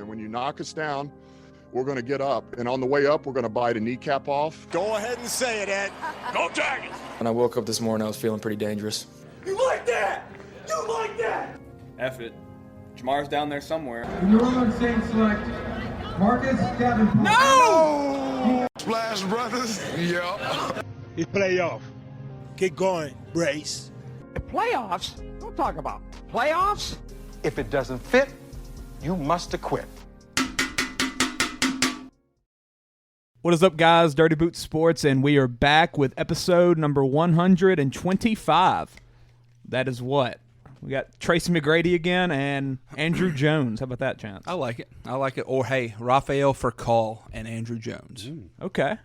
And when you knock us down, we're going to get up. And on the way up, we're going to bite a kneecap off. Go ahead and say it, Ed. Go Tigers! When I woke up this morning, I was feeling pretty dangerous. You like that? You like that? F it. Jamar's down there somewhere. The New Orleans Saints select Marcus Davenport. No! Splash Brothers. Yeah. It's playoff. Keep going, Brace. Playoffs? Don't talk about playoffs. If it doesn't fit, you must acquit. What is up, guys? Dirty Boot Sports, and we are back with episode number 125. That is what? We got Tracy McGrady again and Andrew Jones. How about that, Chance? I like it. Or, hey, Rafael Furcal and Andrew Jones. Okay.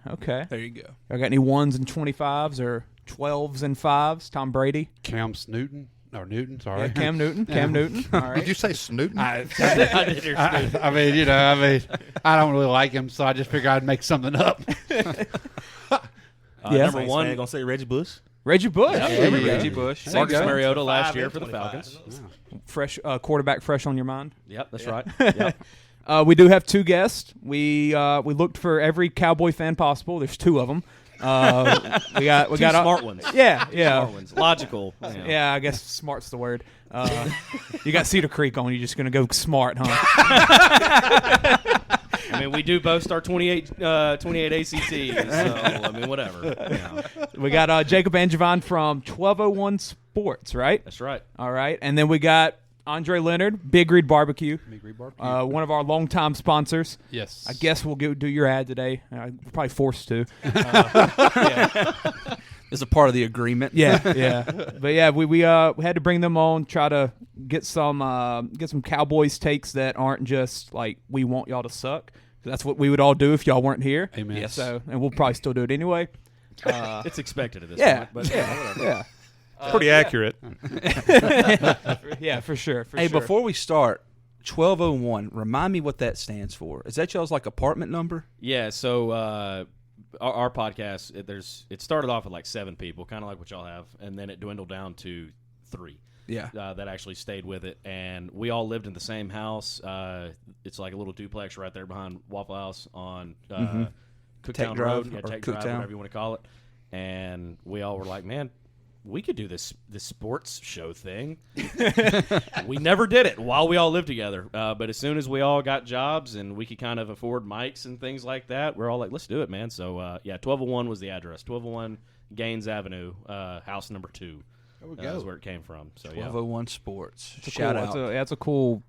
There you go. I got any 1s and 25s or 12s and 5s? Tom Brady? Cam Newton. Or Newton, sorry. Yeah, Cam Newton. Cam Newton. All right. Did you say Snooten? I did hear Snooten. I don't really like him, so I just figured I'd make something up. Number one, going to say Reggie Bush. Reggie Bush. Yep, There we go. Reggie Bush. Marcus Mariota last year for the Falcons. Fresh quarterback fresh on your mind? Yep, that's right. Yep. We do have two guests. We looked for every Cowboy fan possible. There's two of them. We got Two smart ones. Yeah. Smart ones. Logical. Yeah, I guess smart's the word. You got Cedar Creek on. You're just going to go smart, huh? I mean, we do boast our 28 ACTs, so, I mean, whatever. Yeah. We got Jacob Angevine from 1201 Sports, right? That's right. All right. And then we got Leonard, Big Reed BBQ. Big Reed BBQ. One of our longtime sponsors. Yes. I guess we'll do your ad today. We're probably forced to. It's a part of the agreement. Yeah. But yeah, we had to bring them on, try to get some Cowboys takes that aren't just like we want y'all to suck. That's what we would all do if y'all weren't here. Amen. Yeah, so and we'll probably still do it anyway. It's expected at this Yeah. point. But whatever. Yeah. Pretty accurate. Yeah, for sure. Hey, before we start, 1201, remind me what that stands for. Is that y'all's like apartment number? Yeah, so our podcast, it started off with like 7 people, kind of like what y'all have, and then it dwindled down to 3. Yeah. That actually stayed with it, and we all lived in the same house. It's like a little duplex right there behind Waffle House on Cooktown Tech Road, Drive, or Tech Cooktown. Drive, whatever you want to call it. And we all were like, man, we could do this sports show thing. We never did it while we all lived together. But as soon as we all got jobs and we could kind of afford mics and things like that, we're all like, let's do it, man. So, 1201 was the address. 1201 Gaines Avenue, house number 2. There we go. Is where it came from. So, 1201 Sports. It's Shout out. That's a cool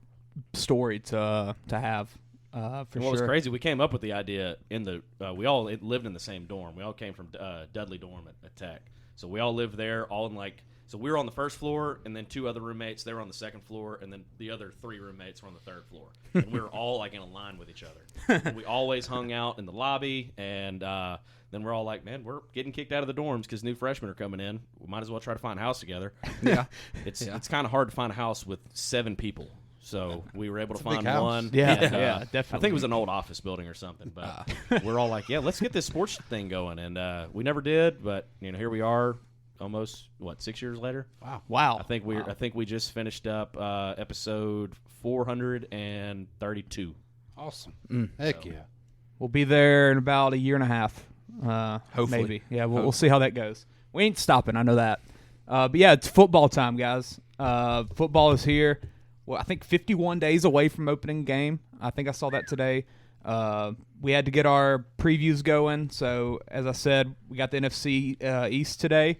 story to have. For and what was crazy, we came up with the idea we all lived in the same dorm. We all came from Dudley dorm at Tech. So we all lived there, so we were on the first floor, and then 2 other roommates, they were on the second floor, and then the other 3 roommates were on the third floor. And we were all like in a line with each other. And we always hung out in the lobby, and then we're all like, man, we're getting kicked out of the dorms because new freshmen are coming in. We might as well try to find a house together. Yeah. It's kind of hard to find a house with 7 people. So we were able to find one. Yeah, definitely. I think it was an old office building or something. But we're all like, yeah, let's get this sports thing going. And we never did, but here we are, almost 6 years later. Wow. I think we just finished up episode 432. Awesome. Heck yeah. We'll be there in about a year and a half. Hopefully. Maybe. Yeah, we'll see how that goes. We ain't stopping. I know that. But yeah, it's football time, guys. Football is here. Well, I think 51 days away from opening game. I think I saw that today. We had to get our previews going. So, as I said, we got the NFC East today.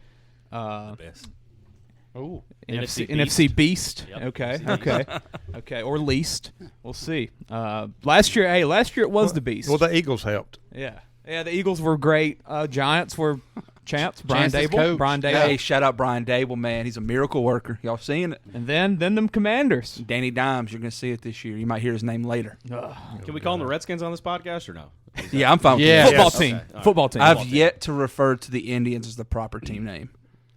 The best. Oh, NFC BEAST. Yep. Okay. Or least. We'll see. Last year it was the Beast. Well, the Eagles helped. Yeah, the Eagles were great. Giants were champs. Brian Dable. Hey, shout out Brian Dable, man. He's a miracle worker. Y'all seeing it? And then them Commanders. Danny Dimes, you're going to see it this year. You might hear his name later. Can we call them the Redskins on this podcast or no? Yeah, I'm fine with that. Football team. Okay. Right. Football team. I've yet to refer to the Indians as the proper team name.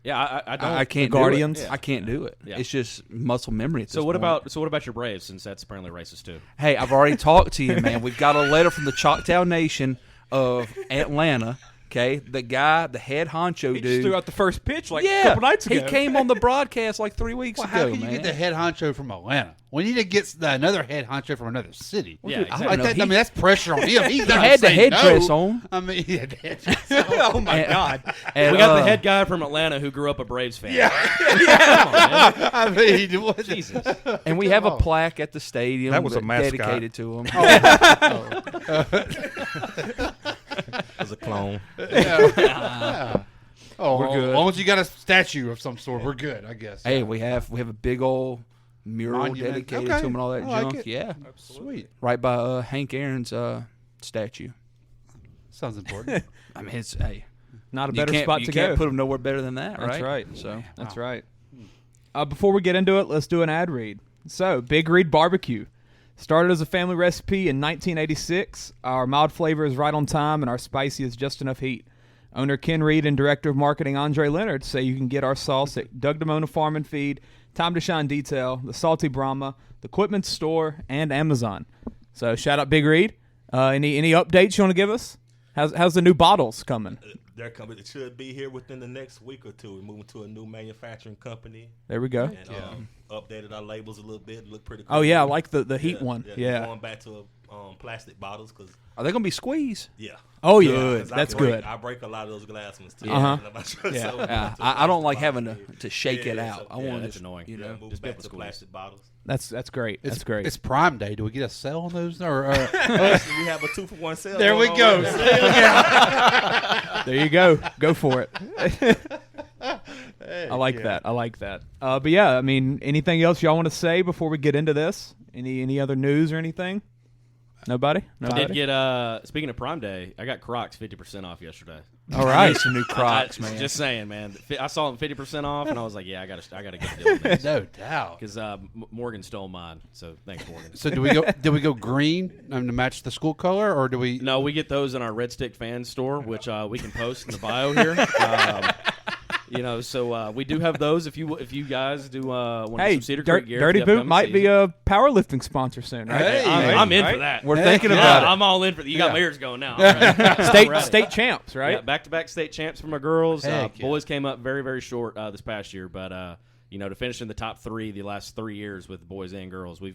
Yeah, I don't. I can't. Guardians. Do it. I can't do it. Yeah. It's just muscle memory. At this what point. about your Braves? Since that's apparently racist too. Hey, I've already talked to you, man. We've got a letter from the Choctaw Nation of Atlanta. Okay, the head honcho He dude. just threw out the first pitch a yeah, couple nights ago. he came on the broadcast like 3 weeks Well, ago. how can you man. get the head honcho from Atlanta? We need to get another head honcho from another city. Yeah, dude, exactly. I don't know, I mean, that's pressure on him. He had the headdress on. I mean, he had the headdress on. Oh my God! And, We got the head guy from Atlanta who grew up a Braves fan. Yeah. Come on, man. I mean, what Jesus. And we have a plaque at the stadium That was a mascot. dedicated to him. As a clone. Oh, We're good. As long as you got a statue of some sort, we're good, I guess. Hey, we have a big old mural Monument. dedicated Okay. to him and all that I like junk. it. Yeah, Sweet. right by Hank Aaron's statue. Sounds important. I mean, it's hey, Not a you better can't- spot you to can't go. put him nowhere better than that, right? That's right. So That's right. Before we get into it, let's do an ad read. So, Big Reed BBQ. Started as a family recipe in 1986. Our mild flavor is right on time, and our spicy is just enough heat. Owner Ken Reed and Director of Marketing Andre Leonard say you can get our sauce at Doug DeMona Farm and Feed, Time to Shine Detail, the Salty Brahma, the Equipment Store, and Amazon. So, shout out Big Reed. Any updates you want to give us? How's the new bottles coming? They're coming. It should be here within the next week or two. We're moving to a new manufacturing company. There we go. And updated our labels a little bit. Look pretty cool. Oh, yeah, I like the heat one. Yeah. Going back to plastic bottles because. Are they gonna be squeezed? Yeah. Oh, yeah. Good. That's good. I break a lot of those glass ones too. Yeah. I don't like having to shake it out. I want That's to annoying. You know, move just back be to able to plastic bottles. That's great. That's great. It's Prime Day. Do we get a sale on those? Or We have a 2-for-1 sale. there we going go. on right now. There you go. Go for it. I like that. I like that. But yeah, I mean, anything else y'all want to say before we get into this? Any other news or anything? Nobody? I did get, speaking of Prime Day, I got Crocs 50% off yesterday. All right. some new Crocs, man. Just saying, man. I saw them 50% off, and I was like, yeah, I gotta get the deal with this. No doubt. Because Morgan stole mine, so thanks, Morgan. So do we go green to match the school color, or do we? No, we get those in our Red Stick fan store, which we can post in the bio here. So we do have those. If you guys do want some Cedar Creek gear, Dirty Boot might be a powerlifting sponsor soon, right? Hey, I'm in for that. We're thinking about it. I'm all in for that. You got my ears going now. Right? State champs, right? Yeah, back-to-back state champs for my girls. Heck yeah. Boys came up very, very short this past year, but to finish in the top 3 the last 3 years with boys and girls, we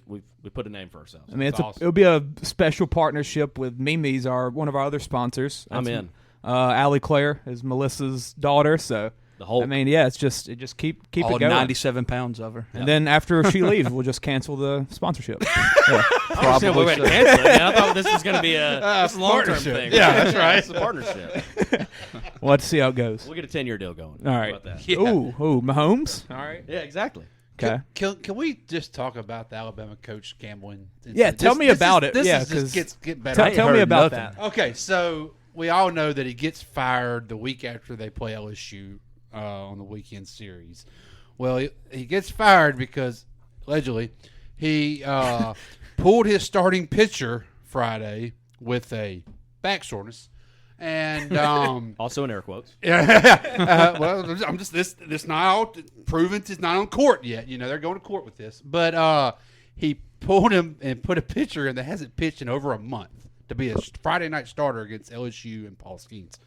put a name for ourselves. I mean, awesome. it'll be a special partnership with Mimi's, one of our other sponsors. I'm in. Allie Claire is Melissa's daughter, so The whole. I mean, yeah, it's just keep all it going. 97 pounds of her. And then after she leaves, we'll just cancel the sponsorship. Probably. We so. cancel it. I thought this was going to be a long-term thing. Yeah, that's right. It's a partnership. We'll have to see how it goes. We'll get a 10-year deal going. All How right. about that? Yeah. Ooh, Mahomes. All right. Yeah, exactly. Okay. Can we just talk about the Alabama coach gambling? Yeah, tell me about it. This yeah, just gets better. tell me about that. Okay, so we all know that he gets fired the week after they play LSU on the weekend series. Well, he gets fired because allegedly he pulled his starting pitcher Friday with a back soreness. And also in air quotes. Well, I'm just this not all proven. It's not on court yet. They're going to court with this. But he pulled him and put a pitcher in that hasn't pitched in over a month to be a Friday night starter against LSU and Paul Skeens.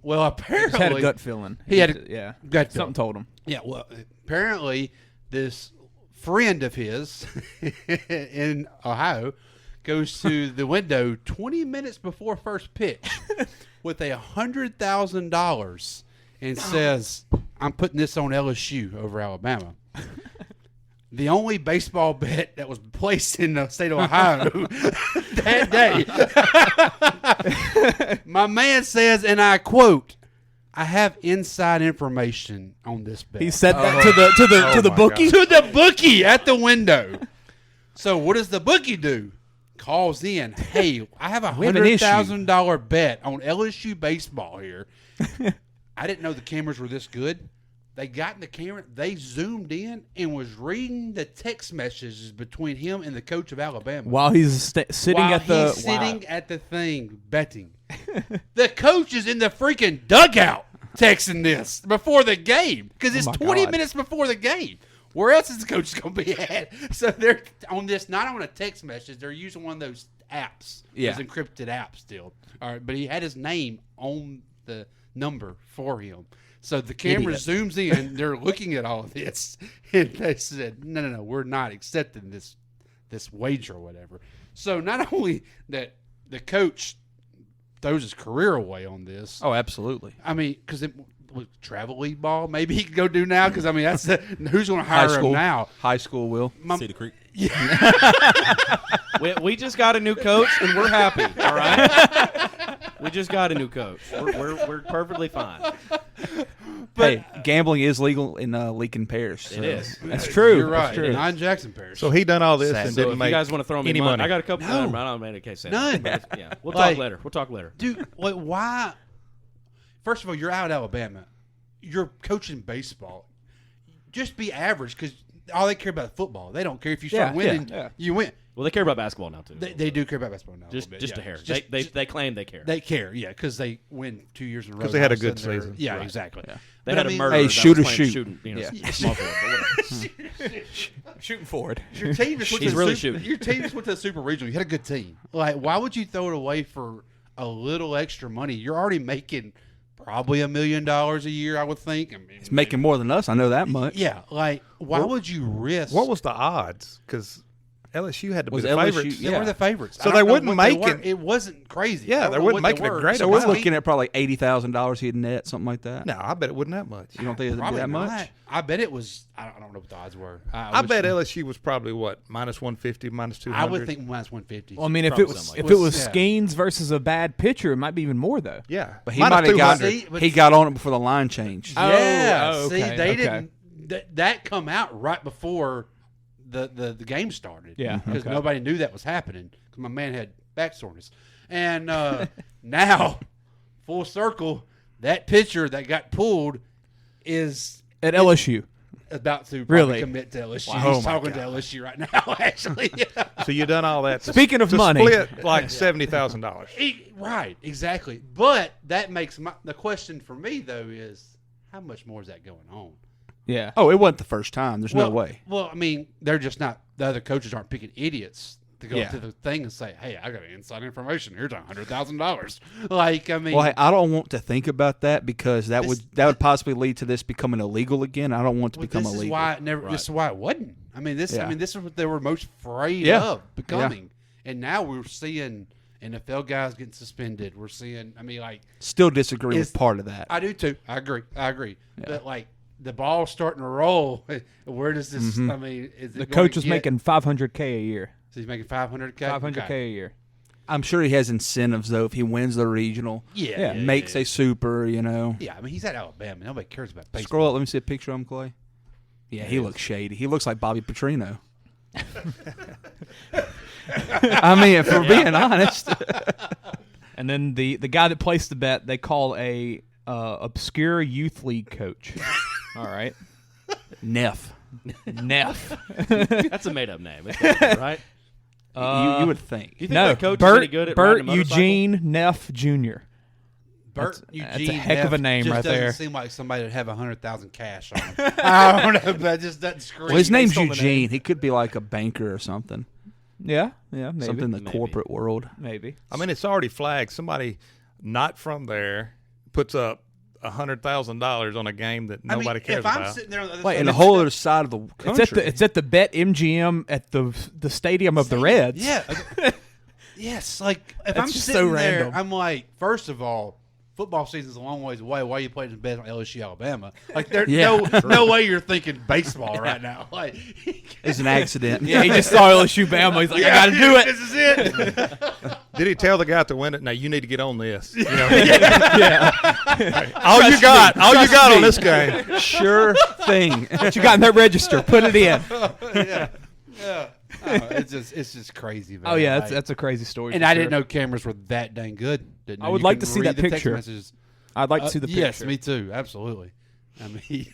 Well, apparently Just had a gut feeling. He had yeah, gut something feeling. told him. Yeah, well, apparently this friend of his in Ohio goes to the window 20 minutes before first pitch with $100,000 and says, "I'm putting this on LSU over Alabama." The only baseball bet that was placed in the state of Ohio that day. My man says, and I quote, "I have inside information on this bet." He said that to the bookie. To the bookie at the window. So what does the bookie do? Calls in, "Hey, I have $100,000 bet on LSU baseball here." I didn't know the cameras were this good. They got in the camera, they zoomed in and was reading the text messages between him and the coach of Alabama While he's sitting at the at the thing betting. The coach is in the freaking dugout texting this before the game because it's 20 minutes before the game. Where else is the coach going to be at? So they're on this, not on a text message. They're using one of those apps, those encrypted apps still. All right, but he had his name on the number for him. So the camera zooms in. They're looking at all of this, and they said, "No, we're not accepting this wager or whatever." So not only that the coach throws his career away on this. Oh, absolutely. I mean, because travel league ball, maybe he can go do now. Because I mean, that's who's going to hire him now? High school will. Cedar Creek. Yeah. we just got a new coach and we're happy. All right. We just got a new coach. We're perfectly fine. But hey, gambling is legal in Lincoln Parish. So. It is. That's true. You're right. That's true. Not in Jackson Parish. So he done all this and so didn't if make you guys want to throw me any money. I got a couple. No. I don't make a case. None. Yeah. We'll talk later. We'll talk later. Dude, why? First of all, you're out of Alabama. You're coaching baseball. Just be average because all they care about is football. They don't care if you start winning. Yeah. You win. Well, they care about basketball now too. They do care about basketball now. Just a hair. They claim they care. They care, yeah, because they win 2 years in a row. Because they had a good season. Yeah, exactly. Yeah. They had a murderer. Hey, shoot or shoot. Small forward. Shooting forward. Your team just went He's to really the shooting. Your team just went to the Super Regional. You had a good team. Like, why would you throw it away for a little extra money? You're already making probably $1 million a year, I would think. I mean, he's making more than us. I know that much. Yeah, like why would you risk? What was the odds? Because LSU had to be the LSU, favorites. They were the favorites. So they wouldn't make it. It wasn't crazy. Yeah, they wouldn't make it a great. So we're looking at probably like $80,000 he'd net, something like that. No, I bet it wasn't that much. You don't think it'd be that much? I bet it was. I don't know what the odds were. I bet LSU was probably what -150, -200. I would think -150. Well, I mean, if it was Skeens versus a bad pitcher, it might be even more though. Yeah, but he might have he got on it before the line changed. Yeah, okay, see, they didn't. That come out right before the game started. Yeah, because nobody knew that was happening. Because my man had back soreness, and now full circle, that pitcher that got pulled is at LSU. About to really commit to LSU. Wow. He's talking to LSU right now, actually. So you done all that. Speaking of money, split like $70,000. Right, exactly. But that makes the question for me though is how much more is that going on? Yeah. Oh, it wasn't the first time. There's no way. Well, I mean, they're just not. The other coaches aren't picking idiots to go to the thing and say, "Hey, I got inside information. Here's $100,000." Like, I mean, well, hey, I don't want to think about that because that would possibly lead to this becoming illegal again. I don't want it to become illegal. This is why it never. Right. This is why it wasn't. I mean, this is what they were most afraid of becoming, and now we're seeing NFL guys getting suspended. We're seeing. I mean, like, still disagree with part of that. I do too. I agree. Yeah. But like. The ball's starting to roll. Where does this? Mm-hmm. I mean, is it the coach was making $500K a year. So he's making $500K. $500K a year. I'm sure he has incentives though if he wins the regional. Makes a super. You know. Yeah, I mean he's at Alabama. Nobody cares about baseball. Scroll up. Let me see a picture of him, Clay. Yeah, he looks shady. He looks like Bobby Petrino. I mean, if we're being honest. And then the guy that placed the bet, they call a obscure youth league coach. All right. Neff. That's a made-up name, right? You would think. You think that coach is any good at riding a motorcycle? Eugene Neff Jr. Bert Eugene. That's a heck of a name just right there. Doesn't seem like somebody would have 100,000 cash on him. I don't know, but just doesn't scream. Well, his name's Eugene. He could be like a banker or something. Yeah, maybe. Something in the corporate world. Maybe. I mean, it's already flagged. Somebody not from there puts up $100,000 on a game that nobody cares about. I'm sitting there on the other Wait, side, in the whole other side of the country. It's at the Bet MGM at the stadium of the Reds. Yeah. Yes, like if That's I'm just sitting so there, random. I'm like, first of all, football season's a long ways away. Why are you playing the bet on LSU, Alabama? Like, there's no way you're thinking baseball right now. Like, it's an accident. Yeah, he just saw LSU Bama. He's like, I got to do it. This is it. Did he tell the guy to win it? Now you need to get on this. You know? All you got on this game. Sure thing. What you got in that register? Put it in. Yeah. It's just crazy, man. Oh yeah, that's a crazy story. And I didn't know cameras were that dang good. I would like to see that picture. I'd like to see the picture. Yes, me too. Absolutely. I mean,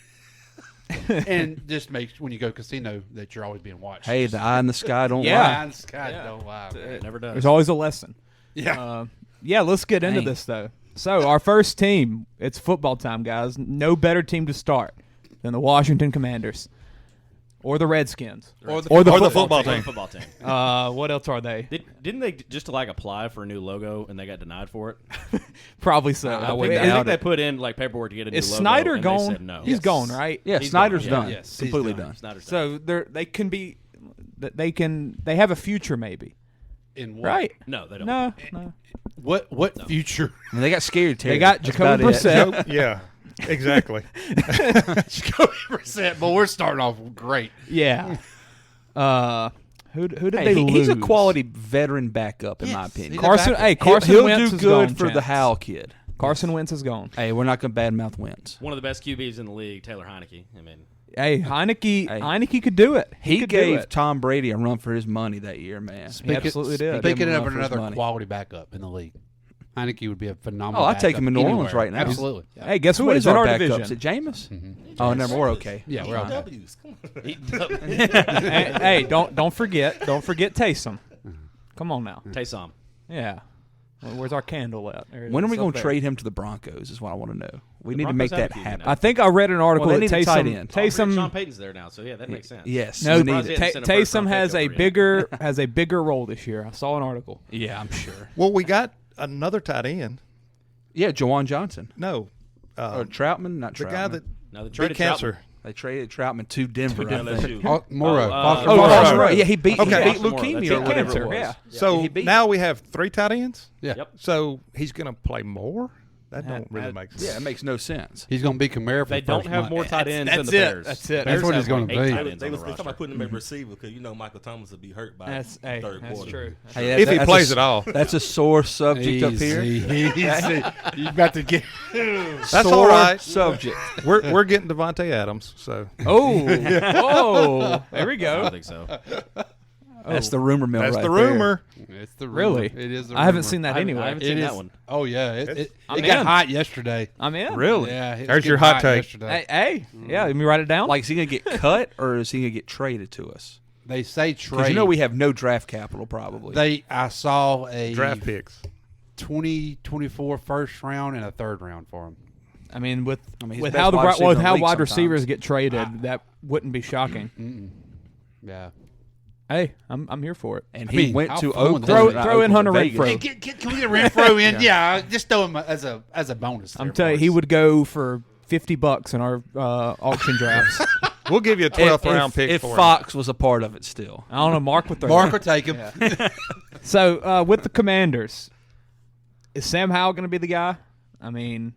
and just makes when you go casino that you're always being watched. Hey, the eye in the sky don't lie. The eye in the sky don't lie. It never does. There's always a lesson. Yeah. Let's get into this though. So our first team, it's football time, guys. No better team to start than the Washington Commanders. or the Redskins, or the football team. What else are they? Didn't they just like apply for a new logo and they got denied for it? Probably so. I think they put in like paperwork to get a new logo. Is Snyder and gone? They said no. He's gone, right? Yeah, He's Snyder's gone. done. Yeah. Yes, completely done. So they can be. They have a future maybe. In what? Right? No, they don't. No. What future? I mean, they got scared. They got Jacoby Brissett. Yeah, exactly. Jacoby Brissett, but we're starting off great. Yeah. Who did they lose? He's a quality veteran backup in my opinion. Carson he'll Wentz do is good gone, for the Chance. Howell kid. Carson Wentz is gone. Hey, we're not going to badmouth Wentz. One of the best QBs in the league, Taylor Heineke. I mean, hey, Heineke could do it. He gave Tom Brady a run for his money that year, man. He absolutely did. Speaking of another quality backup in the league, Heineke would be a phenomenal. I'd take him in New Orleans right now. Absolutely. Yeah. Hey, guess who what? is It's in our our backup? division. Is it Jameis? Mm-hmm. Oh, never. We're okay. Yeah, we're okay. W's. Come on. hey, don't forget Taysom. Come on now, Taysom. Yeah. Where's our candle at? When are we going to trade him to the Broncos? Is what I want to know. We need to make that happen. I think I read an article that Taysom. Sean Payton's there now, so yeah, that makes sense. Yes. No, Taysom has a bigger role this year. I saw an article. Yeah, I'm sure. Well, we got another tight end. Yeah, Jawan Johnson. No, Troutman, not the Troutman. guy that they beat cancer. Troutman. They traded Troutman to Denver. Morrow. Morrow. Yeah, he beat leukemia or whatever cancer, it was. yeah. So now we have 3 tight ends. Yeah. Yep. So he's going to play more. That don't really make sense. Yeah, it makes no sense. He's going to be Kamara for They the don't first have month. more tight ends than the That's it. Bears. That's it. That's what he's going to be. They was talking about putting him at receiver because Mm-hmm. Michael Thomas would be hurt by That's third that's quarter. true. Hey, If he plays at all. That's a sore subject up here. Easy. You got to get That's all right. Subject. We're getting Devontae Adams. So There we I go. don't think so. That's the rumor mill. that's right the rumor. It's the rumor. Really? It is. The I haven't rumor. seen that I anyway. haven't It seen is. that one. Oh yeah, it I'm got in. hot yesterday. I'm in. Really? Yeah. it There's was your getting hot take. Yesterday. Hey, yeah. Let me write it down. Like, is he going to get cut or is he going to get traded to us? They say Because trade. you know we have no draft capital probably. I saw a Draft picks. 2024 first round and a third round for him. I mean, with his best how wide receiver in the league wide sometimes. receivers get traded, that wouldn't be shocking. Yeah. Hey, I'm here for it. And I he mean, went how to fun would Oakland. that be? Throw in Hunter Vegas. Renfrow. Can we get Renfro in? Yeah, just throw him as a bonus. I'm telling you, he would go for $50 in our auction drafts. We'll give you a 12th round pick if for him. Fox was a part of it still. I don't know. Mark would throw. Mark will take him. So with the Commanders, is Sam Howell going to be the guy? I mean,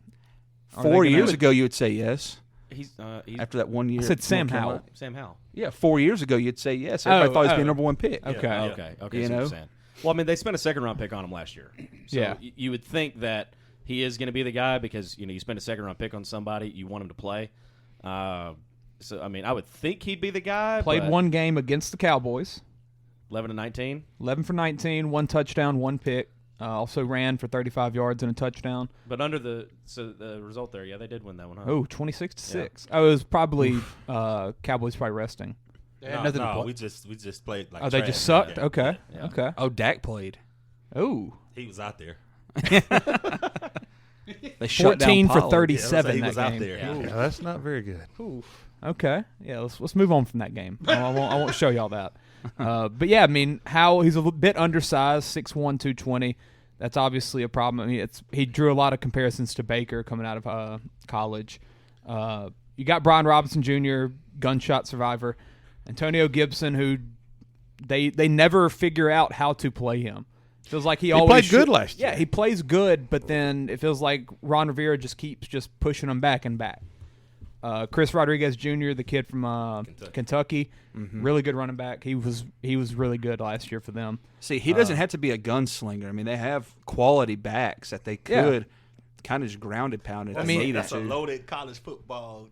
4 years ago you would say yes. He's After that 1 year. I said Sam North Carolina. Howell. Sam Howell. Yeah, 4 years ago you'd say yes. Everybody thought he was being number 1 pick. Okay. Okay. You So you're know? saying. Well, I mean, they spent a second-round pick on him last year. So Yeah. You would think that he is going to be the guy because you spend a second-round pick on somebody, you want him to play. So I mean, I would think he'd be the guy. Played but one game against the Cowboys. 11-19. 11 for 19, 1 touchdown, 1 pick. Also ran for 35 yards and a touchdown. But under the result there, yeah, they did win that one. Huh? Oh, 26-6. Oh, it was probably Cowboys probably resting. No, we just played like. Oh, they trash just in that sucked. game. Okay, Yeah. okay. Oh, Dak played. Oh, He was out there. They shut down 14 for Pollard. 37 he that was game. out there. Yeah, that's not very good. Okay, yeah. Let's move on from that game. I won't show y'all that. But yeah, I mean, Howell, he's a bit undersized, 6'1", 220. That's obviously a problem. I mean, he drew a lot of comparisons to Baker coming out of college. You got Brian Robinson Jr., gunshot survivor, Antonio Gibson, who they never figure out how to play him. Feels like he always played good last year. Yeah, he plays good, but then it feels like Ron Rivera just keeps just pushing him back and back. Chris Rodriguez Jr., the kid from Kentucky, really good running back. He was really good last year for them. See, he doesn't have to be a gunslinger. I mean, they have quality backs that they could kind of just grounded pound it. That's a loaded college football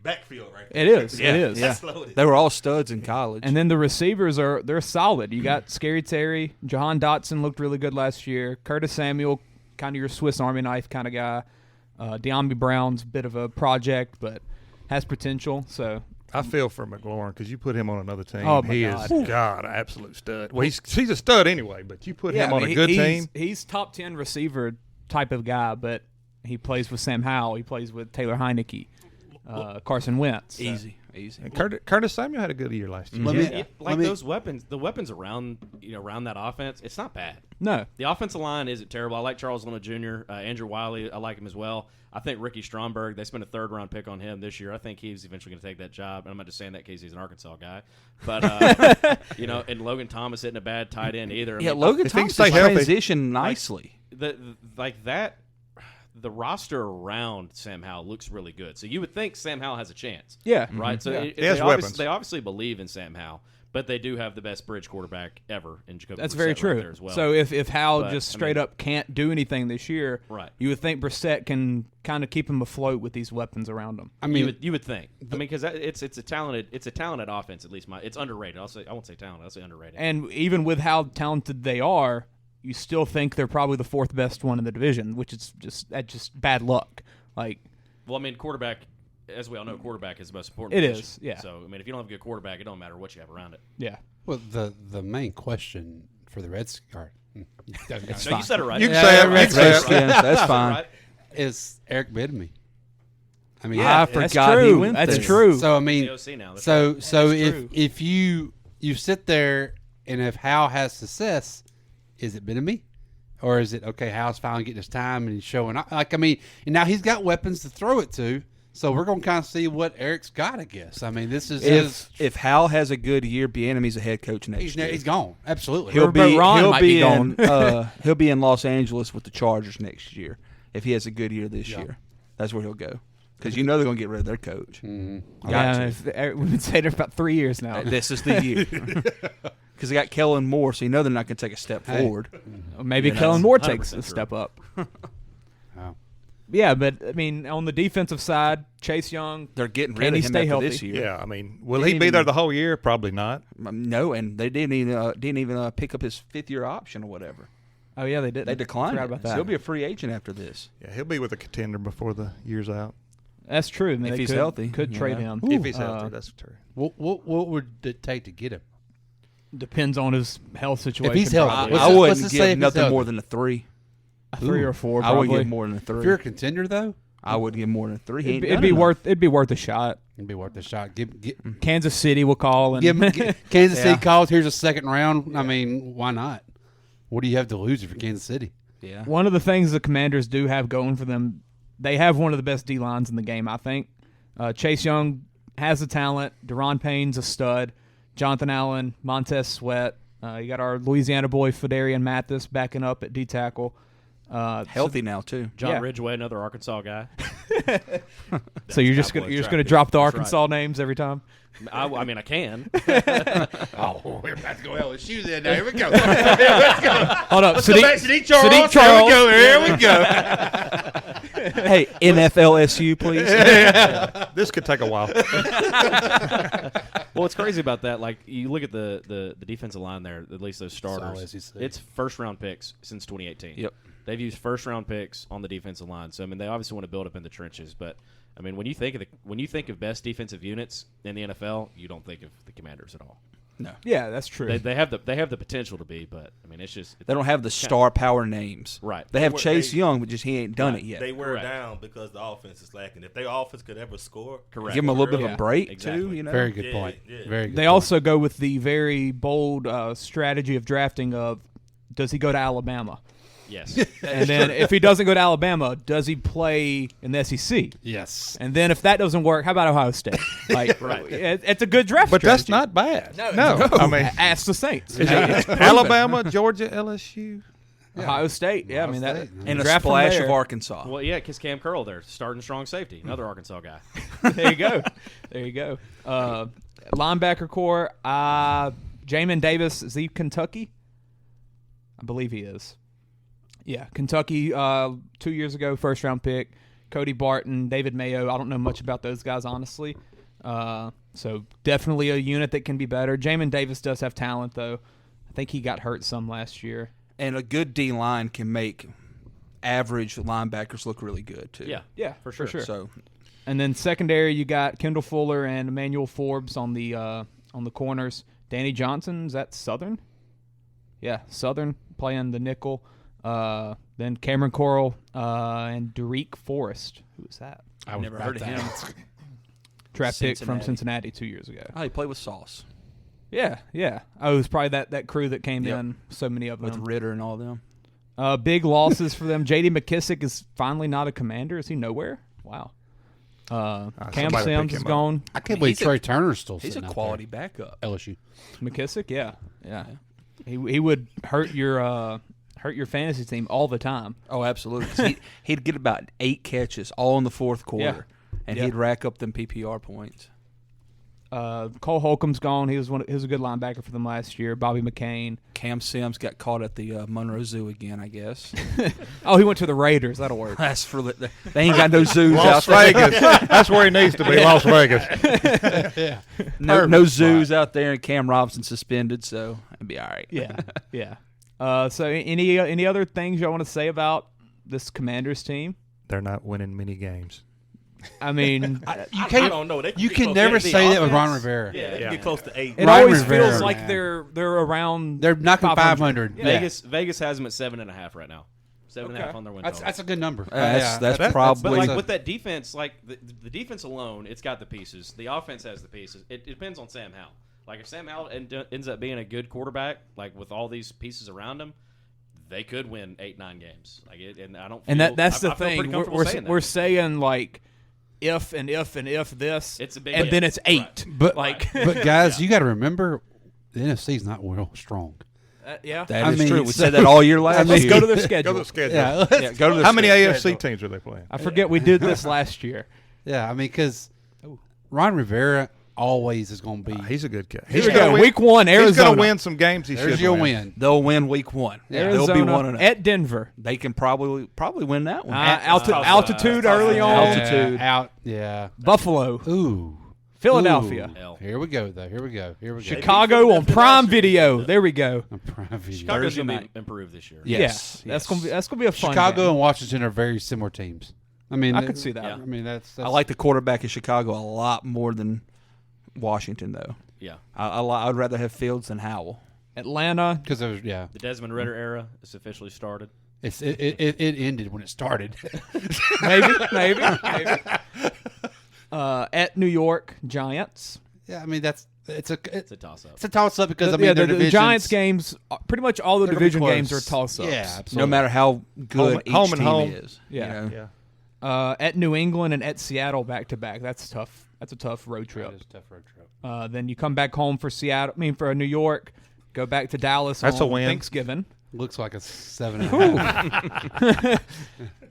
backfield right there. It is. Yeah. It is. Yeah. That's loaded. They were all studs in college. And then the receivers they're solid. You got Scary Terry, Jahan Dotson looked really good last year. Curtis Samuel, kind of your Swiss Army knife kind of guy. De'Ami Brown's a bit of a project, but has potential. So I feel for McLaurin because you put him on another team. Oh, my he God. is an absolute stud. Well, he's a stud anyway, but you put him on a good team. He's top 10 receiver type of guy, but he plays with Sam Howell. He plays with Taylor Heineke, Carson Wentz. Easy. Easy. And Curtis Samuel had a good year last year. Those weapons, the weapons around that offense, it's not bad. No. The offensive line isn't terrible. I like Charles Leonard Jr., Andrew Wiley. I like him as well. I think Ricky Stromberg, they spent a third-round pick on him this year. I think he's eventually going to take that job. And I'm not just saying that because he's an Arkansas guy. But, and Logan Thomas isn't a bad tight end either. Logan Thomas transitioned nicely. The roster around Sam Howell looks really good. So you would think Sam Howell has a chance. Yeah. Right? So they obviously believe in Sam Howell. But they do have the best bridge quarterback ever in Jacoby That's Brissett very true. right there as well. So if Howell straight up can't do anything this year, right, you would think Brissett can kind of keep him afloat with these weapons around him. I mean, you would think. Because it's a talented offense. At least it's underrated. I won't say talented. I'll say underrated. And even with how talented they are, you still think they're probably the fourth best one in the division, which is just bad luck. Quarterback. As we all know, quarterback is the most important position. It is, yeah. So, if you don't have a good quarterback, it don't matter what you have around it. Yeah. Well, the main question for the Redskins... You said it right. You can say it. That's fine. Right. Is Eric Bieniemy. I mean, I forgot he went That's there. true. So, I mean, so if you sit there and if Howell has success, is it Bieniemy? Or is it, okay, Howell's finally getting his time and he's showing up? And now he's got weapons to throw it to. So we're going to kind of see what Eric's got, I guess. I mean, this is if Howell has a good year, Bieniemy's a head coach next year. He's gone. Absolutely. He'll be in Los Angeles with the Chargers next year if he has a good year this year. That's where he'll go because they're going to get rid of their coach. Mm-hmm. We've been saying it for about 3 years now. This is the year because they got Kellen Moore, so they're not going to take a step forward. Maybe Kellen Moore takes a step up. Wow. Yeah, but I mean, on the defensive side, Chase Young, they're getting rid of him after this year. Yeah, I mean, will he be there the whole year? Probably not. No, and they didn't even pick up his fifth-year option or whatever. Oh yeah, they did. They declined it. About that. So he'll be a free agent after this. Yeah, he'll be with a contender before the year's out. That's true. I mean, if he's healthy, could trade him. If he's healthy, that's true. What would it take to get him? Depends on his health situation. If he's healthy, I wouldn't give nothing more than a 3. A 3 or 4. I wouldn't give more than a 3. If you're a contender, though, I wouldn't give more than a 3. It'd be worth a shot. It'd be worth a shot. Kansas City will call and Kansas City calls. Here's a second round. Yeah. I mean, why not? What do you have to lose if you're Kansas City? Yeah. One of the things the Commanders do have going for them, they have one of the best D lines in the game. I think Chase Young has the talent. Deron Payne's a stud. Jonathan Allen, Montez Sweat. You got our Louisiana boy Fedarian Mathis backing up at D tackle. Healthy now too. John Ridgeway, another Arkansas guy. So you're just gonna drop the Arkansas names every time? I mean, I can. Oh, we're about to go LSU then. Now, here we go. Let's go. Hold up. Sadiq Charles. Here we go. Hey, NFLSU, please. This could take a while. Well, what's crazy about that, like you look at the defensive line there, at least those starters, it's first-round picks since 2018. Yep. They've used first-round picks on the defensive line. So, I mean, they obviously want to build up in the trenches. But, I mean, when you think of best defensive units in the NFL, you don't think of the Commanders at all. No. Yeah, that's true. They have the potential to be, but, I mean, it's just – they don't have the star power names. Right. They have Chase Young, but just he ain't done it yet. They were down because the offense is lacking. If their offense could ever score, correct. Give them a little bit of a break, too. You know? Very good point. Yeah. Very good They also go with the very bold strategy of drafting of, does he go to Alabama? Yes. And then if he doesn't go to Alabama, does he play in the SEC? Yes. And then if that doesn't work, how about Ohio State? Like, it's a good draft But strategy. that's not bad. No. I mean, ask the Saints. Alabama, Georgia, LSU. Ohio State. Yeah, I mean that. And a splash of Arkansas. Well, yeah, because Cam Curl there, starting strong safety, another Arkansas guy. There you go. Linebacker core. Jamin Davis, is he Kentucky? I believe he is. Yeah, Kentucky 2 years ago, first-round pick. Cody Barton, David Mayo. I don't know much about those guys, honestly. So definitely a unit that can be better. Jamin Davis does have talent, though. I think he got hurt some last year. And a good D-line can make average linebackers look really good, too. Yeah, for sure. So, and then secondary, you got Kendall Fuller and Emmanuel Forbes on the corners. Danny Johnson, is that Southern? Yeah, Southern playing the nickel. Then Cameron Corral and Derek Forrest. Who is that? I've never heard of him. draft pick from Cincinnati 2 years ago. Oh, he played with Sauce. Yeah. Oh, it was probably that crew that came in. So many of them with Ritter and all them. Big losses for them. J.D. McKissick is finally not a Commander. Is he nowhere? Wow. Cam Sims is gone. I can't believe Trey Turner's still He's sitting a out quality there. backup. LSU. McKissick, yeah. He would hurt your fantasy team all the time. Oh, absolutely. He'd get about 8 catches all in the fourth quarter, and he'd rack up them PPR points. Cole Holcomb's gone. He was a good linebacker for them last year. Bobby McCain. Cam Sims got caught at the Monroe Zoo again, I guess. Oh, he went to the Raiders. That'll work. That's for they ain't got no zoos Las out there. Vegas. That's where he needs to be. Las Vegas. Yeah. No zoos out there, and Cam Robinson suspended, so it'd be all right. Yeah. So any other things y'all want to say about this Commanders team? They're not winning many games. I mean, I don't know. You can never say that with Ron Rivera. Yeah, they can get close to 8. It Ron always Rivera, feels like man. they're around. They're knocking 500. Vegas has them at 7.5 right now. 7.5 on their win total. That's a good number. That's probably. But like with that defense, like the defense alone, it's got the pieces. The offense has the pieces. It depends on Sam Howell. Like if Sam Howell ends up being a good quarterback, like with all these pieces around him, they could win 8-9 games. Like and I don't. That's the I feel pretty thing. comfortable We're saying like. If this, it's a big and then it's 8. Right. But guys, you got to remember, the NFC's not real strong. Yeah, that is true. We said that all year last year. Let's go to their schedule. Go to the schedule. Yeah, go to the How many schedule. AFC teams are they playing? I forget we did this last year. Yeah, I mean, because Ron Rivera always is going to be. He's a good guy. Here we go. Week 1, Arizona. He's going to win some games. There's your win. They'll win week 1. Arizona they'll be 1-0 at Denver. They can probably win that one. Altitude early on. Altitude. Yeah. Buffalo. Ooh. Philadelphia. Ooh. Here we go, though. Here we go. Chicago on Prime Video. There we go. Prime Video. Chicago's going to be improved this year. Yes. That's gonna be a fun Chicago game. and Washington are very similar teams. I mean, I could see that. I mean, that's I like the quarterback in Chicago a lot more than Washington, though. Yeah. I'd rather have Fields than Howell. Atlanta. Because it was the Desmond Ritter era is officially started. It ended when it started. maybe. At New York Giants. Yeah, I mean it's a toss up. It's a toss up because the Giants games, pretty much all the division games are toss ups. Yeah, absolutely. No matter how good each team is. Yeah. You know? At New England and at Seattle back to back. That's tough. That's a tough road trip. That is a tough road trip. Then you come back home for for New York. Go back to Dallas. That's on a win. Thanksgiving. Looks like a 7.5.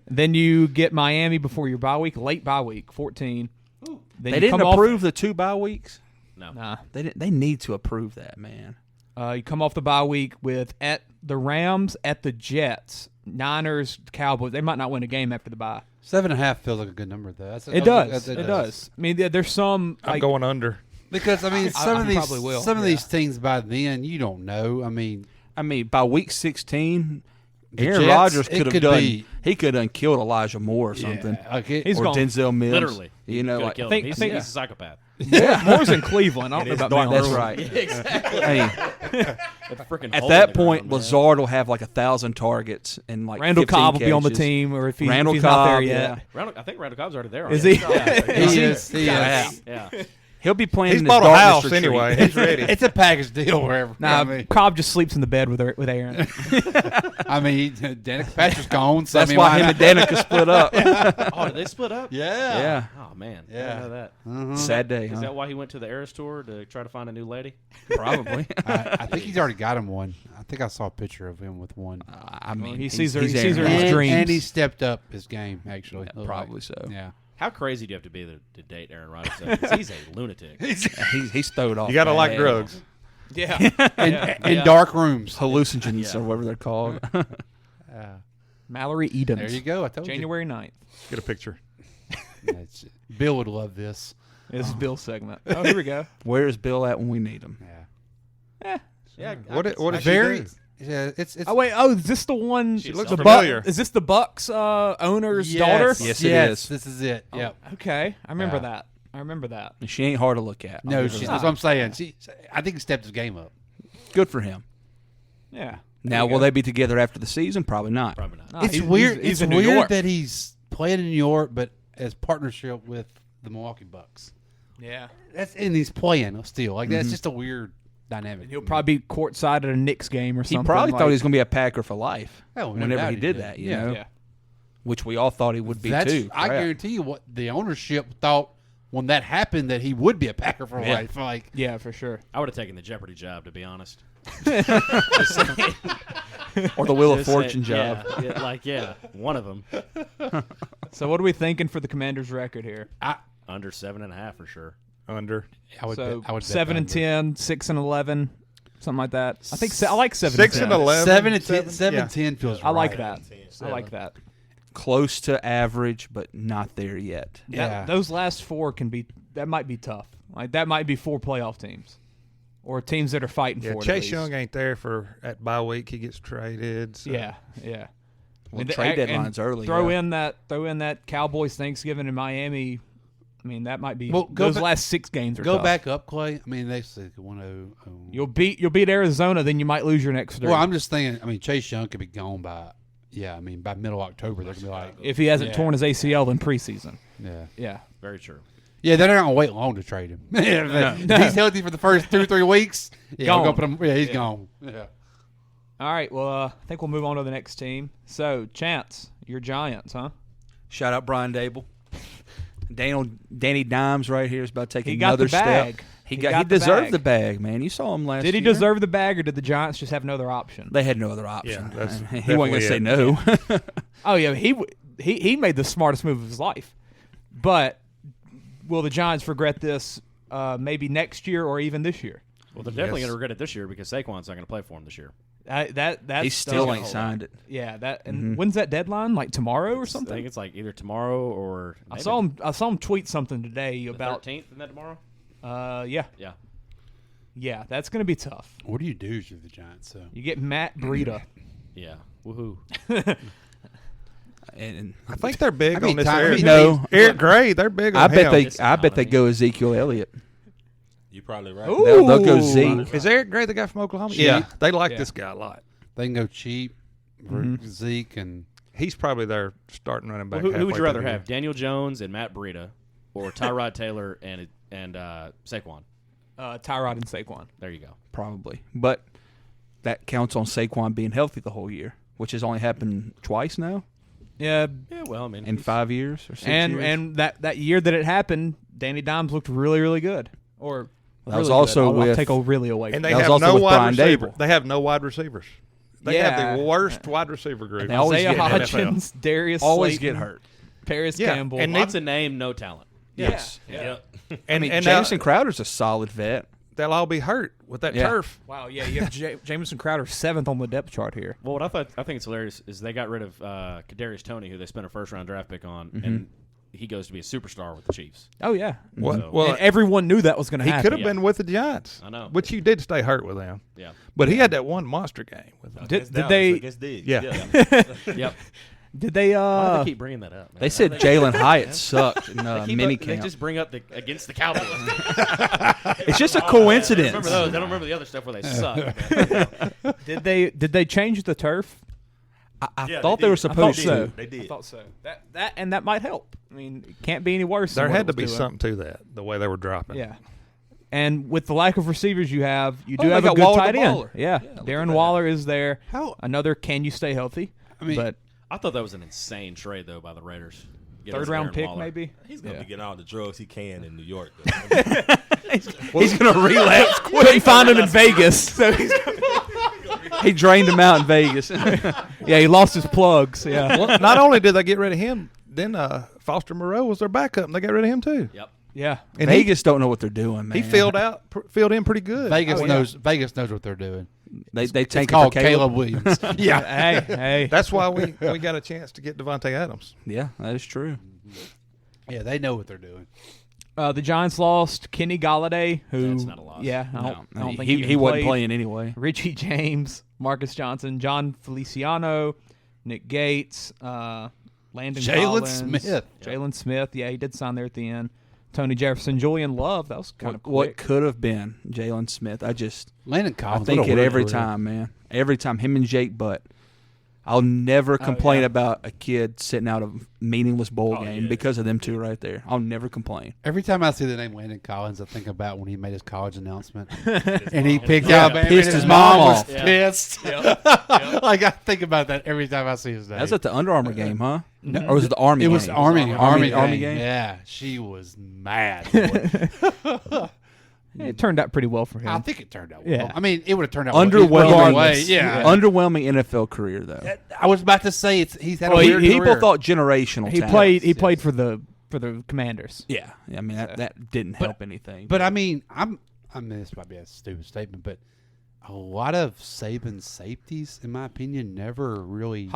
Then you get Miami before your bye week, late bye week, 14. Then they didn't approve the 2 bye weeks? No. Nah. They need to approve that, man. You come off the bye week with at the Rams, at the Jets, Niners, Cowboys. They might not win a game after the bye. 7.5 feels like a good number, though. It does. I mean, there's some. I'm going under. Because I mean, some of these things things by then you don't know. I mean, by week 16, Aaron Jets, Rodgers could have done. be- He could have killed Elijah Moore or something. Yeah, like it- He's or gone. Denzel Mills. Literally. You know, Could've killed him. He's a psychopath. Yeah, Moore's in Cleveland. I don't know about That's Mills. right. Exactly. Hey, Freaking at hole that in the point, ground, man. Lazard will have like 1,000 targets and like Randall 15 Cobb will be on the catches. team, or if he's Randall not Cobb, there yet. I think Randall Cobb's already there. Is he? He is. He is. Yeah. He'll be playing. He's in bought his a darkness house retreat. anyway. He's ready. It's a package deal wherever. Nah, I mean, Cobb just sleeps in the bed with Aaron. I mean, Danica Patrick's gone. So That's I mean, why him and Danica split up. Oh, did they split up? Yeah. Oh man. I Yeah. didn't know that. Sad day. Is huh? that why he went to the Eras tour to try to find a new lady? Probably. I think he's already got him one. I think I saw a picture of him with one. I mean, he he's- sees her. he's He sees her in Aaron. his dreams. And he stepped up his game, actually. Probably so. Yeah. How crazy do you have to be to date Aaron Rodgers? Though? 'Cause he's a lunatic. He's throwed off. You got to like bad. drugs. Yeah. In dark rooms. Hallucinogens or whatever they're called. Mallory Edens. There you go. I told January 9th. Get a picture. you. Bill would love this. This is Bill's segment. Oh, here we go. Where is Bill at when we need him? Yeah. Yeah. What does she Very. do? Yeah, it's Oh wait. Oh, is this the one? She looks the familiar. Is this the Bucks owner's yes, daughter? Yes, it is. This is it. Yep. Okay, I remember Yeah. that. I remember that. She ain't hard to look at. No, that's what I'm saying. I think he stepped his game up. Good for him. Yeah. Now, will they be together after the season? Probably not. Probably not. Nah, It's he's- weird. he's It's in New weird York. that he's playing in New York, but as partnership with the Milwaukee Bucks. Yeah. And he's playing still. Like, that's just a weird dynamic. He'll probably be courtside at a Knicks game or something. He probably thought he was going to be a Packer for life Oh, no whenever doubt he did that, you know? Yeah. Which we all thought he would be, too. I guarantee you what the ownership thought when that happened, that he would be a Packer for life. Like, yeah, for sure. I would have taken the Jeopardy job, to be honest. Or the Wheel of Fortune job. Yeah, one of them. So what are we thinking for the Commanders' record here? Under 7.5 for sure. Under. I would bet 7-10, 6-11, something like that. I think I like 7-10. 6-11. 7-10 feels right. I like that. I like that. Close to average, but not there yet. Yeah. Those last four that might be tough. Like that might be 4 playoff teams. Or teams that are fighting for it. Chase Young ain't there at bye week. He gets traded. So. Yeah. Well, trade deadline's early. Throw in that Cowboys Thanksgiving in Miami. I mean, that might be those last 6 games are Go tough. back up, Clay. I mean, they said 1-0. You'll beat Arizona, then you might lose your next 3. Well, I'm just thinking. I mean, Chase Young could be gone by middle October. They're gonna be like, if he hasn't torn his ACL in preseason. Yeah. Very true. Yeah, they're not gonna wait long to trade him. If he's healthy for the first 2-3 weeks, gone. He's gone. Yeah. All right. Well, I think we'll move on to the next team. So, Chance, your Giants, huh? Shout out Brian Dable. Danny Dimes right here is about to take He got another the bag. step. He deserved the bag, man. You saw him last year. Did he deserve the bag, or did the Giants just have no other option? They had no other option. Yeah, he wasn't going to say no. Oh yeah, he made the smartest move of his life. But will the Giants regret this maybe next year or even this year? Well, they're definitely going to regret it this year because Saquon's not going to play for him this year. He still ain't signed it. Yeah, when's that deadline? Like tomorrow or something? I think it's like either tomorrow or I saw him tweet something today about 13th. Isn't that tomorrow? Yeah. Yeah, that's going to be tough. What do you do if you're the Giants? So you get Matt Breida. Yeah, woohoo. And I think they're big on this. Eric Gray. They're big on him. I bet they go Ezekiel Elliott. You're probably right. They'll go Zeke. Is Eric Gray the guy from Oklahoma? Yeah, they like this guy a lot. They can go cheap for Zeke, and he's probably their starting running back. Who would you rather have, Daniel Jones and Matt Breida, or Tyrod Taylor and Saquon? Tyrod and Saquon. There you go. Probably, but that counts on Saquon being healthy the whole year, which has only happened twice now. Yeah. Well, I mean, in 5 years or 6 years. And that year that it happened, Danny Dimes looked really, really good. Or that was also I'll take a really away. And they have no wide receiver. They have no wide receivers. They have the worst wide receiver group. They always Isaiah get Hodgins, Darius always Slayton, get hurt. Paris Campbell. And lots of name, no talent. Yes. Yeah. And Jamison Crowder's a solid vet. They'll all be hurt with that turf. Wow, yeah, you have Jamison Crowder 7th on the depth chart here. Well, what I think it's hilarious is they got rid of Kadarius Toney, who they spent a first-round draft pick on, and he goes to be a superstar with the Chiefs. Oh yeah, well, and everyone knew that was going to happen. He could have been with the Giants. I know, but you did stay hurt with him. Yeah, but he had that one monster game with them. Did they? Yep. Did they? Why do they keep bringing that up? Man? They said Jalen Hyatt sucked in mini camp. They just bring up against the Cowboys. It's just a coincidence. I remember those. I don't remember the other stuff where they suck. Did they change the turf? I thought they were supposed to. They did. I thought so. That might help. I mean, it can't be any worse. There than had to be doing. something to that. The way they were dropping. Yeah. And with the lack of receivers you have, you do they have a got good Waller tight the end. baller. Yeah. Darren Waller is there. How? Another can you stay healthy? I mean, but I thought that was an insane trade though by the Raiders. third round pick Waller. maybe. He's gonna be getting all the drugs he can in New York. He's going to relapse quick. Couldn't find him in Vegas, so he drained him out in Vegas. Yeah, he lost his plugs. Yeah. Well, not only did they get rid of him, then Foster Moreau was their backup, and they got rid of him too. Yep. Yeah. And Vegas don't know what they're doing, man. He filled in pretty good. Vegas knows. Vegas knows what they're doing. They take It's called Caleb Williams. Yeah. Hey. That's why we got a chance to get Devontae Adams. Yeah, that is true. Yeah, they know what they're doing. The Giants lost Kenny Galladay, who That's not a loss. Yeah, I don't think he wasn't played. playing anyway. Richie James, Marcus Johnson, John Feliciano, Nick Gates, Landon Jalen Collins, Smith. Jalen Smith. Yeah, he did sign there at the end. Tony Jefferson, Julian Love. That was kind of quick. What could have been Jalen Smith? Landon Collins. I think it every time, man. Every time, him and Jake Butt. I'll never complain about a kid sitting out a meaningless bowl game because of them two right there. I'll never complain. Every time I see the name Landon Collins, I think about when he made his college announcent and he picked Alabama. Pissed his mom was off. pissed. Like I think about that every time I see his name. That's at the Under Armour game, huh? No, or was it the Army? It game? was the Army game. Yeah, she was mad. It turned out pretty well for him. I think it turned out well. Yeah. I mean, it would have turned out underwhelming. Well. Yeah. Underwhelming NFL career though. I was about to say he's had a weird people career. thought generational. He talent. played for the Commanders. Yeah, I mean that didn't help anything. But I mean, I mean, this might be a stupid statement, but a lot of Saban's safeties, in my opinion, never really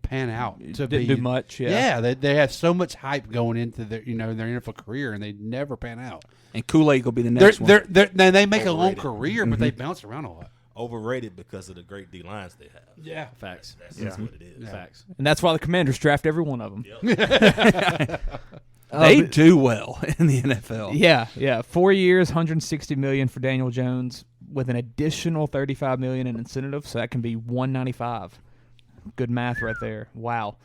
pan out to didn't do much. Yeah, they have so much hype going into their their NFL career, and they never pan out. And Kool-Aid will be the next one. They make a long career, but they bounce around a lot. Overrated because of the great D lines they have. Yeah, facts. That's what it is. Yeah. Facts. And that's why the Commanders draft every one of them. Yep. They do well in the NFL. Yeah. 4 years, $160 million for Daniel Jones, with an additional $35 million in incentive, so that can be $195. Good math right there. Wow.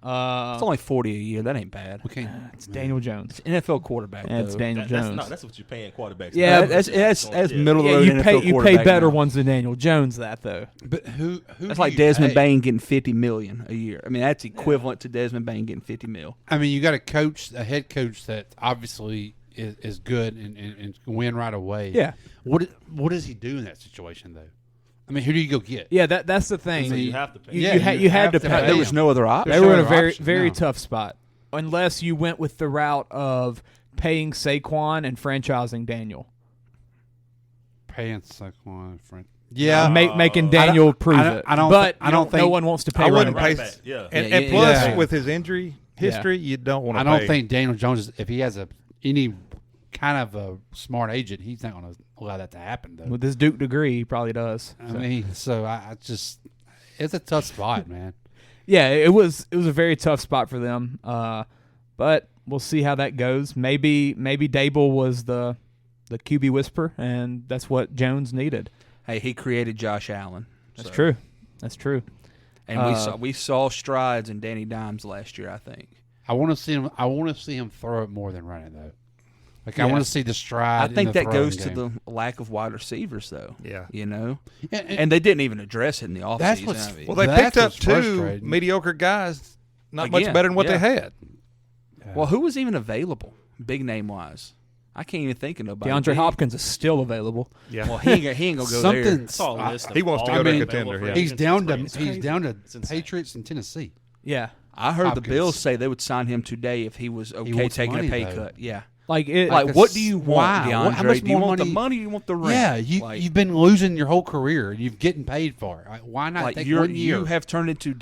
It's only $40 a year. That ain't bad. It's Daniel Jones. It's NFL quarterback. It's Daniel Jones. That's what you're paying quarterbacks. Yeah, that's middle of the road NFL you quarterback pay better now. ones than Daniel Jones. That though. But who that's like Desmond Bain getting $50 million a year. I mean, that's equivalent to Desmond Bain getting $50 million. I mean, you got a head coach that obviously is good and can win right away. Yeah. What does he do in that situation though? I mean, who do you go get? Yeah, that's the thing. So you have to pay. You had to pay. There was no other option. They were in a very tough spot, unless you went with the route of paying Saquon and franchising Daniel. Paying Saquon, yeah, making Daniel prove it. I don't think no one wants to pay. I wouldn't running pay. backs. And plus, with his injury history, you don't want to. I don't think Daniel Jones, if he has any kind of a smart agent, he's not going to allow that to happen. Though with his Duke degree, he probably does. I mean, so I just, it's a tough spot, man. Yeah, it was a very tough spot for them. But we'll see how that goes. Maybe Dable was the QB whisperer, and that's what Jones needed. Hey, he created Josh Allen. That's true. That's true. And we saw strides in Danny Dimes last year. I think. I want to see him throw it more than run it though. Like I want to see the stride. I think that goes to game. the lack of wide receivers, though. Yeah, and they didn't even address it in the offseason. Well, they picked up two mediocre guys, not much better than what they had. Well, who was even available, big name wise? I can't even think of nobody. DeAndre Hopkins is still available. Yeah. Well, he ain't gonna go there. He wants to go to a contender. Yeah. He's down to Patriots and Tennessee. Yeah, I heard the Bills say they would sign him today if he was okay taking a pay cut. Yeah. Like what do you want, DeAndre? How much do you more want money? the money? Or you want the ring? Yeah, you've been losing your whole career. You've getting paid for it. Why not take 1 year? You have turned into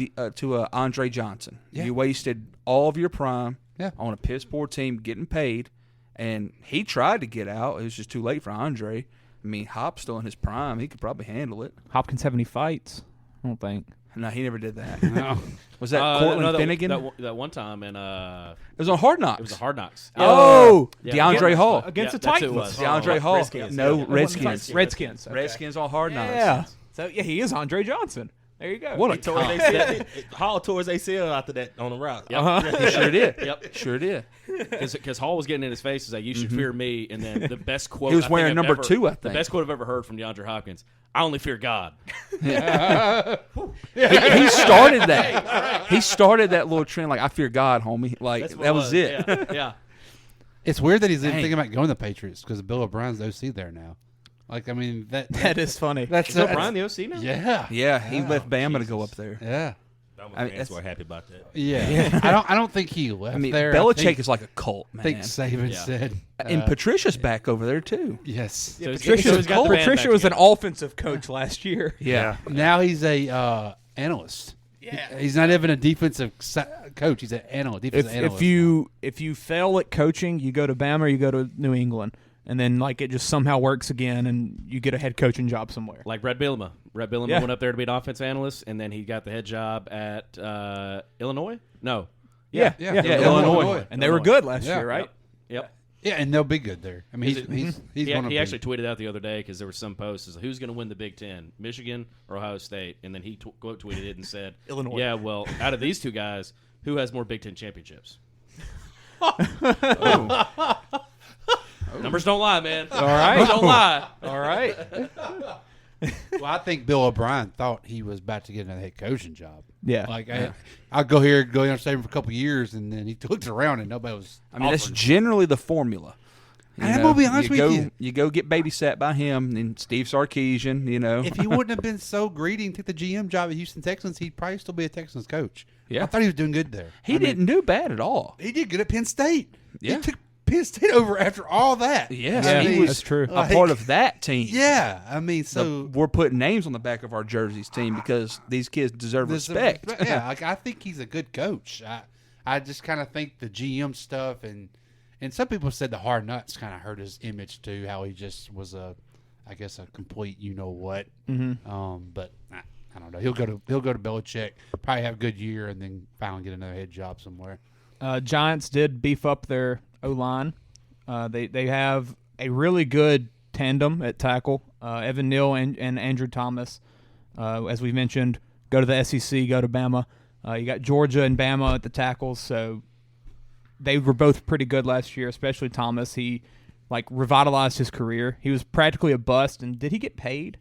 Andre Johnson. Yeah. You wasted all of your prime Yeah. on a piss poor team getting paid, and he tried to get out. It was just too late for Andre. I mean, Hop's still in his prime. He could probably handle it. Hopkins have any fights? I don't think. No, he never did that. No. Was that Cortland Finnegan? That one time, and it was on Hard Knocks. It was a Hard Knocks. Oh, Yeah. DeAndre Hall against the that's who it Titans. was. DeAndre Hall. Redskins. No, Redskins. Redskins. Okay. Redskins on Hard Knocks. Yeah. So yeah, he is Andre Johnson. There you go. What a tore his ACL. Hall tore his ACL after that on the route. He sure did. Yep. Sure did. Because Hall was getting in his face, is like, you should fear me. And then the best quote He was I wearing think I've number ever- 2, I think. The best quote I've ever heard from DeAndre Hopkins: "I only fear God." He started that. He started that little trend. Like, I fear God, homie. Like that was it. Yeah. It's weird that he's even thinking about going to the Patriots because Bill O'Brien's OC there now. Like, I mean, that is funny. Is O'Brien the OC now? Yeah. Yeah, he left Bama to go up there. Yeah. Fans were happy about that. Yeah. I don't think he left there. Belichick is like a cult, man. I think Saban said. And Patricia's back over there, too. Yes. Yeah, Patricia was an offensive coach last year. Yeah. Now he's a analyst. Yeah. He's not even a defensive coach. He's an analyst. If you fail at coaching, you go to Bama or you go to New England. And then, like, it just somehow works again, and you get a head coaching job somewhere. Like Brett Bielema. Brett Bielema went up there to be an offense analyst, and then he got the head job at Illinois? No. Yeah, Illinois. And they were good last year, right? Yep. Yeah, and they'll be good there. I mean, he's he one of them. actually tweeted out the other day because there was some posts is who's going to win the Big Ten, Michigan or Ohio State, and then he quote tweeted it and said, Illinois. Yeah, well, out of these two guys, who has more Big Ten championships? Numbers don't lie, man. All right. Numbers don't lie. All right. Well, I think Bill O'Brien thought he was about to get another head coaching job. Yeah. Like, I'll go here on stadium for a couple of years, and then he looked around and nobody was. I mean, that's generally the formula. I'm going to be honest with you. You go get babysat by him and Steve Sarkisian, If he wouldn't have been so greedy and took the GM job at Houston Texans, he'd probably still be a Texans coach. Yeah. I thought he was doing good there. He didn't do bad at all. He did good at Penn State. Yeah. He took Penn State over after all that. Yes, Yeah, he was that's true. a part of that team. Yeah, I mean, so we're putting names on the back of our jerseys team because these kids deserve respect. Yeah, like, I think he's a good coach. I just kind of think the GM stuff and some people said the Hard Nuts kind of hurt his image too. How he just was a complete what. Mm-hmm. But I don't know. He'll go to Belichick, probably have a good year, and then finally get another head job somewhere. Giants did beef up their O-line. They have a really good tandem at tackle. Evan Neal and Andrew Thomas, as we mentioned, go to the SEC, go to Bama. You got Georgia and Bama at the tackles, so they were both pretty good last year, especially Thomas. He revitalized his career. He was practically a bust, and did he get paid?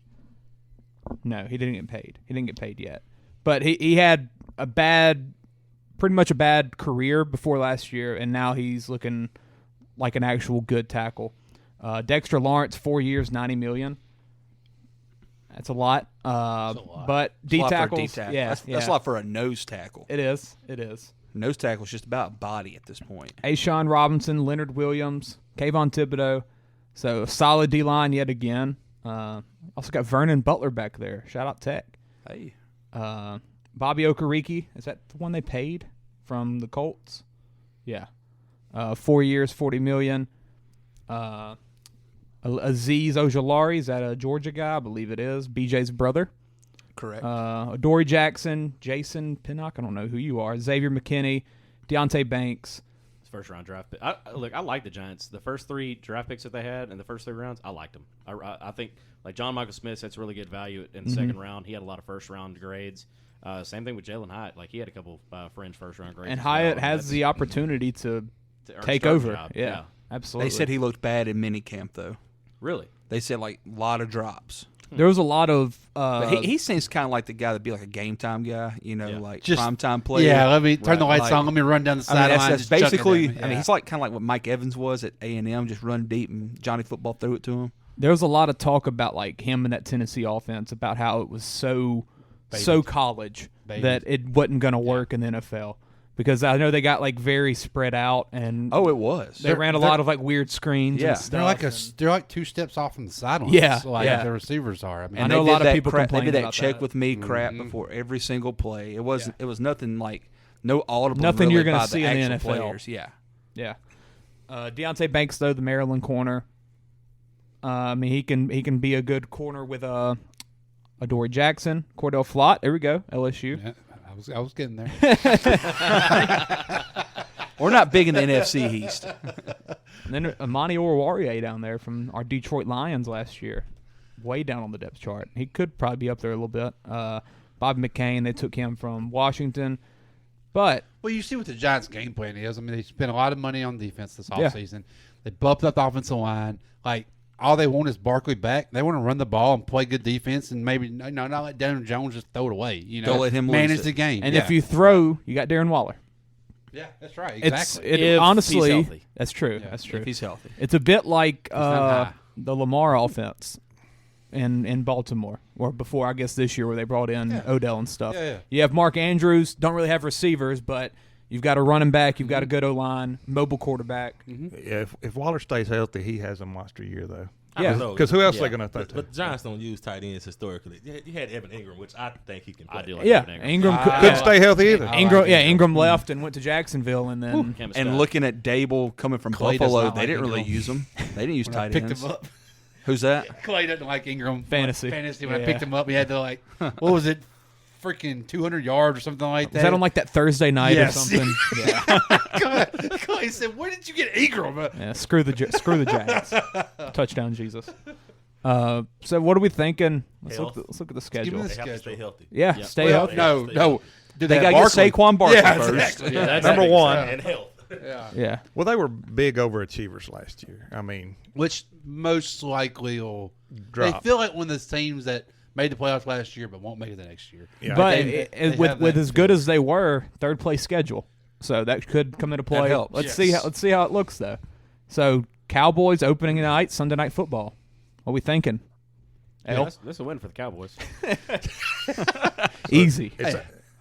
No, he didn't get paid. He didn't get paid yet. But he had pretty much a bad career before last year, and now he's looking like an actual good tackle. Dexter Lawrence, 4 years, $90 million. That's a lot. But D tackles, yeah, that's a lot for a nose tackle. It is. Nose tackle is just about body at this point. Ashawn Robinson, Leonard Williams, Kayvon Thibodeau. So a solid D line yet again. Also got Vernon Butler back there. Shout out Tech. Hey. Bobby Okereke, is that the one they paid from the Colts? Yeah. 4 years, $40 million. Azeez Ojulari, is that a Georgia guy? I believe it is. BJ's brother. Correct. Adoree Jackson, Jason Pinnock, I don't know who you are. Xavier McKinney, Deontay Banks. First round draft pick. I like the Giants. The first 3 draft picks that they had in the first 3 rounds, I liked them. I think like John Michael Smith, that's really good value in the second round. He had a lot of first round grades. Same thing with Jalen Hyatt. Like he had a couple fringe first round grades. And Hyatt has the opportunity to take over. Yeah, absolutely. They said he looked bad in minicamp though. Really? They said a lot of drops. There was a lot of. But he seems kind of like the guy that'd be like a game time guy, just prime time player. Yeah, let me turn the lights on. Let me run down the sideline. That's basically. I mean, he's kind of like what Mike Evans was at A&M, just run deep and Johnny Football threw it to him. There was a lot of talk about him and that Tennessee offense, about how it was so college that it wasn't going to work in the NFL. Because I know they got very spread out, and it was. They ran a lot of weird screens. Yeah, and stuff. They're like 2 steps off from the sidelines. Yeah, the receivers are. I mean, I know a lot of people They complain did that about check that. with me crap before every single play. It wasn't. It was nothing no audible. Nothing really you're going by to see the in the actual NFL. Players. Yeah. Deontay Banks, though, the Maryland corner. I mean, he can be a good corner with Adoree Jackson, Cordell Flott. There we go, LSU. Yeah, I was getting there. We're not big in the NFC East. And then Amani Oruwariye down there from our Detroit Lions last year, way down on the depth chart. He could probably be up there a little bit. Bob McCain, they took him from Washington. But you see what the Giants' game plan is. I mean, they spent a lot of money on defense this offseason. They bumped up the offensive line. All they want is Barkley back. They want to run the ball and play good defense, and maybe not let Daniel Jones just throw it away. Don't let him manage the game. And if you throw, you got Darren Waller. Yeah, that's right. Exactly. If honestly, he's healthy. That's true. Yeah, that's true. If he's healthy, it's a bit like the Lamar offense in Baltimore, or before I guess this year where they brought in Odell and stuff. Yeah. You have Mark Andrews. Don't really have receivers, but you've got a running back. You've got a good O-line, mobile quarterback. Yeah, if Waller stays healthy, he has a monster year though. Yeah, because who else are they going to throw to? But the Giants don't use tight ends historically. You had Evan Ingram, which I think he can play. I do like Yeah, Evan Ingram couldn't stay healthy either. Ingram left and went to Jacksonville, and then and looking at Dable coming from Clay Buffalo, does not they like didn't really Ingram. use him. They didn't use tight picked ends. him up. Who's that? Clay doesn't like Ingram. Fantasy. When I picked him up, he had to what was it, freaking 200 yards or something like that. Was that on like that Thursday night or something? Yeah. He said, "Where did you get Ingram?" Yeah, screw the Jags. Touchdown, Jesus. So what are we thinking? Let's look at the schedule. They have to stay healthy. Yeah, stay healthy. No. They got to get Saquon Barkley first. Exactly. Yeah, that's number one. And health. Yeah. Well, they were big overachievers last year. I mean, Which most likely will drop. They feel like one of those teams that made the playoffs last year but won't make it the next year. Yeah. But They with as good as they were, third place schedule, so that could come into play. That helps. Let's see how it looks though. So Cowboys opening night, Sunday Night Football. What are we thinking? Yeah, that's a win for the Cowboys. Easy.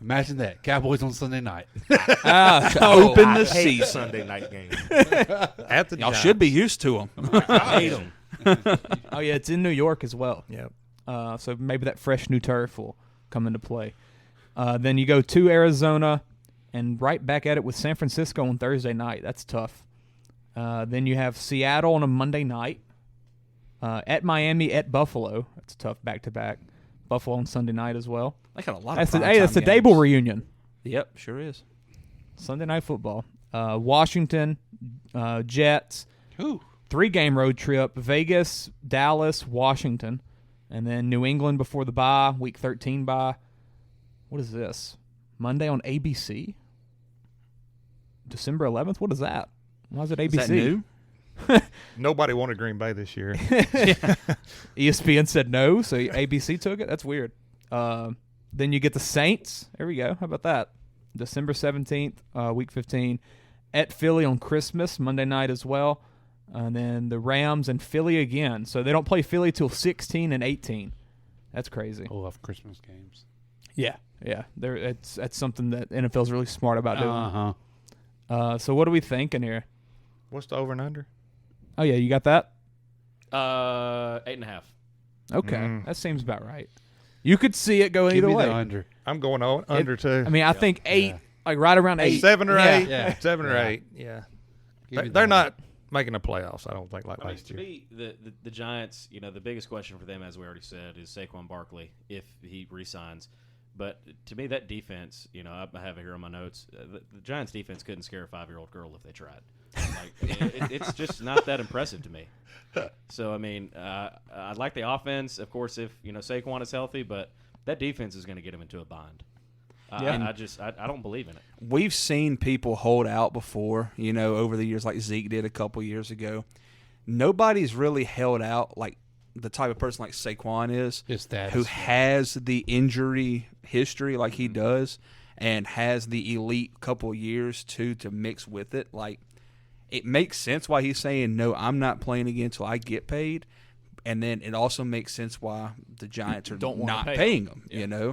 Imagine that. Cowboys on Sunday night. Open the hate season. Sunday night games. At the Y'all Giants. should be used to them. I hate them. Oh yeah, it's in New York as well. Yep. So maybe that fresh new turf will come into play. Then you go to Arizona, and right back at it with San Francisco on Thursday night. That's tough. Then you have Seattle on a Monday night. At Miami, at Buffalo. That's tough back-to-back. Buffalo on Sunday night as well. They got a lot That's of that's the Dable reunion. Yep, sure is. Sunday Night Football. Washington, Jets. Ooh. 3-game road trip. Vegas, Dallas, Washington. And then New England before the bye. Week 13 bye. What is this? Monday on ABC? December 11th? What is that? Why is it ABC? Is that new? Nobody wanted Green Bay this year. ESPN said no, so ABC took it. That's weird. Then you get the Saints. There we go. How about that? December 17th, week 15. At Philly on Christmas, Monday night as well. And then the Rams and Philly again. So they don't play Philly till 16 and 18. That's crazy. I love Christmas games. Yeah. That's something that NFL's really smart about doing. Uh-huh. So what are we thinking here? What's the over and under? Oh, yeah, you got that? 8.5. Okay, that seems about right. You could see it go Give either me way. the under. I'm going under too. I mean, I think 8, like right around 8. 7 or 8. Yeah. 7 or 8. Yeah. Give me They're the not making the playoffs, I don't think, like last To year. me, the Giants, the biggest question for them, as we already said, is Saquon Barkley if he resigns. But to me, that defense, I have it here on my notes. The Giants' defense couldn't scare a 5-year-old girl if they tried. It's just not that impressive to me. So I mean, I like the offense, of course, if Saquon is healthy, but that defense is going to get him into a bind. I don't believe in it. We've seen people hold out before, over the years, like Zeke did a couple years ago. Nobody's really held out like the type of person like Saquon is, who has the injury history like he does and has the elite couple years too to mix with it. Like, it makes sense why he's saying, no, I'm not playing again until I get paid. And then it also makes sense why the Giants are not paying him. Yeah.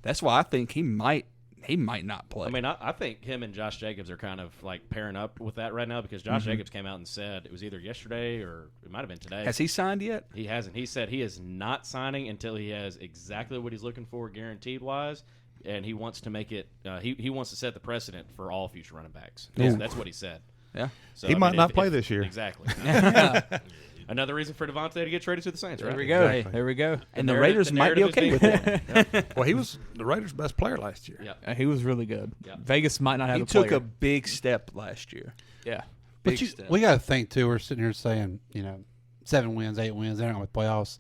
That's why I think he might not play. I mean, I think him and Josh Jacobs are kind of like pairing up with that right now because Josh Jacobs came out and said it was either yesterday or it might have been today. Has he signed yet? He hasn't. He said he is not signing until he has exactly what he's looking for guaranteed wise, and he wants to make it. He wants to set the precedent for all future running backs. That's what he said. Yeah. So, he might not play this year. Exactly. Another reason for Devontae to get traded to the Saints, right? There we go. Exactly. There we go. And the Raiders might be okay with it. Well, he was the Raiders' best player last year. Yeah. He was really good. Yeah. Vegas might not have He a player. took a big step last year. Yeah. But we got to think, too, we're sitting here saying, 7 wins, 8 wins, they're not with playoffs.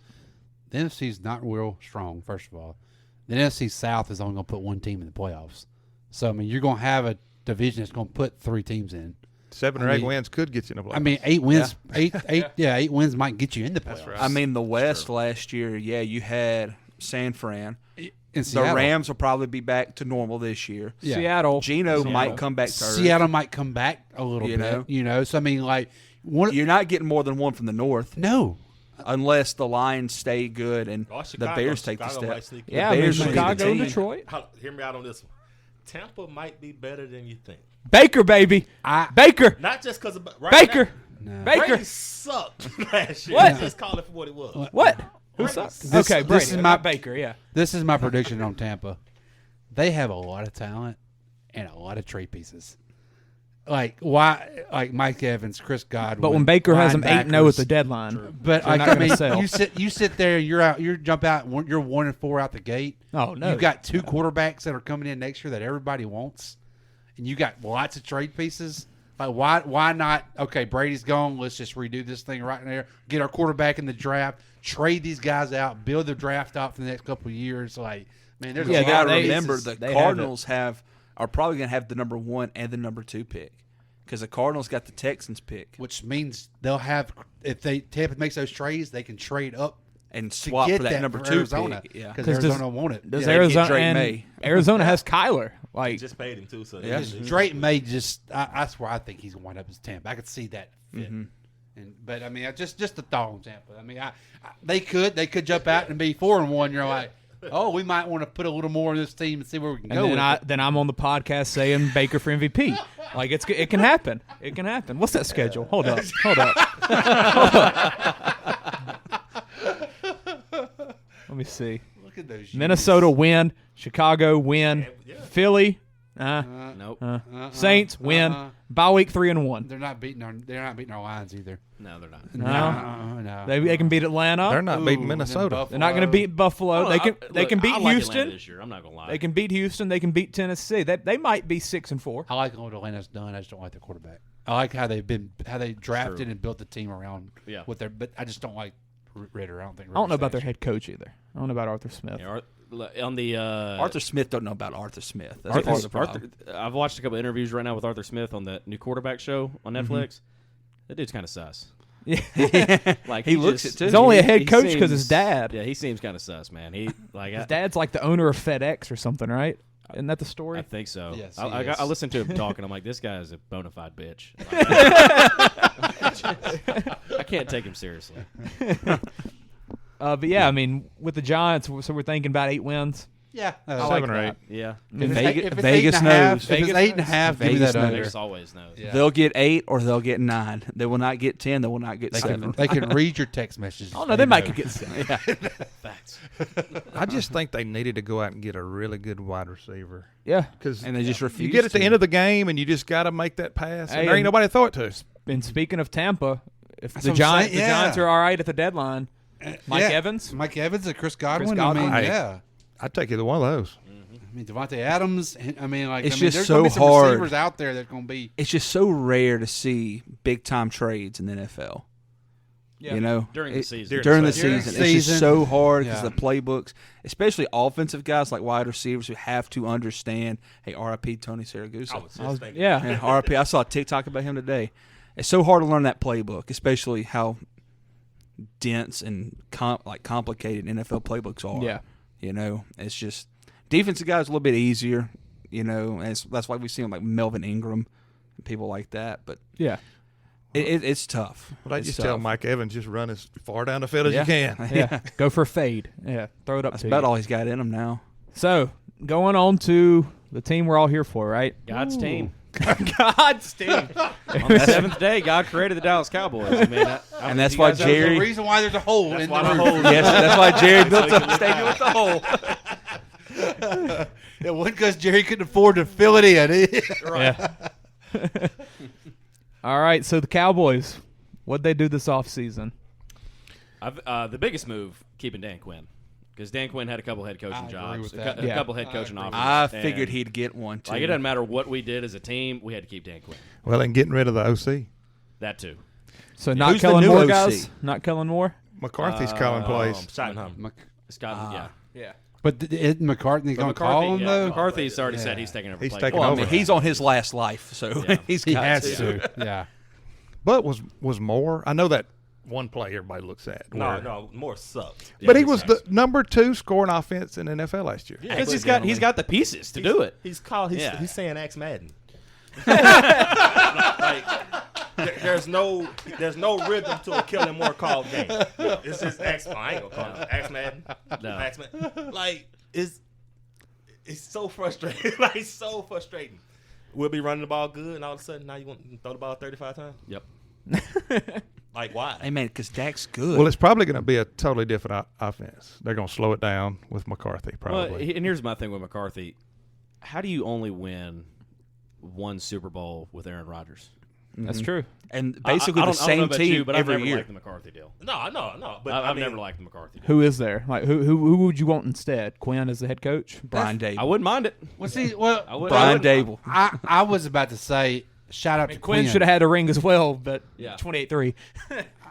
The NFC's not real strong, first of all. The NFC South is only going to put one team in the playoffs. So, I mean, you're going to have a division that's going to put 3 teams in. 7 or 8 wins could get you in the playoffs. I mean, 8 wins, 8 wins might get you in the playoffs. That's right. I mean, the West last year, you had San Fran. In the Rams will probably be back to normal this year. Yeah. Seattle. Geno might come back to earth. Seattle might come back a little bit. So, I mean, like, you're not getting more than one from the North. No. Unless the Lions stay good and the Bears take the step. Yeah, the Bears Chicago, Detroit. Hear me out on this one. Tampa might be better than you think. Baker, baby. Baker. Not just because of Baker. Now, Baker. Brady sucked last year. What? Just call it for what it was. What? Who sucks? Okay, Brady. This is my Baker. Yeah. This is my prediction on Tampa. They have a lot of talent and a lot of trade pieces. Like why? Like Mike Evans, Chris Godwin. But when Baker has them 8-0 at the deadline, but they're not gonna sell. you sit there, you're out, you jump out, you're 1-4 out the gate. Oh no, you got 2 quarterbacks that are coming in next year that everybody wants, and you got lots of trade pieces. Like why not? Okay, Brady's gone. Let's just redo this thing right there. Get our quarterback in the draft. Trade these guys out. Build the draft out for the next couple of years. Like man, there's you got to remember the Cardinals are probably going to have the number 1 and the number 2 pick. Because the Cardinals got the Texans pick, which means they'll have if Tampa makes those trades, they can trade up and swap for that number 2 Arizona, pick. Yeah, because Arizona won't it. Does Arizona and Arizona has Kyler? Like just paid him too. So yeah, Drake May just that's where I think he's going to wind up as Tampa. I could see that fit. But I mean, just a thought on Tampa. I mean, they could jump out and be 4-1. You're like, oh, we might want to put a little more in this team and see where we can go. Then I'm on the podcast saying Baker for MVP. Like it can happen. It can happen. What's that schedule? Hold up. Let me see. Look at those. Minnesota win. Chicago win. Philly. Nope. Saints win. Bye week 3-1. They're not beating our Lions either. No, they're not. No. They can beat Atlanta. They're not beating Minnesota. They're not going to beat Buffalo. They can beat Houston. Atlanta this year. I'm not going to lie. They can beat Houston. They can beat Tennessee. They might be 6-4. I like what Atlanta's done. I just don't like their quarterback. I like how they drafted and built the team around with their. But I just don't like Ritter. I don't know about their head coach either. I don't know about Arthur Smith. Yeah, on the Arthur Smith don't know about Arthur Smith. That's part of the problem. I've watched a couple of interviews right now with Arthur Smith on the new quarterback show on Netflix. That dude's kind of sus. Yeah, like he looks it too. He's only a head coach because his dad. Yeah, he seems kind of sus, man. His dad's like the owner of FedEx or something, right? Isn't that the story? I think so. Yes, I listened to him talk, and I'm like, this guy is a bona fide bitch. I can't take him seriously. But yeah, I mean, with the Giants, so we're thinking about 8 wins. Yeah, 7 or 8. Yeah, Vegas knows. If it's 8.5, give me that under. Vegas always knows. Yeah. They'll get 8 or they'll get 9. They will not get 10. They will not get 7. They can read your text messages. Oh no, they might could get 7. Yeah. Facts. I just think they needed to go out and get a really good wide receiver. Yeah, and they just refuse. You get at the end of the game and you just got to make that pass. And there ain't nobody to throw it to. And speaking of Tampa, if the Giants are all right at the deadline, Mike Evans and Chris Godwin. I'd take either one of those. I mean, Devontae Adams. I mean, just there's so gonna be some hard. receivers out there that's going to be. It's just so rare to see big time trades in the NFL. Yeah. You know, during the season, it's just so hard because the playbooks, especially offensive guys like wide receivers who have to understand. Hey, RIP Tony Saragusa. RIP. I saw a TikTok about him today. It's so hard to learn that playbook, especially how dense and complicated NFL playbooks are. Yeah, you know, it's just defensive guys a little bit easier. You know, and that's why we see them like Melvin Ingram and people like that. But yeah. It's tough. But I just tell Mike Evans, just run as far down the field as you can. Yeah, go for a fade. Yeah, throw it up. That's about all he's got in him now. So going on to the team we're all here for, right? God's team. God's team. On the 7th day, God created the Dallas Cowboys. I mean, and that's why Jerry. There's a reason why there's a hole in the roof. Yes, that's why Jerry built a stadium with the hole. It wasn't because Jerry couldn't afford to fill it in. Right. Yeah. All right, so the Cowboys, what'd they do this offseason? The biggest move, keeping Dan Quinn. Because Dan Quinn had a couple head coaching jobs, a couple head coaching offers. I figured he'd get one, too. Like, it doesn't matter what we did as a team, we had to keep Dan Quinn. Well, and getting rid of the OC. That, too. So not Kellen Moore, guys? Not Kellen Moore? McCarthy's calling plays. Scott, yeah. But isn't McCarthy going to call him, though? McCarthy's already said he's taking over. He's taking over. I mean, he's on his last life, so he has to. Yeah. But was Moore? I know that one play everybody looks at. No, Moore sucked. But he was the number 2 scoring offense in the NFL last year. Yeah, because he's got the pieces to do it. He's saying Axe Madden. There's no rhythm to a Kellen Moore called game. It's just Axe. I ain't gonna call it Axe Madden. No. Axe Madden. Like it's so frustrating. Like so frustrating. We'll be running the ball good, and all of a sudden now you want to throw the ball 35 times. Yep. Like why? Hey man, because Dak's good. Well, it's probably going to be a totally different offense. They're going to slow it down with McCarthy, probably. Well, and here's my thing with McCarthy: how do you only win won Super Bowl with Aaron Rodgers. That's true. And basically the same team every year. I've never liked the McCarthy deal. No. But I've never liked the McCarthy deal. Who is there? Like who would you want instead? Quinn as the head coach? Brian Dable. I wouldn't mind it. Brian Dable. I was about to say shout out to Quinn should have had a ring as well, but Yeah. 28-3.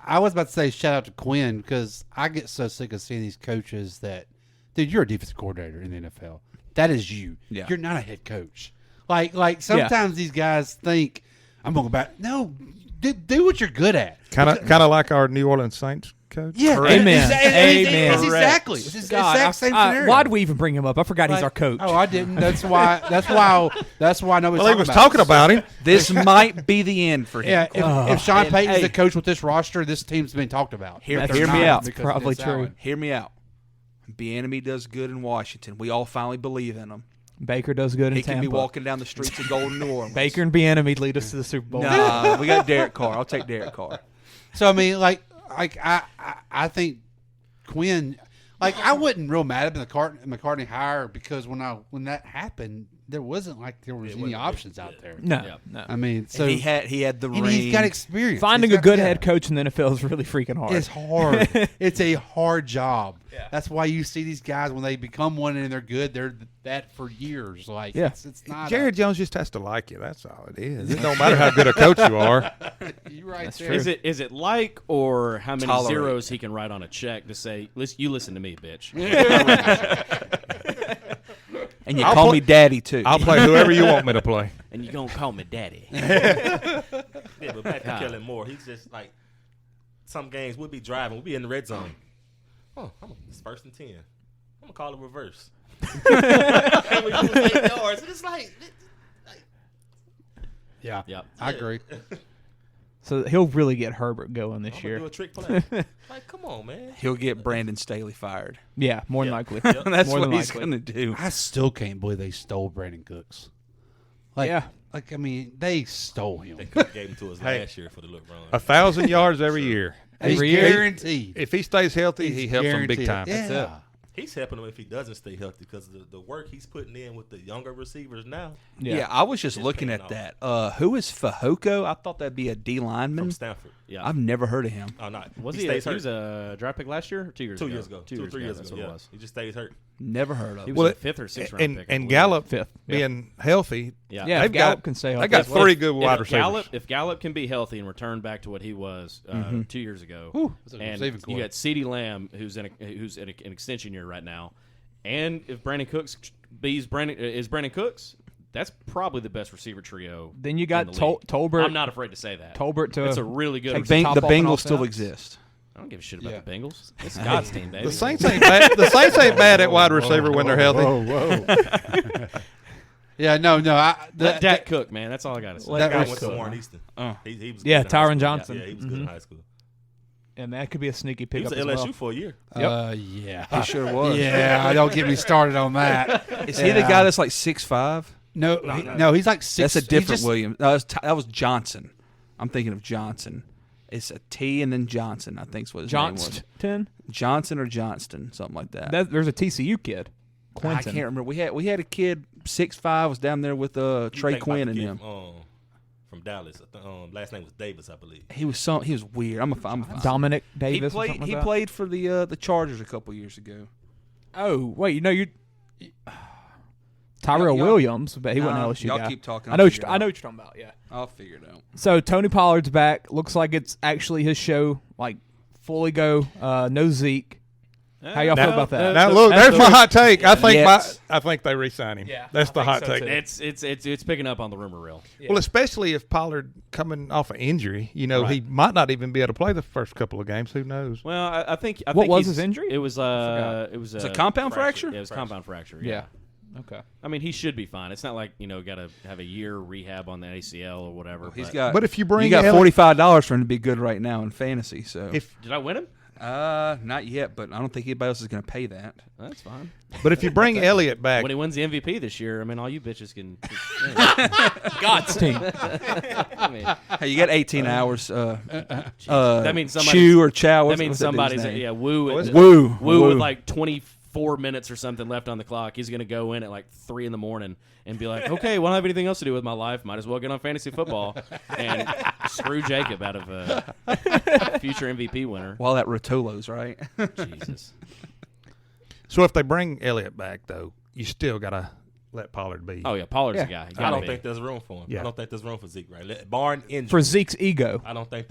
I was about to say shout out to Quinn because I get so sick of seeing these coaches that, dude, you're a defensive coordinator in the NFL. That is you. Yeah. You're not a head coach. Like sometimes these guys think I'm going to go back. No, do what you're good at. Kind of like our New Orleans Saints coach. Yeah, Amen. Amen. It's exactly. It's the exact same scenario. Why do we even bring him up? I forgot he's our coach. Oh, I didn't. That's why nobody's Well, he was talking about him. This might be the end for him. Yeah, if Sean Payton's the coach with this roster, this team's been talked about. Hear me out. That's probably true. Hear me out. Bieniemy does good in Washington. We all finally believe in him. Baker does good in He Tampa. can be walking down the streets of Golden New Orleans. Baker and Bieniemy lead us to the Super Bowl. Nah, we got Derek Carr. I'll take Derek Carr. So I mean, I think Quinn, I wasn't real mad at the McCartney hire because when that happened, there wasn't like there was any options out there. No. I mean, so and he had the ring. He's got experience. Finding a good head coach in the NFL is really freaking hard. It's hard. It's a hard job. Yeah. That's why you see these guys when they become one and they're good. They're that for years. Like it's not. Jared Jones just has to like you. That's all it is. It don't matter how good a coach you are. You're right. That's there. true. Is it like or how many Tolerate. zeros he can write on a check to say, "You listen to me, bitch." And you call me daddy, too. I'll play whoever you want me to play. And you gonna call me daddy. Yeah, but back to Kellen Moore, he's just like some games we'll be driving, we'll be in the red zone. Oh, it's 1st and 10. I'm gonna call it reverse. And we lose 8 yards. And it's like Yeah, Yep. I agree. So he'll really get Herbert going this year. do a trick play. Like, come on, man. He'll get Brandon Staley fired. Yeah, more than likely. That's more what than he's likely. going to do. I still can't believe they stole Brandon Cooks. I mean, they stole him. They could have gave him to us last year for the look run. 1,000 yards every year. Every year. Guaranteed. If he stays healthy, he helps them big time. Yeah. That's it. He's helping him if he doesn't stay healthy because the work he's putting in with the younger receivers now. Yeah, I was just looking at that. Who is Fehoko? I thought that'd be a D lineman. From Stanford. Yeah, I've never heard of him. Oh, not. Was he he? stays He hurt. was a draft pick last year or 2 years ago? 2 years ago. 2 or 3 years That's ago. what Yeah. it was. He just stays hurt. Never heard of He him. was a 5th or 6th round pick. I And believe. Gallup Fifth. being healthy, Yeah. Yeah, they've if Gallup got, can stay they healthy. got Well, 3 good wide receivers. If Gallup can be healthy and return back to what he was 2 years ago, That's a and receiving you core. got CeeDee Lamb who's in an extension year right now, and if Brandon Cooks is Brandon Cooks, that's probably the best receiver trio. Then you got in the league. Tolbert. I'm not afraid to say that. Tolbert to It's a really good. take The top off an Bengals still offense. exist. I don't give a shit about the Bengals. It's God's team, baby. The Saints ain't bad. The Saints ain't bad at wide receiver when they're healthy. Yeah, no. Let Dak cook, man. That's all I got to say. That guy was went cool. to Warren Easton. He was Yeah, good in high Tyron school. Johnson. Yeah, he was good in high school. And that could be a sneaky He was pickup at as LSU well. for a year. Yeah. He sure was. Yeah, don't get me started on that. Is he the guy that's like 6'5"? No, he's like 6. That's a different Williams. That was Johnson. I'm thinking of Johnson. It's a T and then Johnson, I think is what his name was. Johnston? Johnson or Johnston, something like that. There's a TCU kid. Quentin. I can't remember. We had a kid 6'5" was down there with Trey Quinn and him. From Dallas. Last name was Davis, I believe. He was weird. I'm a fan. Dominic Davis. He played for the Chargers a couple years ago. Oh wait, you Tyrell Williams, but he wasn't an LSU y'all guy. keep talking. I know what you're talking about. Yeah, I'll figure it out. So Tony Pollard's back. Looks like it's actually his show. Like fully go. No Zeke. How y'all feel about that? Now look, there's my hot take. I think they re-sign him. Yeah, that's the hot so take. too. It's picking up on the rumor reel. Yeah. Well, especially if Pollard coming off an injury, he might not even be able to play the first couple of games. Who knows? Well, I think. What was his injury? It was it was a compound fracture. Yeah, it was a compound fracture. Yeah. Okay. I mean, he should be fine. It's not like got to have a year rehab on the ACL or whatever. But if you bring, got $45 for him to be good right now in fantasy. So did I win him? Not yet, but I don't think anybody else is going to pay that. That's fine. But if you bring Elliott back, when he wins the MVP this year, I mean, all you bitches can. God's team. I mean, hey, you got 18 hours. that means somebody Chew or Chow. That means somebody's name? Woo Woo with like 20 4 minutes or something left on the clock. He's going to go in at like 3 in the morning and be like, okay, well, I don't have anything else to do with my life. Might as well get on fantasy football and screw Jacob out of a future MVP winner. While at Rotolo's, right? Jesus. So if they bring Elliott back, though, you still got to let Pollard be. Oh, yeah, Pollard's the guy. I don't think there's room for him. Yeah. I don't think there's room for Zeke, right? Barring injury. For Zeke's ego. I don't think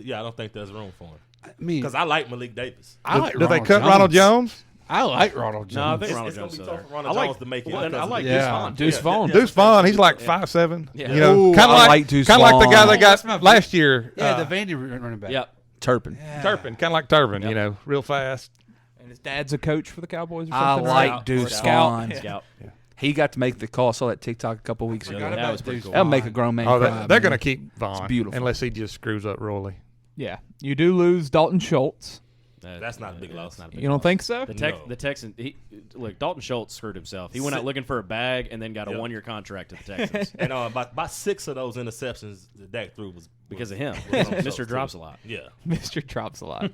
there's room for him. I mean, because I like Malik Davis. Do they cut Ronald Jones? I like Ronald Jones. No, I think It's Ronald going to Jones be is tough for there. Ronald Jones to make it. I like Deuce Vaughn. Deuce Vaughn, he's like 5'7". Yeah. You know, Ooh, kind of I like like Deuce kind of like the guy Vaughn. they got last year. Yeah, the Vandy running back. Yep. Turpin. Turpin, kind of like Turpin. You know, real fast. And his dad's a coach for the Cowboys or I something. like Deuce Vaughn. Scout. He got to make the call. I saw that TikTok a couple weeks ago. That was pretty cool. That'll make a grown man Oh, cry. they're going to keep Vaughn. It's beautiful. Unless he just screws up royally. Yeah. You do lose Dalton Schultz. That's not a big loss. You don't think so? The Texans. Look, Dalton Schultz screwed himself. He went out looking for a bag and then got a 1-year contract to the Texans. And about 6 of those interceptions that Dak threw was because of him. Mr. Drops a lot. Yeah. Mr. Drops a lot.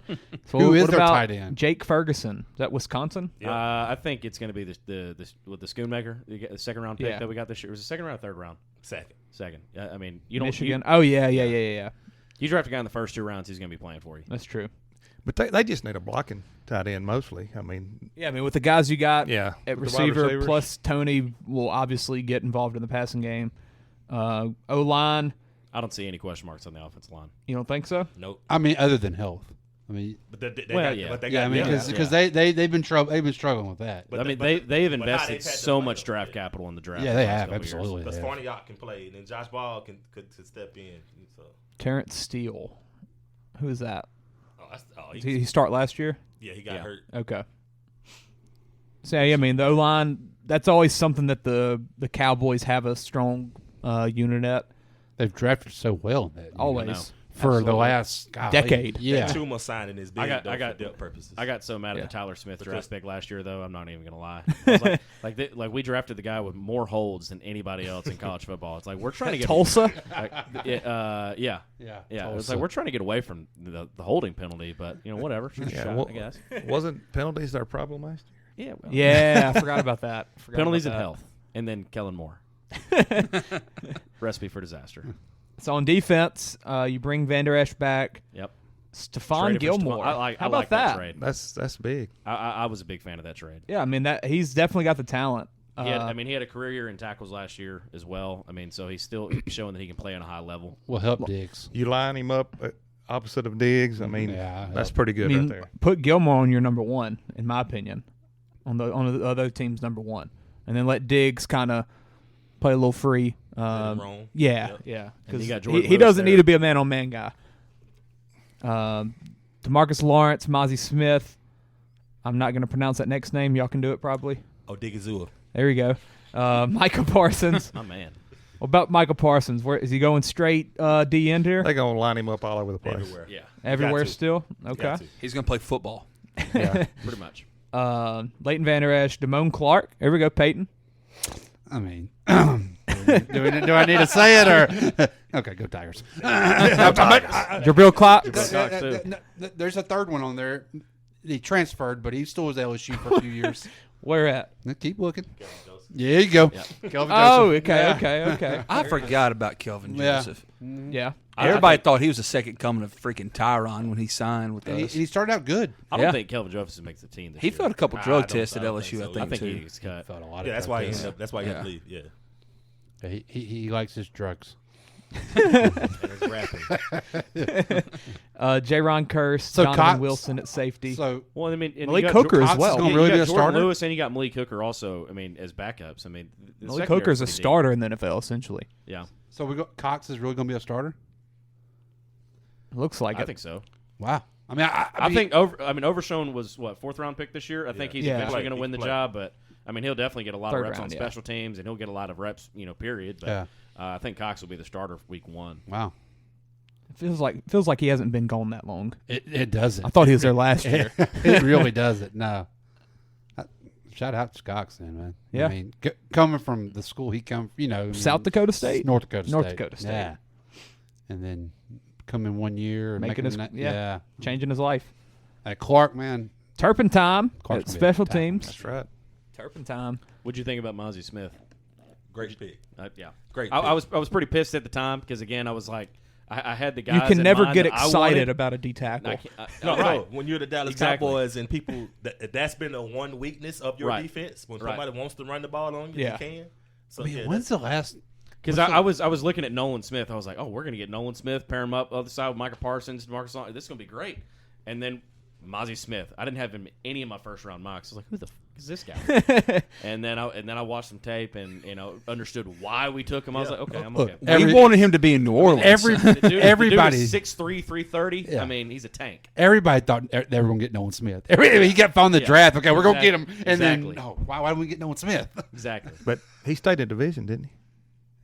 So Who is what their about tight end? Jake Ferguson. Is that Wisconsin? I think it's going to be the Schoonmaker, the second round pick that we got this year. Was it second round or third round? Second. I mean, you don't. Michigan. Yeah. You draft a guy in the first 2 rounds, he's going to be playing for you. That's true. But they just need a blocking tight end mostly. I mean, with the guys you got Yeah, at with the wide receiver, receivers. plus Tony will obviously get involved in the passing game. O-line, I don't see any question marks on the offensive line. you don't think so? Nope. I mean, other than health. I mean, But they I mean, because they've been struggling with that. I mean, they've invested so much draft capital in the draft. Yeah, the they last have, couple absolutely. years. Because Farniok can play, and then Josh Ball could step in. So. Terrence Steele. Who is that? He Did he start last year? Yeah, he got hurt. Okay. So, I mean, the O-line, that's always something that the Cowboys have a strong unit at. They've drafted so well in that. Always. For the last decade. Yeah. That Chuma signing is big I got for depth purposes. I got so mad at the Tyler Smith draft pick last year, though. I'm not even gonna lie. I was like we drafted the guy with more holds than anybody else in college football. It's like we're trying to get Tulsa. Yeah. It's like we're trying to get away from the holding penalty, but whatever. Shoot a shot, I guess. Wasn't penalties their problem last year? Yeah. Well, Yeah, I forgot about that. penalties and health, and then Kellen Moore. Recipe for disaster. So on defense, you bring Van Der Esch back. Yep. Stephon Gilmore. How about that? Trade. That's big. I was a big fan of that trade. Yeah, I mean that he's definitely got the talent. He had a career year in tackles last year as well. I mean, so he's still showing that he can play on a high level. Will help Diggs. You line him up opposite of Diggs. I mean, that's pretty good right there. Put Gilmore on your number one, in my opinion, on the other team's number one, and then let Diggs kind of play a little free. Yeah. Because he doesn't need to be a man-on-man guy. DeMarcus Lawrence, Mozzie Smith. I'm not going to pronounce that next name. Y'all can do it probably. Digazua. There you go. Micah Parsons. Oh, man. What about Michael Parsons? Where is he going straight D end here? They're going to line him up all over the place. Everywhere. Yeah. Everywhere still? Okay. He's going to play football. Yeah. Pretty much. Leighton Vander Esch, Damone Clark. There we go, Peyton. I mean, do I need to say it or? Okay, go Tigers. Jabril Clark. There's a third one on there. He transferred, but he still was LSU for a few years. Where at? Keep looking. Yeah, you go. Yeah. Kelvin Oh, Joseph. okay. I forgot about Kelvin Joseph. Yeah. Everybody thought he was the second coming of freaking Tyron when he signed with us. He started out good. I don't think Kelvin Jefferson makes the team this He year. failed a couple drug tests at LSU, so. I think he too. gets cut. Yeah, that's why he ended up. That's why he had to leave. Yeah. He likes his drugs. And his rapping. J-Ron Curse, So Donovan Cox- Wilson at safety. So Well, I mean, and Malik you got Hooker as Cox is well. gonna You really got be a Jordan starter? Lewis and you got Malik Hooker also. I mean, as backups. I mean, the Malik secondary Hooker's a pretty deep. starter in the NFL, essentially. Yeah, Cox is really going to be a starter. Looks like I it. think so. Wow. I mean, I think Overshone was what 4th round pick this year. I think he's Yeah. eventually going to He win the played. job, but I mean, he'll definitely get a lot of Third reps round, on yeah. special teams, and he'll get a lot of reps, period. But I think Cox will be the starter for week 1. wow. It feels like he hasn't been gone that long. It doesn't. I thought he was there last year. It really doesn't. No. Shout out to Cox, then, man. Yeah. I mean, coming from the school he come, South Dakota State? North Dakota State. North Dakota State. Yeah. And then come in 1 year, and Making his changing his life. Clark, man. Turpin time Clark's at gonna be special a tackle. teams. That's right. Turpentine. What'd you think about Mozzie Smith? Great pick. Yeah, great. I was pretty pissed at the time because again I was like I had the guys. You can in never mind get that I excited wanted. about a D tackle. No, when you're the Dallas Exactly. Cowboys and people that's been the one weakness of your Right. defense. When Right. somebody wants to run the ball on you, Yeah. you can. So I mean, yeah, when's the last? Because I was looking at Nolan Smith. I was like, oh, we're gonna get Nolan Smith, pair him up other side with Micah Parsons, Marcus Long. This is gonna be great. And then Mozzie Smith. I didn't have him in any of my first round mocks. I was like, who the f is this guy? and then I watched some tape and understood why we took him. I was like, okay, I'm okay. We wanted him to be in New Orleans. Everybody, 6'3", 330. Yeah. I mean, he's a tank. Everybody thought they were going to get Nolan Smith. He got found in the draft. Okay, we're going to get him. And Exactly. then, why did we get Nolan Smith? Exactly. But he stayed in division, didn't he?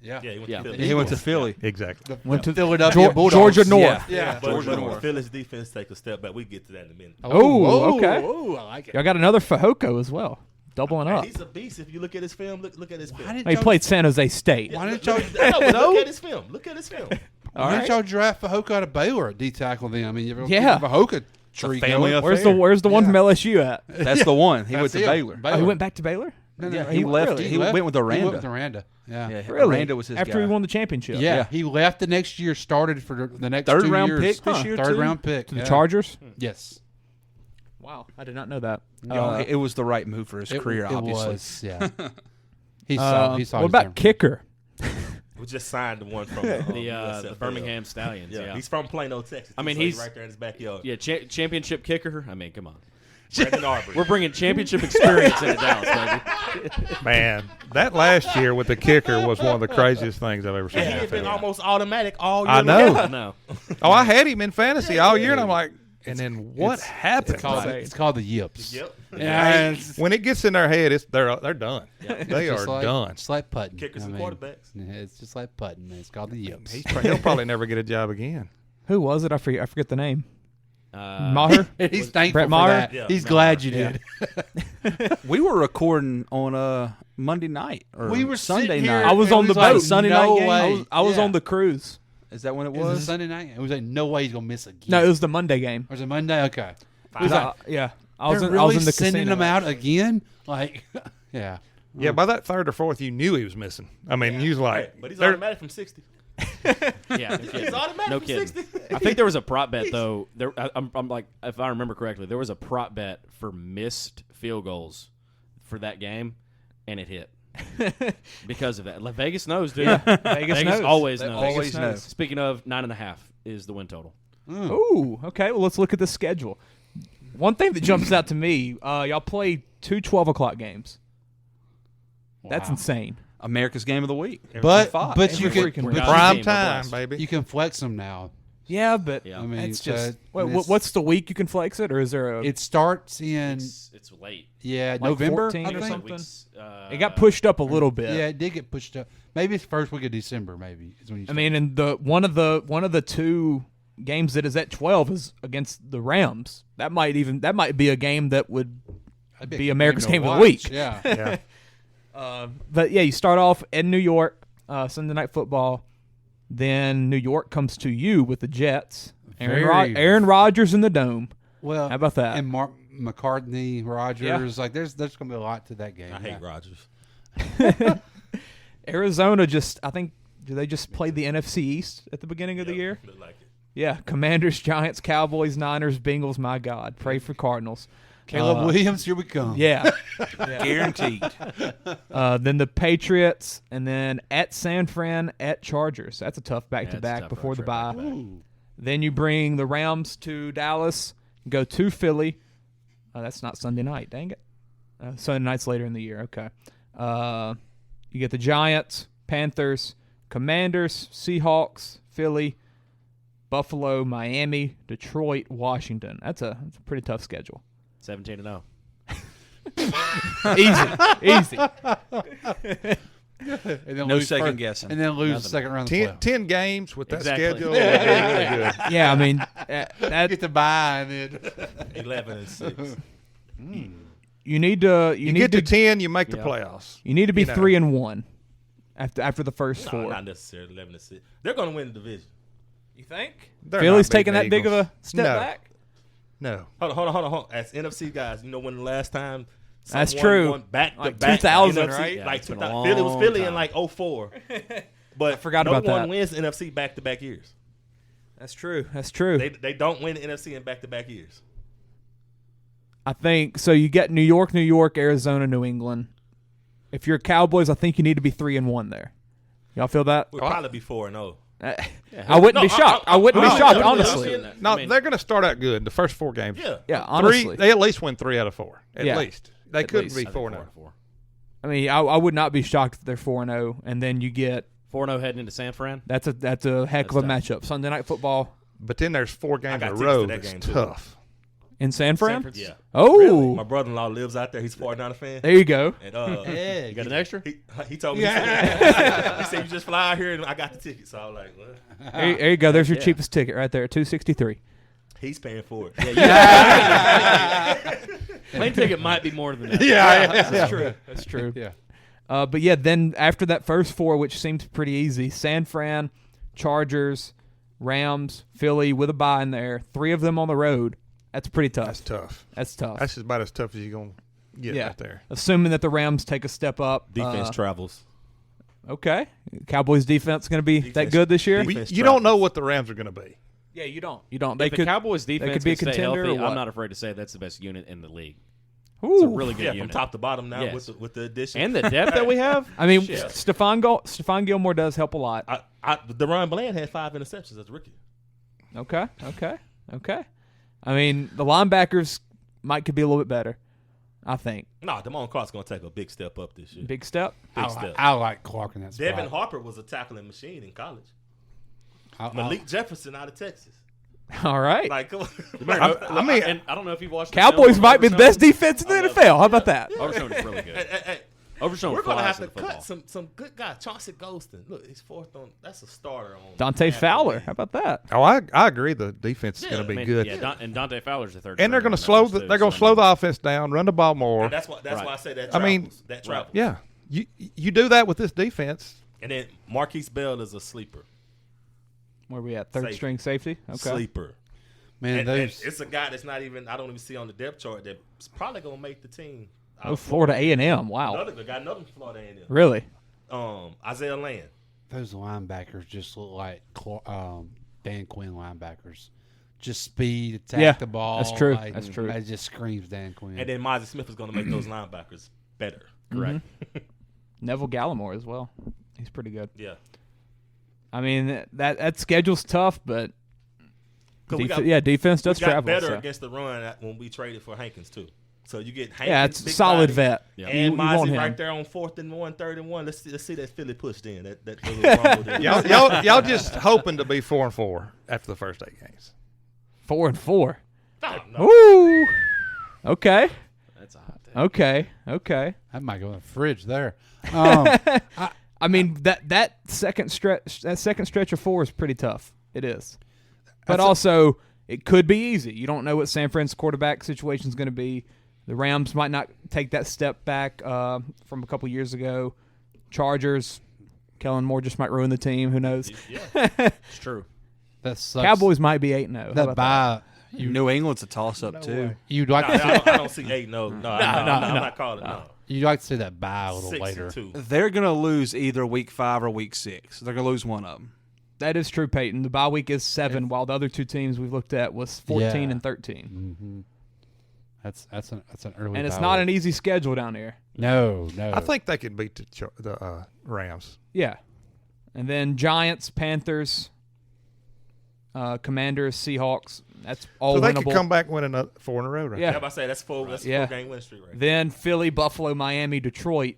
Yeah. He went to Philly. Exactly. Went to Philadelphia Bulldogs. Georgia North. Yeah. But Georgia when North. Philly's defense take a step back, we get to that in a minute. Oh, okay. Oh, I like it. Y'all got another Fehoko as well. Doubling up. He's a beast. If you look at his film, look at his film. He played San Jose State. Why didn't y'all? Look at his film. Look at his film. Why didn't y'all draft Fehoko out of Baylor at D tackle? Then I mean, you ever Yeah. keep Fehoko tree family going? affair. Where's the one from LSU at? That's the one. He went That's to him. Baylor. Oh, he went back to Baylor? No, He left. really? He went with Aranda. He went with Aranda. Yeah. Really? Aranda was his After guy. he won the championship. Yeah, he left the next year. Started for the next Third 2 round years. pick this year, Third too? round pick To the Chargers? Yes. Wow, I did not know that. It was the right move for his career, obviously. Was, yeah. He saw what his about damn- kicker? We just signed the one from The Birmingham Stallions. Yeah. He's from Plano, Texas. I mean, So he's right there in his backyard. Yeah, championship kicker. I mean, come on. Brandon Aubrey. We're bringing championship experience into Dallas, baby. Man, that last year with the kicker was one of the craziest things I've ever seen. And he had been almost automatic all year. I know. I know. Oh, I had him in fantasy all year, and I'm like, and then what happened? It's called the yips. Yep. Yeah, When it gets in their head, they're done. They It's are just like, done. It's like putting. Kickers and quarterbacks. Yeah, it's just like putting. Man. It's called the yips. He'll probably never get a job again. Who was it? I forget the name. Uh, Maher? He's thankful Brett for Maher? that. Yeah. He's glad you did. We were recording on Monday night or We were Sunday sitting here night. I was and on we the was like, boat. Sunday no night game? way. I was Yeah. on the cruise. Is that when it Is it was? Sunday night? It was like, no way he's going to miss again. No, it was the Monday game. Or was it Monday? Okay. It was, yeah. I was They're in, really I was in the sending casino. him out again? Like, yeah. Yeah, by that third or fourth, you knew he was missing. I mean, he was like, But he's they're- automatic from 60. Yeah, He's automatic no from kidding. 60. I think there was a prop bet though. I'm like, if I remember correctly, there was a prop bet for missed field goals for that game, and it hit because of that. Like, Vegas knows, dude. Vegas knows. always They knows. always know. Speaking of, 9.5 is the win total. Ooh, okay. Well, let's look at the schedule. One thing that jumps out to me, y'all play 2 12 o'clock games. That's Wow. insane. America's Game of the Week. But Every you freaking can week. but prime We're time, blessed. baby. you can flex them now. Yeah, but Yeah. I mean, it's so just it's- what's the week you can flex it, or is there a It starts in It's late. November. 14 I or think. something? Weeks, it got pushed up a little bit. Yeah, it did get pushed up. Maybe it's first week of December. Maybe is when you. I mean, and one of the two games that is at 12 is against the Rams. That might be a game that would be America's game of the week. Yeah. yeah. But yeah, you start off in New York, Sunday Night Football. Then New York comes to you with the Jets. Aaron Rodgers in the Dome. Well, how about that? And Mark McCartney, Rodgers. Like, there's going to be a lot to that game. I hate Rodgers. Arizona do they just play the NFC East at the beginning of the year? Look like it. Yeah, Commanders, Giants, Cowboys, Niners, Bengals. My God, pray for Cardinals. Caleb Williams, here we come. Yeah, Guaranteed. then the Patriots, and then at San Fran, at Chargers. That's a tough back-to-back before the bye. Then you bring the Rams to Dallas, go to Philly. That's not Sunday night, dang it. Sunday night's later in the year, okay. You get the Giants, Panthers, Commanders, Seahawks, Philly, Buffalo, Miami, Detroit, Washington. That's a pretty tough schedule. 17-0. Easy. And then No lose second first- guessing. And then lose the second round of the 10 games with that Exactly. schedule would be really good. Yeah, I mean, playoffs. Get to buy and then 11-6. you need to You get to 10, you make the Yeah. playoffs. You need to be You know. 3-1 after the first No, four. not necessarily 11-6. They're going to win the division. You think? They're Philly's not taking that big of Eagles. a step No. back? No. Hold on. As NFC guys, you know when the last time That's true. Back like to back, 2000, NFC, right? Yeah, like 2000. Philly was Philly in like 04. But I forgot no about one that. wins NFC back-to-back years. That's true. That's true. They don't win the NFC in back-to-back years. I think so. You get New York, Arizona, New England. If you're Cowboys, I think you need to be 3-1 there. Y'all feel that? We'll probably be 4-0. I wouldn't be shocked. I wouldn't be shocked, honestly. No, they're going to start out good. The first 4 games. Yeah, honestly. They at least win 3 out of 4. At least. They couldn't be 4-0. I mean, I would not be shocked if they're 4-0, and then you get 4-0 heading into San Fran. That's a heck of a matchup. Sunday Night Football. But then there's 4 games in a row. It's tough. In San Fran? Yeah. Oh. Really? My brother-in-law lives out there. He's a 49er fan. There you go. And, yeah, you got an extra? He told me. He said, you just fly out here and I got the ticket. So I was like, well. There you go. There's your cheapest ticket right there, $263. He's paying for it. Plane ticket might be more than that. That's true. That's true. Yeah. But yeah, then after that first 4, which seems pretty easy, San Fran, Chargers, Rams, Philly with a bye in there, 3 of them on the road. That's pretty tough. That's tough. That's tough. That's just about as tough as you're going to get right there. Assuming that the Rams take a step up. Defense travels. Okay. Cowboys defense going to be that good this year? You don't know what the Rams are going to be. Yeah, you don't. You don't. If the Cowboys defense could be a can stay contender. healthy, Or what? I'm not afraid to say that's the best unit in the league. Ooh. It's a really good unit. From top to bottom now Yes. with the addition. And the depth that we have. I mean, Stephon Gilmore does help a lot. Deron Bland had 5 interceptions as a rookie. Okay. I mean, the linebackers could be a little bit better, I think. No, Damone Clark's going to take a big step up this year. Big step? I like Clark in that spot. Devin Harper was a tackling machine in college. Malik Jefferson out of Texas. All right. Like, come on. I mean, and I don't know if you've watched. Cowboys might be the best defense in the NFL. How about that? Overshown is really good. Overshown We're going to have to football. cut some good guys. Chauncey Golston. Look, he's 4th on. That's a starter on. Dante Fowler. How about that? Oh, I agree. The defense is going to be good. Yeah, and Dante Fowler's the 3rd. And they're going to slow the offense down, run the ball more. And that's why I say that travels. That travels. Yeah. You do that with this defense. And then Marquise Bell is a sleeper. Where we at? Third string safety? Okay. Sleeper. Man, and it's a guy that's not even, I don't even see on the depth chart that's probably going to make the team. Oh, Florida A&M. Wow. Another guy, another Florida A&M. Really? Isaiah Land. Those linebackers just look like Dan Quinn linebackers. Just speed, attack the ball. That's true. Like, That's true. It just screams Dan Quinn. And then Mozzie Smith is going to make those linebackers better. Correct. Neville Gallimore as well. He's pretty good. Yeah. I mean, that schedule's tough, but defense does we got travel. better against the run when we traded for Hankins too. So you get Hankins, yeah, it's a solid body, vet. Yeah. And Mozzie right there on 4th and 1, 3rd and 1. Let's see that Philly pushed in. That little rumble there. y'all just hoping to be 4-4 after the first 8 games. 4-4. No. Ooh. Okay. That's a hot take. Okay. That might go in the fridge there. I mean that second stretch of 4 is pretty tough. It is. But also it could be easy. You don't know what San Fran's quarterback situation is going to be. The Rams might not take that step back from a couple years ago. Chargers, Kellen Moore just might ruin the team. Who knows? Yeah, it's true. That sucks. Cowboys might be 8-0. That bye. New England's a toss-up too. You'd like to see, I don't see 8-0. No, I'm not calling it. No. You'd like to see that bye a little later. 6-2. They're going to lose either week 5 or week 6. They're going to lose one of them. That is true, Peyton. The bye week is 7, while the other 2 teams we've looked at was 14 and 13. Mm-hmm. That's an early. And it's not an easy schedule down there. No. I think they could beat the Rams. Yeah, and then Giants, Panthers, Commanders, Seahawks. That's all so they winnable. could come back winning 4 in a row. Right? Yeah, I say that's 4 game win streak right Then Philly, Buffalo, Miami, Detroit.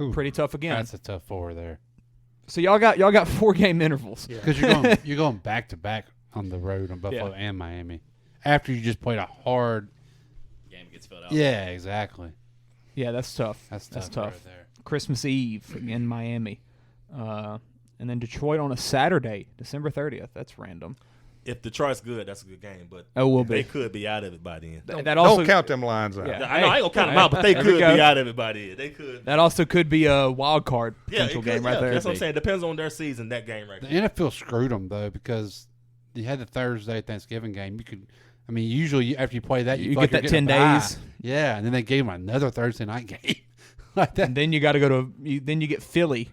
Ooh, pretty tough again. That's a tough 4 there. So y'all got 4-game intervals because you're going back to back on the road on Buffalo and Miami after you just played a hard game gets filled out. Yeah, exactly. Yeah, that's tough. That's tough. Right there. Christmas Eve in Miami, and then Detroit on a Saturday, December 30th. That's random. If Detroit's good, that's a good game. But they could be out of it by then. Don't count them lines out. Yeah, I know I ain't gonna count them out, but they could be out of it by then. They could. That also could be a wild card potential game right there. That's what I'm saying. Depends on their season. That game right the there. NFL screwed them though because you had the Thursday Thanksgiving game. I mean, usually after you play that, you feel get like that you're 10 getting a bye. days. Yeah, and then they gave him another Thursday night game. Like that. And then you got to go to then you get Philly,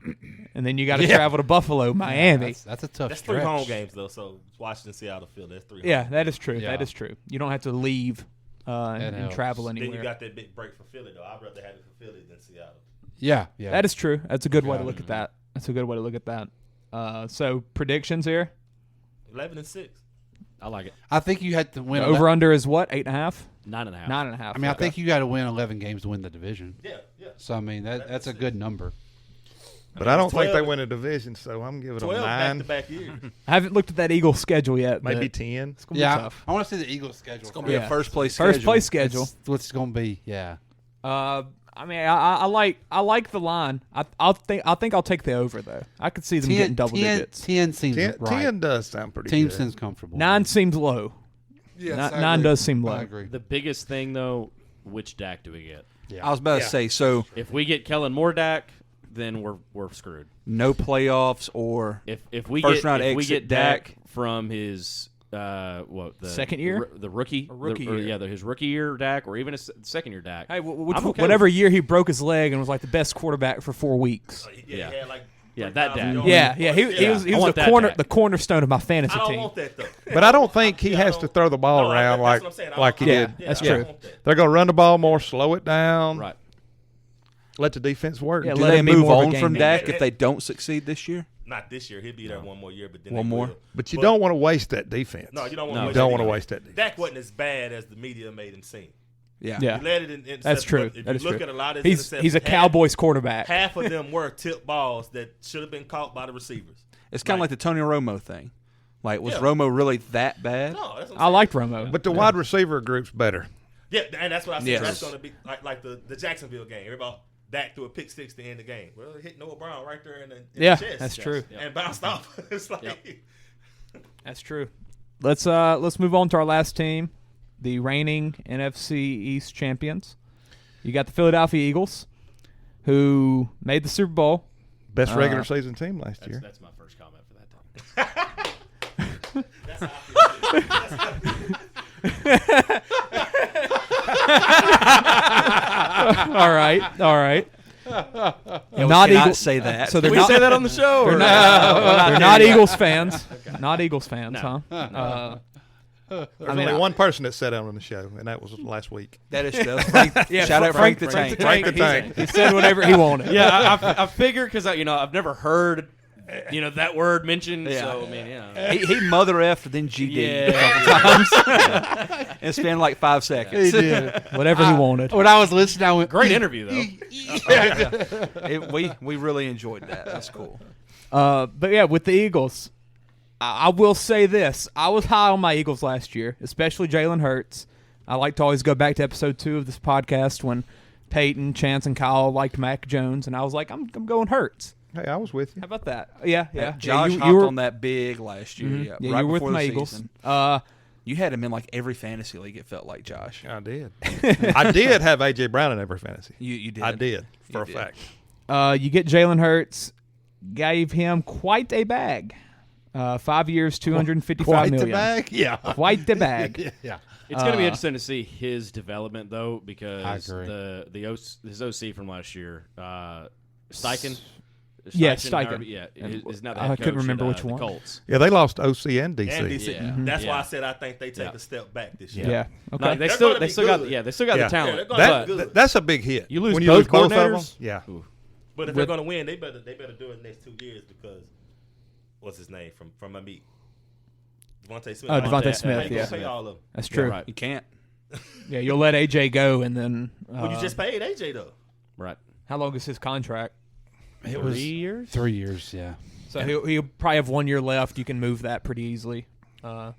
and then you got to travel to Buffalo, Miami. That's a tough. That's stretch. 3 home games though. So Washington, Seattle, Philly. That's 3. Yeah, home that is true. Yeah. That is true. You don't have to leave and travel anywhere. Then you got that big break for Philly though. I'd rather have it for Philly than Seattle. Yeah. That is true. That's a good way to look at that. That's a good way to look at that. So predictions here. 11-6. I like it. I think you had to win. Over under is what? 8.5. 9.5. 9.5. I mean, I think you got to win 11 games to win the division. Yeah. So I mean, that's a good number. But I don't think they win a division, so I'm giving them 12 9. back-to-back years. I haven't looked at that Eagles schedule yet. Maybe but 10. It's gonna be tough. I want to see the Eagles schedule. It's going to be a first place schedule. First place schedule. That's what it's going to be. Yeah. I mean, I like the line. I think I'll take the over though. I could see them getting double digits. 10 seems right. 10 does sound pretty Team good. seems comfortable. 9 seems low. Yes, 9 does seem low. I agree. The biggest thing though, which Dak do we get? Yeah. I was about to say, so If we get Kellen Moore Dak, then we're screwed. no playoffs or If we first get round if we exit get Dak from his the second year? the rookie year. his rookie year Dak, or even his second year Dak. Hey, I'm okay whatever with- year he broke his leg and was like the best quarterback for 4 weeks. Yeah. He had like Yeah, that Dak. Yeah, he was the cornerstone of my fantasy I don't team. want that though. But I don't think he has to throw the ball No, around that's what I'm saying. like he did. That's I don't true. want that. They're going to run the ball more, slow it down, Right. let the defense work. Yeah, do let they him be move more of a on game from manager. Dak if they don't succeed this year? Not this year. He'll be there one more year, but then One they more? will. But you don't want to waste that defense. No, you don't want No. to. You don't want to waste that defense. Dak wasn't as bad as the media made him seem. Yeah. Yeah. He led it in That's true. If That you is look true. at a lot of his He's a interceptions, Cowboys quarterback. Half of them were tip balls that should have been caught by the receivers. It's kind of like the Tony Romo thing. Like, was Romo really that bad? No, that's what I'm I saying. liked Romo. But the wide receiver group's better. Yeah, and that's what I said. Yes. That's going to be like the Jacksonville game. Everybody Dak threw a pick six to end the game. Well, it hit Noah Brown right there in the chest. That's true. And bounced off. It's like That's true. Let's move on to our last team, the reigning NFC East champions. You got the Philadelphia Eagles, who made the Super Bowl. Best regular season team last year. That's my first comment for that time. that's how I feel. All right. Not Eagles say that. So they're we not, say that on the show? They're Or? not, they're not Eagles fans. Not Eagles fans, huh? There's only one person that sat down on the show, and that was last week. That is still shout out Frank the Tank. Frank the Tank. He said whatever he wanted. Yeah, I figured because I've never heard that word mentioned. Yeah. So I mean, He mother effed then GD a couple times and spent like 5 seconds. He did. Whatever he wanted. When I was listening, I went, great interview though. We really enjoyed that. That's cool. But yeah, with the Eagles, I will say this. I was high on my Eagles last year, especially Jalen Hurts. I like to always go back to episode 2 of this podcast when Peyton, Chance, and Kyle liked Mac Jones, and I was like, I'm going Hurts. Hey, I was with you. How about that? Yeah. Josh you hopped were on that big last year. Mhm. Yeah, Yeah, right you were with before my the Eagles. season. You had him in like every fantasy league. It felt like, Josh. I did. I did have A.J. Brown in every fantasy. You did. I did, for You a did. fact. You get Jalen Hurts, gave him quite a bag. 5 years, $255 quite million. the bag? Yeah. Quite the bag. Yeah. It's going to be interesting to see his development though, because I agree. his OC from last year, Steichen. Yeah, Steichen, Steichen. however- Yeah, is now the I head couldn't coach remember at, which the one. Colts. Yeah, they lost OC and DC. And DC. Yeah. That's why Yeah. I said I think they take a step back this year. Yeah. Okay. No, they They're still gonna be got good. they still got Yeah. the talent. Yeah, they're gonna be good. That's a big hit. You lose when both of them. coordinators? Yeah. But if they're going to win, they better do it the next 2 years because what's his name from my meet? Devontae Smith. Devontae Smith, Ain't gonna yeah. pay all of them. That's true. right. You can't. Yeah, you'll let AJ go, and then Well, you just paid AJ though. Right. how long is his contract? It was 3 years. 3 years, yeah. So he'll probably have 1 year left. You can move that pretty easily. I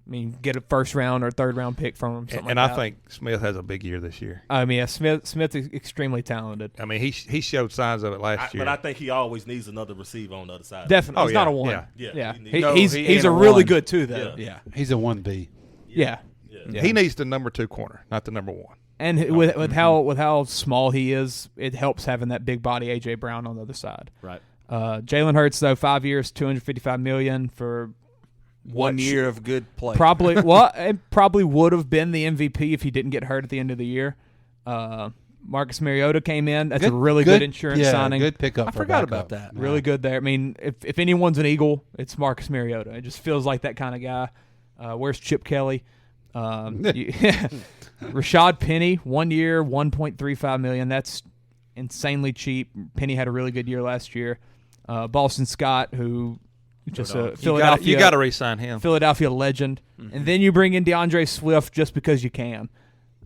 mean, get a first round or third round pick from him. Something And like I that. think Smith has a big year this year. I mean, yeah, Smith is extremely talented. I mean, he showed signs of it last year. But I think he always needs another receiver on the other side. Definitely, Oh, he's yeah, not a 1. yeah. Yeah. He's ain't a a really 1. good 2 though. Yeah. He's a 1B. Yeah. He needs the number 2 corner, not the number 1. And with how small he is, it helps having that big body AJ Brown on the other side. Right. Jalen Hurts though, 5 years, $255 million for 1 year of good play. Probably, well, it probably would have been the MVP if he didn't get hurt at the end of the year. Marcus Mariota came in. That's a really good insurance signing. Good pickup. I forgot about that. Really good there. I mean, if anyone's an Eagle, it's Marcus Mariota. It just feels like that kind of guy. Where's Chip Kelly? Rashad Penny, 1 year, $1.35 million. That's insanely cheap. Penny had a really good year last year. Boston Scott, who just a Philadelphia. You got to re-sign him. Philadelphia legend. Mm-hmm. And then you bring in DeAndre Swift just because you can.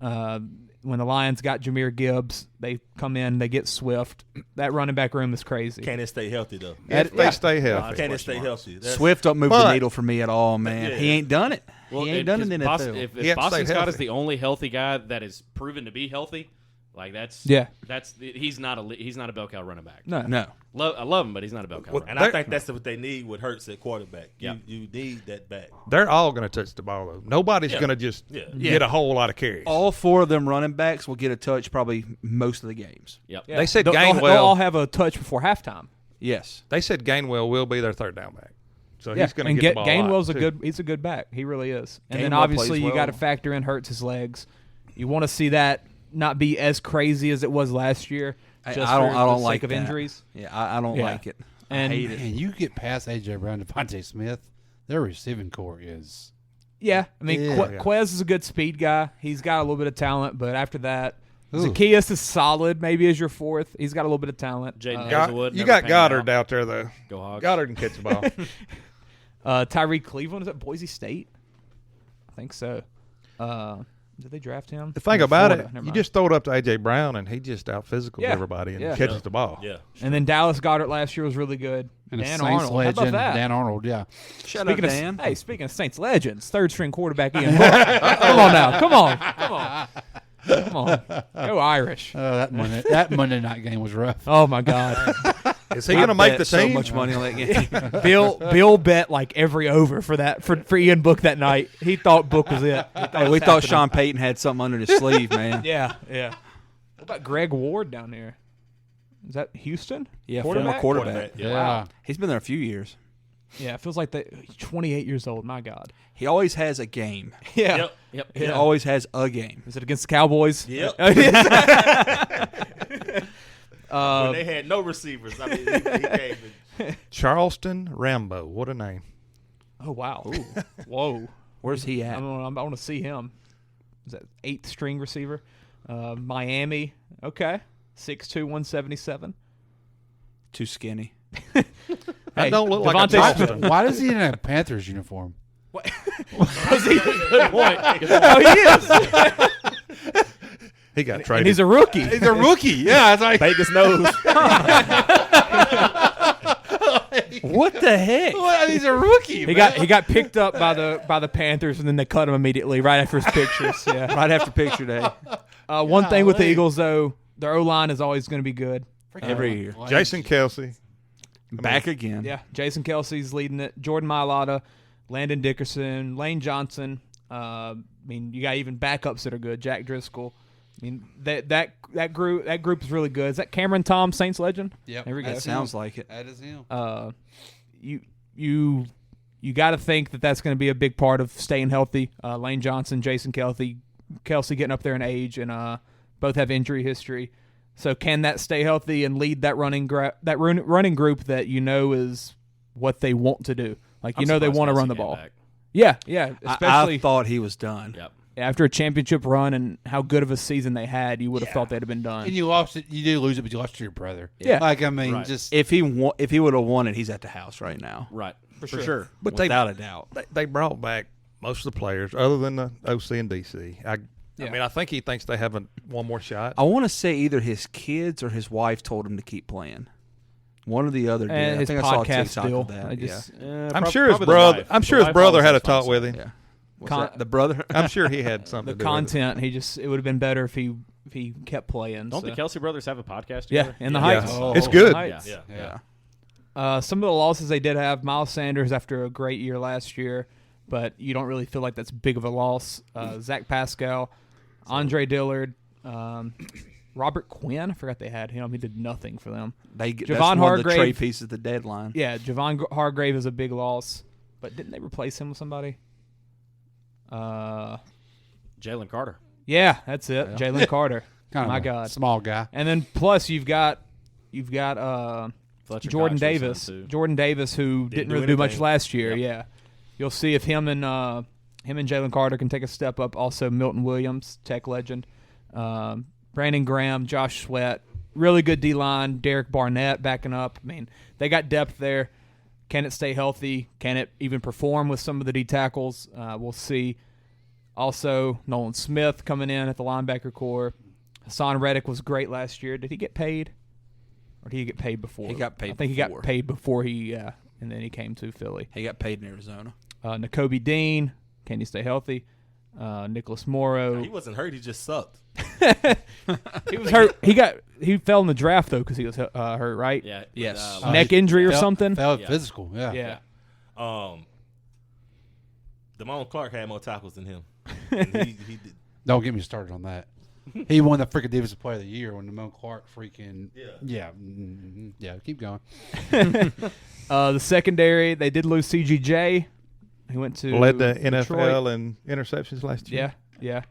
When the Lions got Jahmyr Gibbs, they come in, they get Swift. That running back room is crazy. Can it stay healthy, though? If they stay healthy. Can it stay healthy? Swift don't move the needle for me at all, man. Yeah. He ain't done it. Well, he ain't done it in the NFL. If Boston Scott is the only healthy guy that is proven to be healthy, like he's not a bell cow running back. No. I love him, but he's not a bell cow. And I think that's what they need with Hurts at quarterback. You need that back. They're all going to touch the ball, though. Nobody's going to just get a whole lot of carries. All four of them running backs will get a touch probably most of the games. Yep. Yeah. They said they'll all have a touch before halftime. Yes. They said Gainwell will be their third down back. So he's going to get the ball. Gainwell's he's a good back. He really is. And then obviously you got to factor in Hurts' legs. You want to see that not be as crazy as it was last year. I don't like of injuries. Yeah, I don't like it. I hate it. And you get past A.J. Brown, Devontae Smith, their receiving core is. Yeah, I mean, Quez is a good speed guy. He's got a little bit of talent, but after that, Zacchaeus is solid. Maybe as your fourth, he's got a little bit of talent. Jaden Hazelwood. You got Goddard out there though. Go Hogs. Goddard can catch the ball. Tyreek Cleveland is at Boise State. I think so. Did they draft him? The thing about it, you just throw it up to A.J. Brown, and he just out-physicals everybody and catches the ball. Yeah. And then Dallas Goedert last year was really good. And Dan Saints Arnold. legend, How about that? Dan Arnold, yeah. Speaking of Saints legends, third-string quarterback Ian Book. Come on now. Come on. Go Irish. That Monday night game was rough. Oh, my God. Is he going to make the team? So much money on that game. Bill bet like every over for Ian Book that night. He thought Book was it. We thought Sean Payton had something under his sleeve, man. Yeah. What about Greg Ward down there? Is that Houston? Yeah, former quarterback. Yeah. Wow. He's been there a few years. Yeah, it feels like he's 28 years old. My God. He always has a game. Yeah. Yep. He always has a game. Is it against the Cowboys? Yep. When they had no receivers. I mean, he came in. Charleston Rambo. What a name. Oh, wow. Whoa. Where's he at? I want to see him. Is that 8th string receiver? Miami. Okay. 6'2", 177. Too skinny. That don't look like a Charleston. Why does he in a Panthers uniform? What? Good point. Oh, he is. He got traded. And he's a rookie. Yeah, it's like Vegas knows. What the heck? Well, he's a rookie. He got picked up by the Panthers, and then they cut him immediately right after his pictures. Yeah, right after picture day. One thing with the Eagles though, their O-line is always going to be good every year. Jason Kelsey back again. Yeah, Jason Kelsey's leading it. Jordan Mailata, Landon Dickerson, Lane Johnson. I mean, you got even backups that are good. Jack Driscoll. I mean, that group is really good. Is that Cameron Tom, Saints legend? Yep. There we go. That sounds like it. That is him. You got to think that that's going to be a big part of staying healthy. Lane Johnson, Jason Kelsey getting up there in age, and both have injury history. So can that stay healthy and lead that running group that is what they want to do? Like they want to run the ball. Yeah. Especially I thought he was done. Yep. After a championship run and how good of a season they had, you would have thought they'd have been done. And you lost it. You did lose it, but you lost to your brother. Yeah. Like, I mean, Right. just If he would have won it, he's at the house right now. Right. For sure. But without a doubt. They brought back most of the players other than the OC and DC. I mean, I think he thinks they have one more shot. I want to say either his kids or his wife told him to keep playing. One or the other did. And his I think I saw a podcast TikTok deal. of that. I'm sure his brother. I'm sure his brother had a talk with him. Yeah. The brother? I'm sure he had something. The content. It would have been better if he kept playing. Don't the Kelsey brothers have a podcast Yeah, together? in the Heights. Oh, it's good. Yeah. Some of the losses they did have, Miles Sanders after a great year last year, but you don't really feel like that's big of a loss. Zach Pascal, Andre Dillard, Robert Quinn. I forgot they had him. He did nothing for them. That's one of the trade pieces at the deadline. Yeah, Javon Hargrave is a big loss. But didn't they replace him with somebody? Jalen Carter. Yeah, that's it. Yeah. Jalen Carter. My God, small guy. And then plus you've got Jordan Davis. Jordan Davis, who didn't really do much last year. Yep. Yeah, you'll see if him and Jalen Carter can take a step up. Also, Milton Williams, Tech legend. Brandon Graham, Josh Sweat, really good D-line. Derek Barnett backing up. I mean, they got depth there. Can it stay healthy? Can it even perform with some of the D tackles? We'll see. Also, Nolan Smith coming in at the linebacker core. Hassan Reddick was great last year. Did he get paid? Or did he get paid before? He got paid I think he got paid before and then he came to Philly. He got paid in Arizona. N'Kobe Dean, can he stay healthy? Nicholas Morrow. He wasn't hurt. He just sucked. He was hurt. He fell in the draft though because he was hurt, right? Yeah. Yes. Neck injury or something. Fell physical. Yeah. Yeah. Damone Clark had more tackles than him. And he did. Don't get me started on that. He won the freaking Defensive Player of the Year when Damone Clark freaking yeah. Keep going. The secondary, they did lose CGJ. He went to led the Detroit. NFL in interceptions last year. Yeah.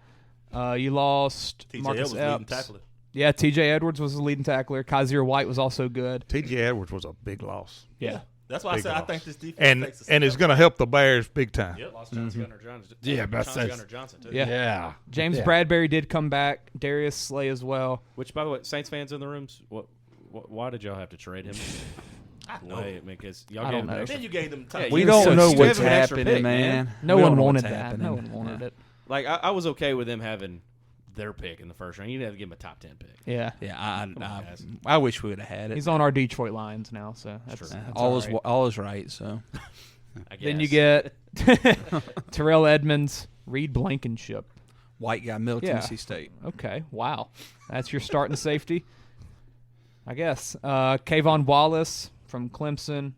You lost TJ Marcus Edwards leading Epps. tackler. Yeah, T.J. Edwards was the leading tackler. Kaiser White was also good. T.J. Edwards was a big loss. Yeah. That's why I said I think this defense takes a and it's going to help the Bears big time. Yep. Lost Chauncey Gunnar-Johnson. Yeah, Chauncey Gunnar-Johnson too. Yeah. James Bradbury did come back. Darius Slay as well. Which, by the way, Saints fans in the rooms, why did y'all have to trade him? I know. Because y'all I don't know. Then you gave them time. We don't know what's an extra happening, pick, man. No We one don't know wanted what's that. happening. No one wanted it. Like, I was okay with them having their pick in the first round. You didn't have to give him a top 10 pick. Yeah. Yeah, I wish we would have had it. He's on our Detroit Lions now, so that's all is right. So then you get Terrell Edmonds, Reed Blankenship, white guy, Middle Tennessee State. Okay, wow, that's your starting safety, I guess. Kayvon Wallace from Clemson,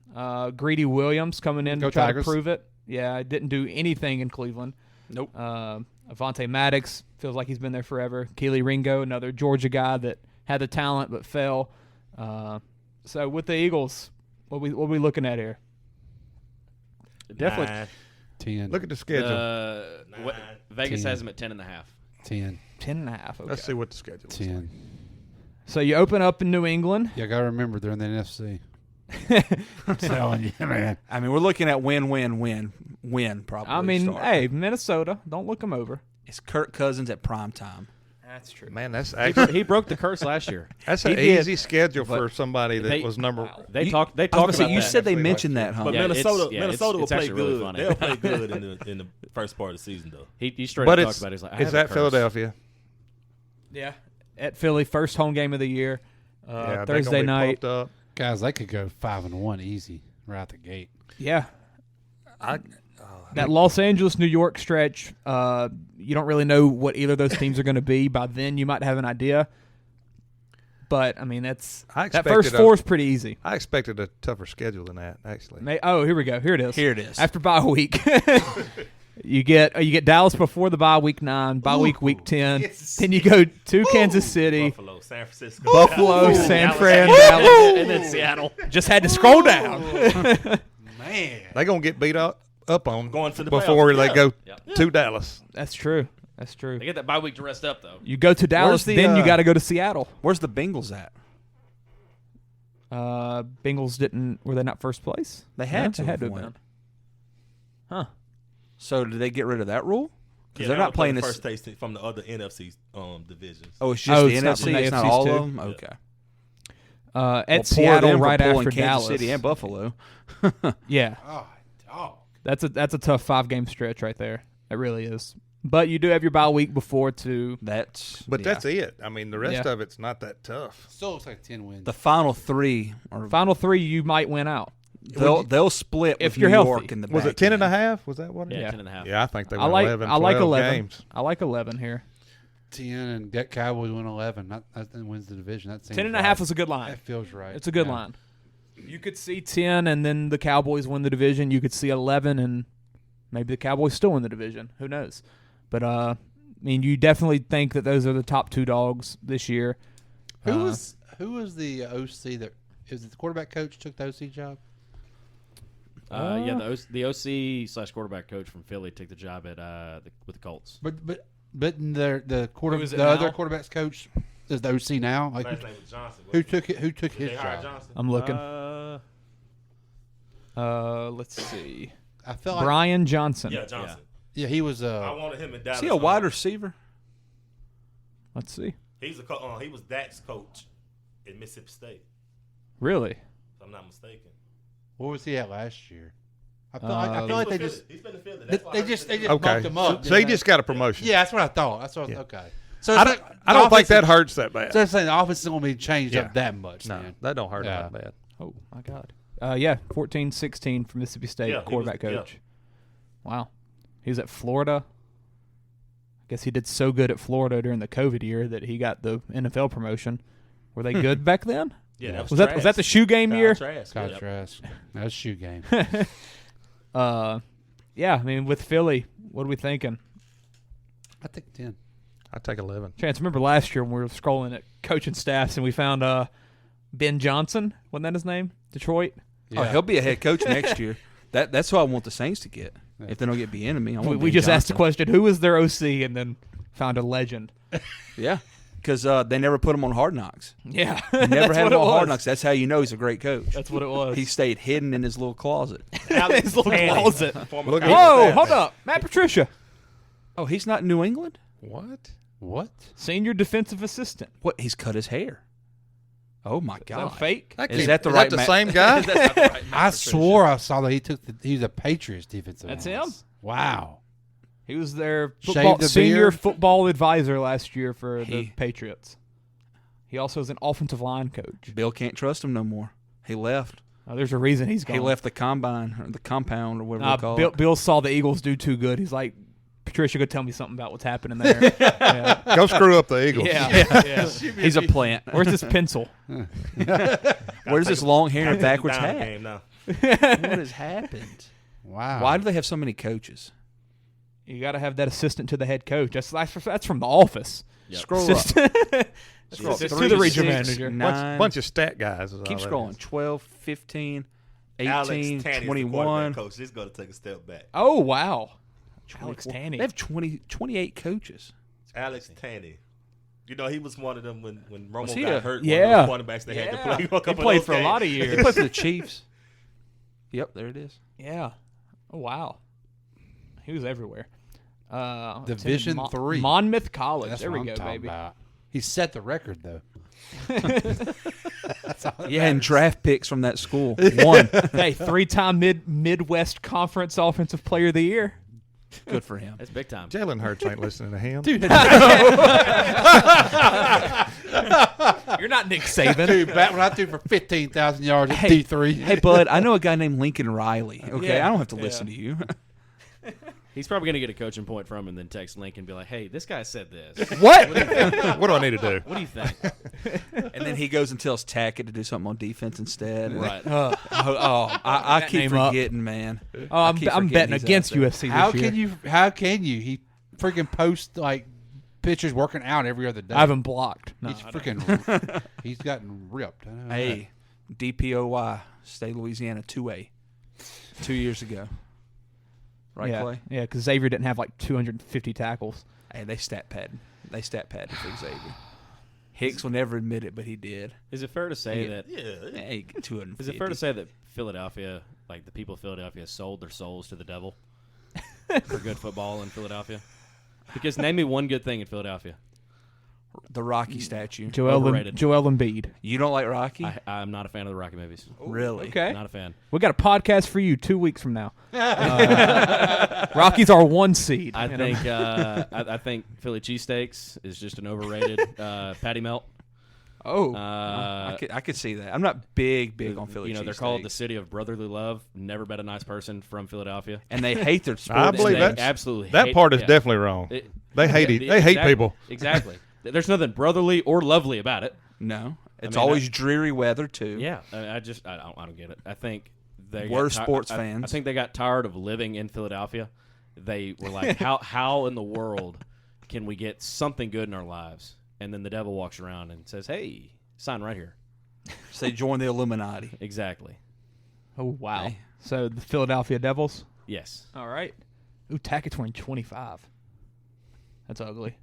Greedy Williams coming in to try to prove it. Yeah, didn't do anything in Cleveland. Nope. Avonte Maddox feels like he's been there forever. Keely Ringo, another Georgia guy that had the talent but fell. So with the Eagles, what we looking at here? Definitely 10. Look at the schedule. Vegas has them at 10.5. 10. 10.5. Okay. Let's see what the schedule is. 10. So you open up in New England. You got to remember they're in the NFC. I'm telling you, man. I mean, we're looking at win probably. I mean, hey, Minnesota, don't look them over. It's Kirk Cousins at prime time. That's true. Man, that's actually he broke the curse last year. That's an easy schedule for somebody that was number. They talked about that. You said they mentioned that, huh? But Yeah, Minnesota will it's play actually really good. funny. They'll play good in the first part of the season, though. He straight up talked about it. He's like, I it's have a at curse. Philadelphia. Yeah, at Philly, first home game of the year, Yeah, Thursday night. Up. Guys, they could go 5-1 easy right out the gate. Yeah, that Los Angeles, New York stretch, you don't really know what either of those teams are going to be. By then, you might have an idea. But, I mean, that first four is pretty easy. I expected a tougher schedule than that, actually. Here we go. Here it is. Here it is. After bye week. You get Dallas before the bye week 9, bye week 10. Yes. Then you go to Kansas City. Buffalo, San Francisco. Buffalo, San Fran, Dallas. And then Seattle. Just had to scroll down. Man. They're going to get beat up on Going to the before playoffs. they go Yeah. to Dallas. That's true. That's true. They get that bye week to rest up, though. You go to Dallas, then you got to go to Seattle. Where's the Bengals at? Bengals were they not first place? They had to have been. won. Huh. So did they get rid of that rule? Because Yeah, they're not playing this. first taste from the other NFC divisions. Oh, it's just the it's not NFC. from the It's not AFCs all too? of them. Okay. At Well, poor Seattle them for right pulling after Kansas Dallas. City and Buffalo. Yeah. Oh, dog. That's a tough 5-game stretch right there. It really is. But you do have your bye week before to. That's it. I mean, the rest Yeah. of it's not that tough. Still looks like 10 wins. the final three. Final 3, you might win out. They'll split if with you're New healthy. York in the Was back it 10 end. and a half? Was that what it is? Yeah, 10.5. Yeah, I think they I went like 11, I like 12 11. games. I like 11 here. 10 and get Cowboys win 11. That wins the division. That seems 10 and a right. half is a good line. That feels right. It's a good Yeah. line. You could see 10 and then the Cowboys win the division. You could see 11 and maybe the Cowboys still win the division. Who knows? But I mean, you definitely think that those are the top 2 dogs this year. Who was the OC that is it the quarterback coach took the OC job? The OC / quarterback coach from Philly took the job at with the Colts. But the other quarterbacks coach is the OC now. Like Last name was Johnson. Who took it? Who took his job? Johnson? I'm looking. Let's see. I felt like Brian Johnson. Yeah, Johnson. Yeah, he was. I wanted him in Dallas. Is he a wide receiver? Let's see. He's he was Dak's coach at Mississippi State. Really? If I'm not mistaken. Where was he at last year? I feel like they just he's been in Philly. They just okay. bumped him up. So he just got a promotion. Yeah, that's what I thought. That's what. Okay. So I don't think that hurts that bad. So I'm saying the offense isn't going to be changed up that much. No, man. that don't hurt that bad. Oh my God. 14-16 from Mississippi State quarterback coach. Yeah. Wow. He was at Florida. I guess he did so good at Florida during the COVID year that he got the NFL promotion. Were they good back then? Yeah, was that the shoe game year? Trask. That was shoe game. Yeah, I mean, with Philly, what are we thinking? I think 10. I'd take 11. Chance, remember last year when we were scrolling at coaching staffs and we found Ben Johnson? Wasn't that his name? Detroit? Yeah. Oh, he'll be a head coach next year. That's who I want the Saints to get. If they don't get Bieniemy, we just asked the question, who is their OC, and then found a legend. Yeah, because they never put him on Hard Knocks. Yeah. He never had him on Hard Knocks. That's how you know he's a great coach. That's what it was. He stayed hidden in his little closet. His little closet. Whoa, hold up. Matt Patricia. Oh, he's not in New England? What? Senior defensive assistant. What? He's cut his hair. Oh my God! Is that fake? Is that the same guy? I swore I saw that he was a Patriots defensive. That's analyst. him. Wow. He was their the senior beard. football advisor last year for the Patriots. He also is an offensive line coach. Bill can't trust him no more. He left. There's a reason he's gone. He left the combine or the compound or whatever they call it. Bill saw the Eagles do too good. He's like, Patricia, go tell me something about what's happening there. Yeah. Go screw up the Eagles. Yeah. He's a plant. Where's his pencil? Where's this long hair and backwards hat? What has happened? Wow. Why do they have so many coaches? You got to have that assistant to the head coach. That's from The Office. Yep. Scroll up. Scroll up. To the regional manager. Bunch of stat guys. Keep scrolling. 12, 15, 18, Alex Tanny's 21. the coach. He's going to take a step back. Oh, wow. Alex Tanny. They have 28 coaches. Alex Tanny. You know, he was one of them when Romo he got hurt. Yeah. One of those quarterbacks they had to play. He played for a lot of years. He played for the Chiefs. Yep, there it is. Yeah. Oh, wow. He was everywhere. Division 3. Monmouth College. That's there we what go, I'm talking baby. about. He set the record, though. Yeah, and draft picks from that school. One. Hey, 3-time Midwest Conference Offensive Player of the Year. Good for him. That's big time. Jalen Hurts ain't listening to him. Dude. You're not Nick Saban. Dude, back when I threw for 15,000 yards at D3. Hey, bud, I know a guy named Lincoln Riley. Okay, Yeah. I don't have to listen to you. He's probably going to get a coaching point from him and then text Lincoln and be like, hey, this guy said this. What? What do I need to do? What do you think? And then he goes and tells Tackett to do something on defense instead. Right. I keep forgetting, man. Oh, I'm betting against USC How this year. How can you? He freaking posts like pictures working out every other day. I haven't blocked. No, He's freaking. He's gotten ripped. I know Hey, DPOY, State of Louisiana 2A, 2 years ago. Right, yeah. Clay? Yeah, because Xavier didn't have like 250 tackles. Hey, they stat padded. They stat padded for Xavier. Hicks will never admit it, but he did. Is it fair to say that? Yeah, he got 250. Is it fair to say that Philadelphia, like the people of Philadelphia, sold their souls to the devil for good football in Philadelphia? Because name me one good thing in Philadelphia. The Rocky statue. Joel Embiid. You don't like Rocky? I'm not a fan of the Rocky movies. Really? Okay. Not a fan. We got a podcast for you 2 weeks from now. Rockies are 1 seed. I think Philly cheesesteaks is just an overrated patty melt. Oh, I could see that. I'm not big on Philly. They're called the city of brotherly love. Never met a nice person from Philadelphia, and they hate their sports. I believe that absolutely. That part is definitely wrong. They hate They hate people. Exactly. There's nothing brotherly or lovely about it. No, it's always dreary weather too. Yeah, I don't get it. I think we're sports fans. I think they got tired of living in Philadelphia. They were like, how in the world can we get something good in our lives? And then the devil walks around and says, "Hey, sign right here." Say join the Illuminati. Exactly. Oh, wow. So the Philadelphia Devils? Yes. All right. Ooh, Tackett's wearing 25. That's ugly.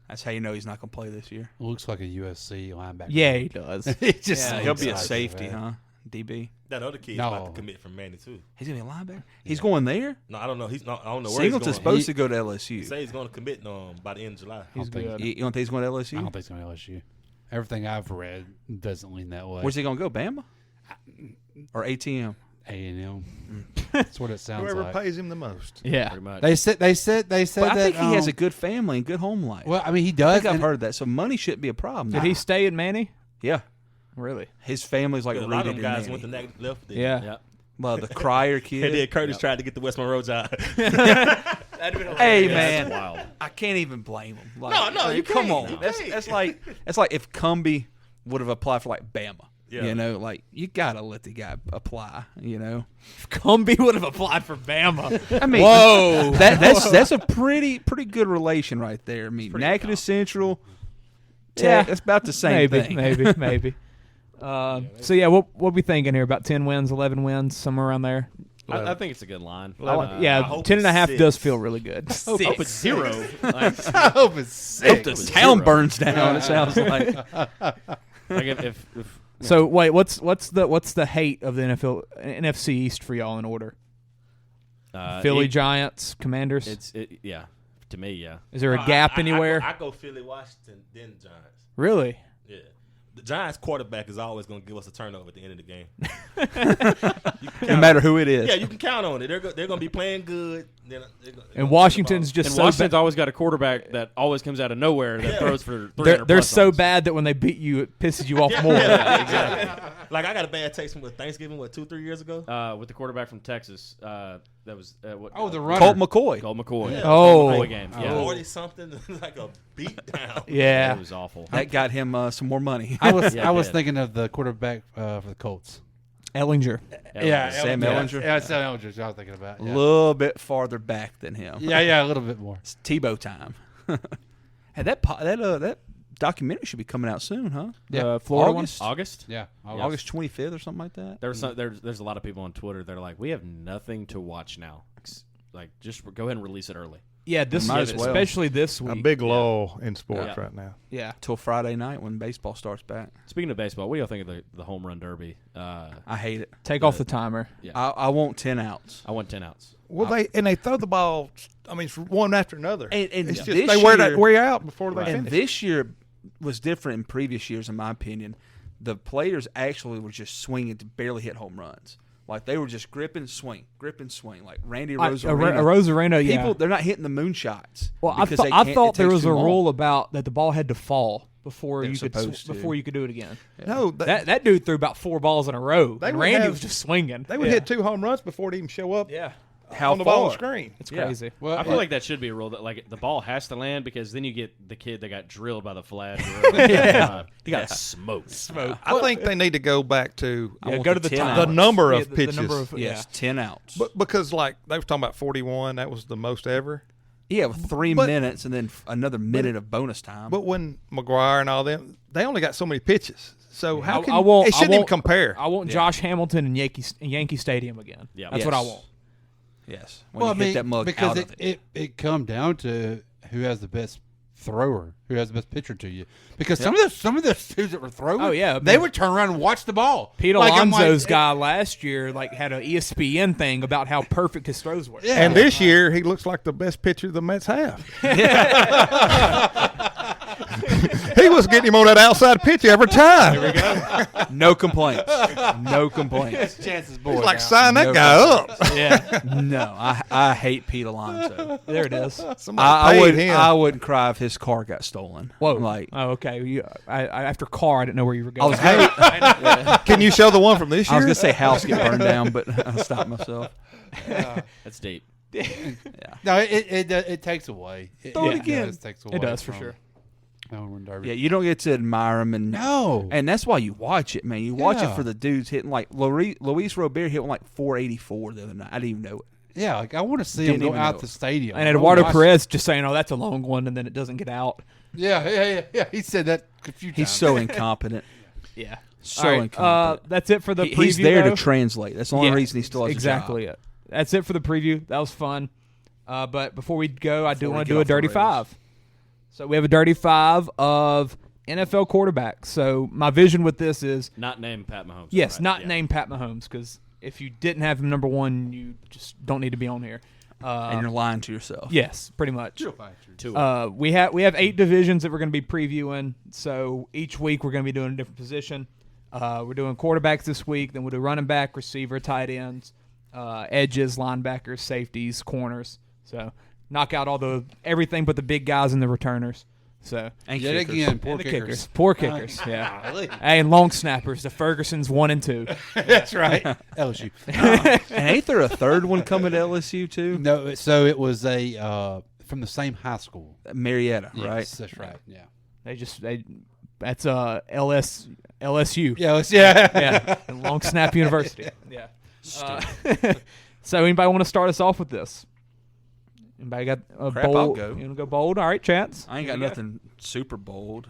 That's how you know he's not going to play this year. Looks like a USC linebacker. Yeah, he does. He'll be a safety, huh? DB. That other kid's about to commit from Manny too. He's gonna be a linebacker. He's going there. No, I don't know. I don't know where Singleton's he's going. supposed to go to LSU. He say he's going to commit by the end of July. He's good. You don't think he's going to LSU? I don't think he's going to LSU. Everything I've read doesn't lean that way. Where's he going to go? Bama or ATM? A&M. That's what it sounds Whoever like. pays him the most. Yeah. Pretty much. They said But that. I think he has a good family and good home life. Well, I mean, he I does. think I've heard that. So money shouldn't be a problem. Did he stay in Manny? Yeah. Really? His family's like A lot of rooted them in guys Manny. went to left. Then. Yeah. Yep. Well, the Cryer kid. And then Curtis tried to get the West Monroe job. Hey man, That's wild. I can't even blame him. Like, No, you come can't. on. You That's like if Cumbie would have applied for like Bama. Yeah. You know, like you gotta let the guy apply. You know, If Cumbie would have applied for Bama. I mean, whoa, that's a pretty good relation right there. I mean, Natchitoches Central. Yeah, that's about the same thing. Maybe. So yeah, what we thinking here? About 10 wins, 11 wins, somewhere around there. I think it's a good line. Yeah, hope 10.5 it's does 6. feel really good. Hope it's 0. Like, I hope it's Hope 6. the town burns down. It sounds like. like if So wait, what's the hate of the NFC East for y'all in order? Philly Giants, Commanders. Yeah. To me, yeah. Is there a gap anywhere? I go Philly, Washington, then Giants. Really? Yeah. The Giants quarterback is always going to give us a turnover at the end of the game. No matter who it is. Yeah, you can count on it. They're going to be playing good. And Washington's just And so Washington's bad. always got a quarterback that always comes out of nowhere that throws for 300 They're plus so yards. bad that when they beat you, it pisses you off more. Yeah, exactly. Like I got a bad taste from Thanksgiving, 2-3 years ago? With the quarterback from Texas. That was what? The runner. Colt McCoy. Colt McCoy. Yeah. Oh. McCoy game. Yeah. 40-something, like a beat down. Yeah. It was awful. That got him some more money. I was Yeah, I was it did. thinking of the quarterback for the Colts. Ellinger. Yeah, Sam Ellinger? Yeah, Sam Ellinger. I was thinking about. A Yeah. little bit farther back than him. Yeah, a little bit more. It's Tebow time. Hey, that documentary should be coming out soon, huh? Yeah. Florida one? August? Yeah, August 25th or something like that. There's a lot of people on Twitter that are like, we have nothing to watch now. Like, just go ahead and release it early. Yeah, this Might as well. especially this A week. big lull in sports Yeah. right now. Yeah. Till Friday night when baseball starts back. Speaking of baseball, what do y'all think of the home run derby? I hate it. Take off the timer. Yeah. I want 10 outs. I want 10 outs. Well, they throw the ball. I mean, it's one after another. And it's just this they wear year- you out before they And finish. this year was different in previous years, in my opinion. The players actually were just swinging to barely hit home runs. Like they were just grip and swing. Like Randy Rosarino. Rosarino, yeah. People, they're not hitting the moonshots. Well, I because thought there was a too long. rule about that the ball had to fall before They're you could supposed to. before you could do it again. No, That dude threw about 4 balls in a row. They And would Randy have- was just swinging. They would hit 2 home runs before it even show up. Yeah. How on the ball far? screen. It's Yeah. crazy. Well, I feel like that should be a rule that like the ball has to land because then you get the kid that got drilled by the flag. He got smoked. I think they need to go back to I want go to the 10 time. the outs. number Yeah, of the pitches. number of- Yes, 10 outs. But because like they was talking about 41, that was the most ever. Yeah, with 3 But- minutes and then another minute of bonus time. But when McGuire and all them, they only got so many pitches. So how can I won't, it shouldn't I even won't- compare? I want Josh Hamilton in Yankee Stadium again. Yeah. That's what I want. Yes, when you hit that mug because out of it. it come down to who has the best thrower, who has the best pitcher to you. Because some of the dudes that were throwing, Oh, yeah, they man. would turn around and watch the ball. Pete Like, I'm Alonso's like, guy last year had an ESPN thing about how perfect his throws were. Yeah. And this year, he looks like the best pitcher the Mets have. He was getting him on that outside pitch every time. Here we go. No complaints. No complaints. Chances boy. He's like, now. sign that No guy up. Yeah. No, I hate Pete Alonso. There it is. Somebody paid him. I wouldn't cry if his car got stolen. Whoa. Like, Oh, okay. After car, I didn't know where you were going. Can you show the one from this year? I was gonna say house get burned down, but I stopped myself. That's deep. No, it takes away. Throw it again. It takes away. It does for from sure. home run derby. Yeah, you don't get to admire him, and No. and that's why you watch it, man. You watch it Yeah. for the dudes hitting like Luis Robert hit like 484 the other night. I didn't even know it. Yeah, like I want to see Didn't him go even out know. the stadium. And I Eduardo wanna watch- Perez just saying, "Oh, that's a long one," and then it doesn't get out. Yeah. He said that a few times. He's so incompetent. Yeah. So right, incompetent. that's it for the preview. He's there though. to translate. That's the only reason he still has exactly a job. it. That's it for the preview. That was fun. But before we go, I do want to do a Dirty Five. So we have a Dirty Five of NFL quarterbacks. So my vision with this is not name Pat Mahomes. Yes, name Pat Mahomes, because if you didn't have him number one, you just don't need to be on here. And you're lying to yourself. Yes, pretty much. Two. We have 8 divisions that we're going to be previewing. So each week we're going to be doing a different position. We're doing quarterbacks this week. Then we'll do running back, receiver, tight ends, edges, linebackers, safeties, corners. So knock out everything but the big guys and the returners. So and yet again, poor kickers. Poor kickers. Yeah. Hey, and long snappers, the Fergusons 1 and 2. That's right. LSU. And ain't there a third one coming to LSU too? No. So it was from the same high school, Marietta, right? Yes, that's right. Yeah. That's LSU. Yeah. And Long Snap University. Yeah. So anybody want to start us off with this? Anybody got a bold? I'll go. You want to go bold? All right, Chance. I ain't got nothing super bold.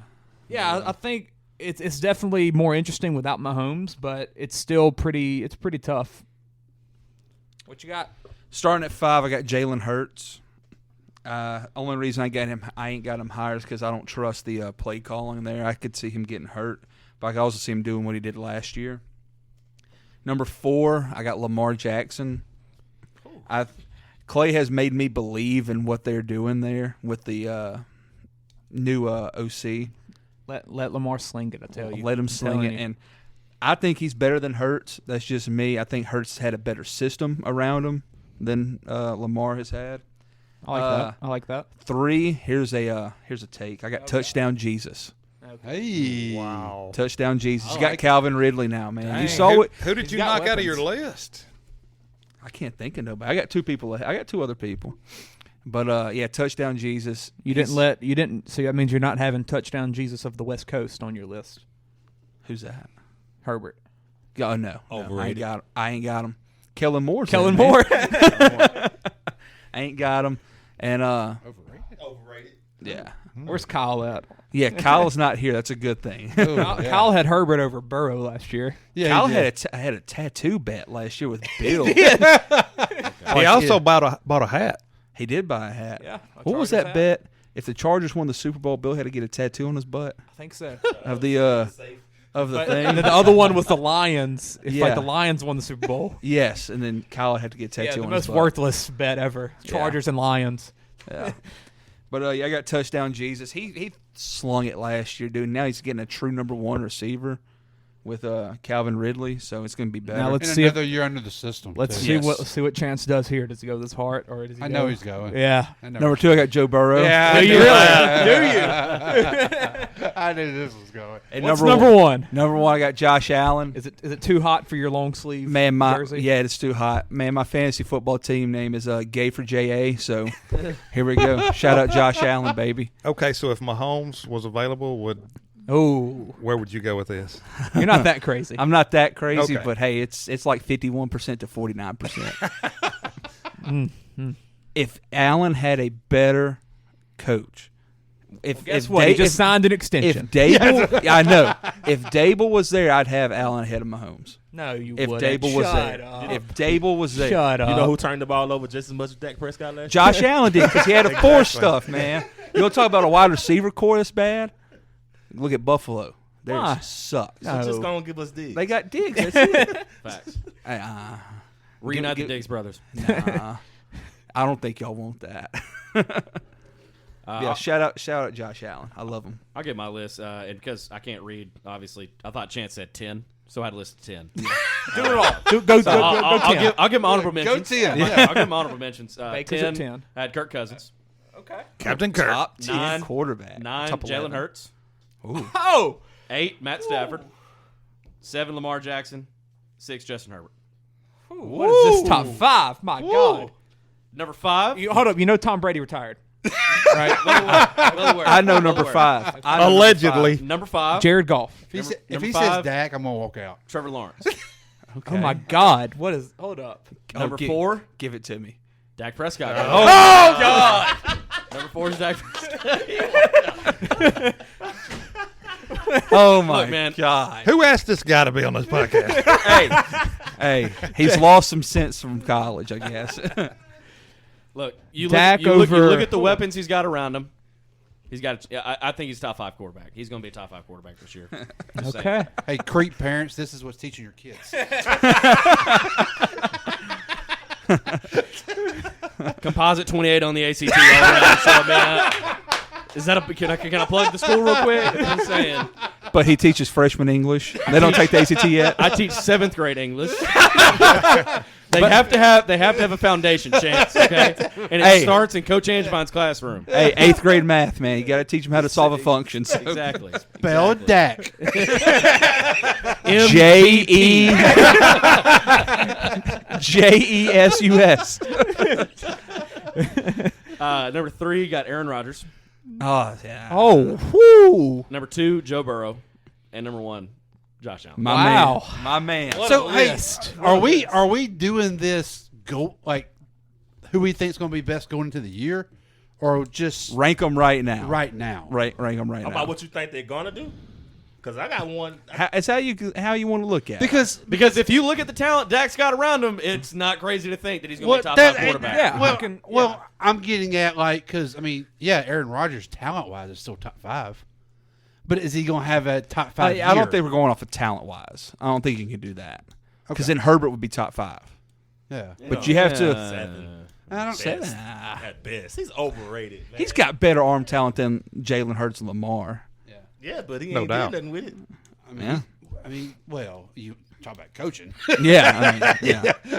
Yeah, I think it's definitely more interesting without Mahomes, but it's still pretty tough. What you got? Starting at 5, I got Jalen Hurts. Only reason I ain't got him higher is because I don't trust the play calling there. I could see him getting hurt, but I could also see him doing what he did last year. Number 4, I got Lamar Jackson. Clay has made me believe in what they're doing there with the new OC. Let Lamar sling it, I tell you. Let him sling it. And I think he's better than Hurts. That's just me. I think Hurts had a better system around him than Lamar has had. I like that. 3, here's a take. I got Touchdown Jesus. Hey. Wow. Touchdown Jesus. You got Calvin Ridley now, man. Dang. You saw it. Who did you knock out of your list? I can't think of nobody. I got 2 people. I got 2 other people. But yeah, Touchdown Jesus. You didn't. So that means you're not having Touchdown Jesus of the West Coast on your list. Who's that? Herbert. Oh no, overrated. I ain't got him. Kellen Moore. Kellen Moore. I ain't got him. And overrated. Yeah. Where's Kyle at? Yeah, Kyle's not here. That's a good thing. Kyle had Herbert over Burrow last year. Yeah, Kyle had a tattoo bet last year with Bill. He also bought a hat. He did buy a hat. Yeah. What was that bet? If the Chargers won the Super Bowl, Bill had to get a tattoo on his butt. I think so. Of the thing. And then the other one was the Lions. If the Lions won the Super Bowl. Yes, and then Kyle had to get a tattoo on his butt. The most worthless bet ever. Chargers and Lions. Yeah. But I got Touchdown Jesus. He slung it last year, dude. Now he's getting a true number 1 receiver with Calvin Ridley, so it's going to be better. Now let's see another year under the system. Let's see what Chance does here. Does he go this hard, or does he? I know he's going. Yeah. Number 2, I got Joe Burrow. Yeah. Do you really? Do you? I knew this was going. And What's number 1? Number 1, I got Josh Allen. Is it too hot for your long sleeve jersey? Yeah, it's too hot. Man, my fantasy football team name is Gay for JA, so here we go. Shout out Josh Allen, baby. Okay, so if Mahomes was available, where would you go with this? You're not that crazy. I'm not that crazy, Okay. but hey, it's like 51% to 49%. If Allen had a better coach, guess what? He just signed an extension. If Dable, I know. If Dable was there, I'd have Allen ahead of Mahomes. No, you if wouldn't. Dable was Shut there. up. If Dable was there. Shut up. You know who turned the ball over just as much as Dak Prescott last year? Josh Allen did, because he had to force stuff, man. You want to talk about a wide receiver core that's bad? Look at Buffalo. They suck. So just gonna give us Diggs. They got Diggs. That's it. Facts. Reunite the Diggs brothers. Nah, I don't think y'all want that. Yeah, shout out Josh Allen. I love him. I'll get my list, and because I can't read, obviously, I thought Chance said 10, so I had a list of 10. Do it all. Go 10. I'll give my honorable mentions. Go 10. Yeah, I'll give my honorable mentions. Baker's at 10. I had Kirk Cousins. Okay. Captain Kirk. Top 10 9 quarterback. 9 Top Jalen 11. Hurts. Ooh. Oh. 8 Matt Stafford. 7 Lamar Jackson. 6 Justin Herbert. What is this top 5? My God. Number 5. Hold up. You know Tom Brady retired. Right. I know number 5. Allegedly. Number 5. Jared Goff. If he five, says Dak, I'm gonna walk out. Trevor Lawrence. Okay. Oh my God. What is? Hold up. Number 4. Give it to me. Dak Prescott. Oh God. Number 4 is Dak Prescott. Oh my Look, man. God! Who asked this guy to be on this podcast? Hey, he's lost some sense from college, I guess. Look, you Dak look over- at the weapons he's got around him. He's got. I think he's top 5 quarterback. He's going to be a top 5 quarterback this year. Just saying. Okay. Hey, creep parents, this is what's teaching your kids. Composite 28 on the ACT. All right, so, man, is that a? Can I plug the school real quick? I'm saying. But he teaches freshman English. They don't take the ACT yet. I teach 7th grade English. They have to have a foundation, Chance. Okay, and it starts in Coach Angevine's classroom. Hey, 8th grade math, man. You got to teach them how to solve a function. So. Exactly. Spell Dak. J-E J-E-S-U-S. Number 3 got Aaron Rodgers. Oh yeah. Oh, whoo. Number 2, Joe Burrow, and number 1, Josh Allen. My man. So hey, are we doing this like who we think is going to be best going into the year, or just rank them right now? Right now. Rank them right now. About what you think they're gonna do? Because I got one. It's how you want to look at it. Because if you look at the talent Dak's got around him, it's not crazy to think that he's going to be a top 5 quarterback. Yeah. I'm getting at because Aaron Rodgers talent wise is still top 5, but is he going to have a top 5? I don't think we're going off of talent wise. I don't think you can do that because then Herbert would be top 5. Yeah, but you have to. 7. I don't say that. At best, he's overrated. Man. He's got better arm talent than Jalen Hurts and Lamar. Yeah, but he ain't doing nothing with it. Well, you talk about coaching. Yeah.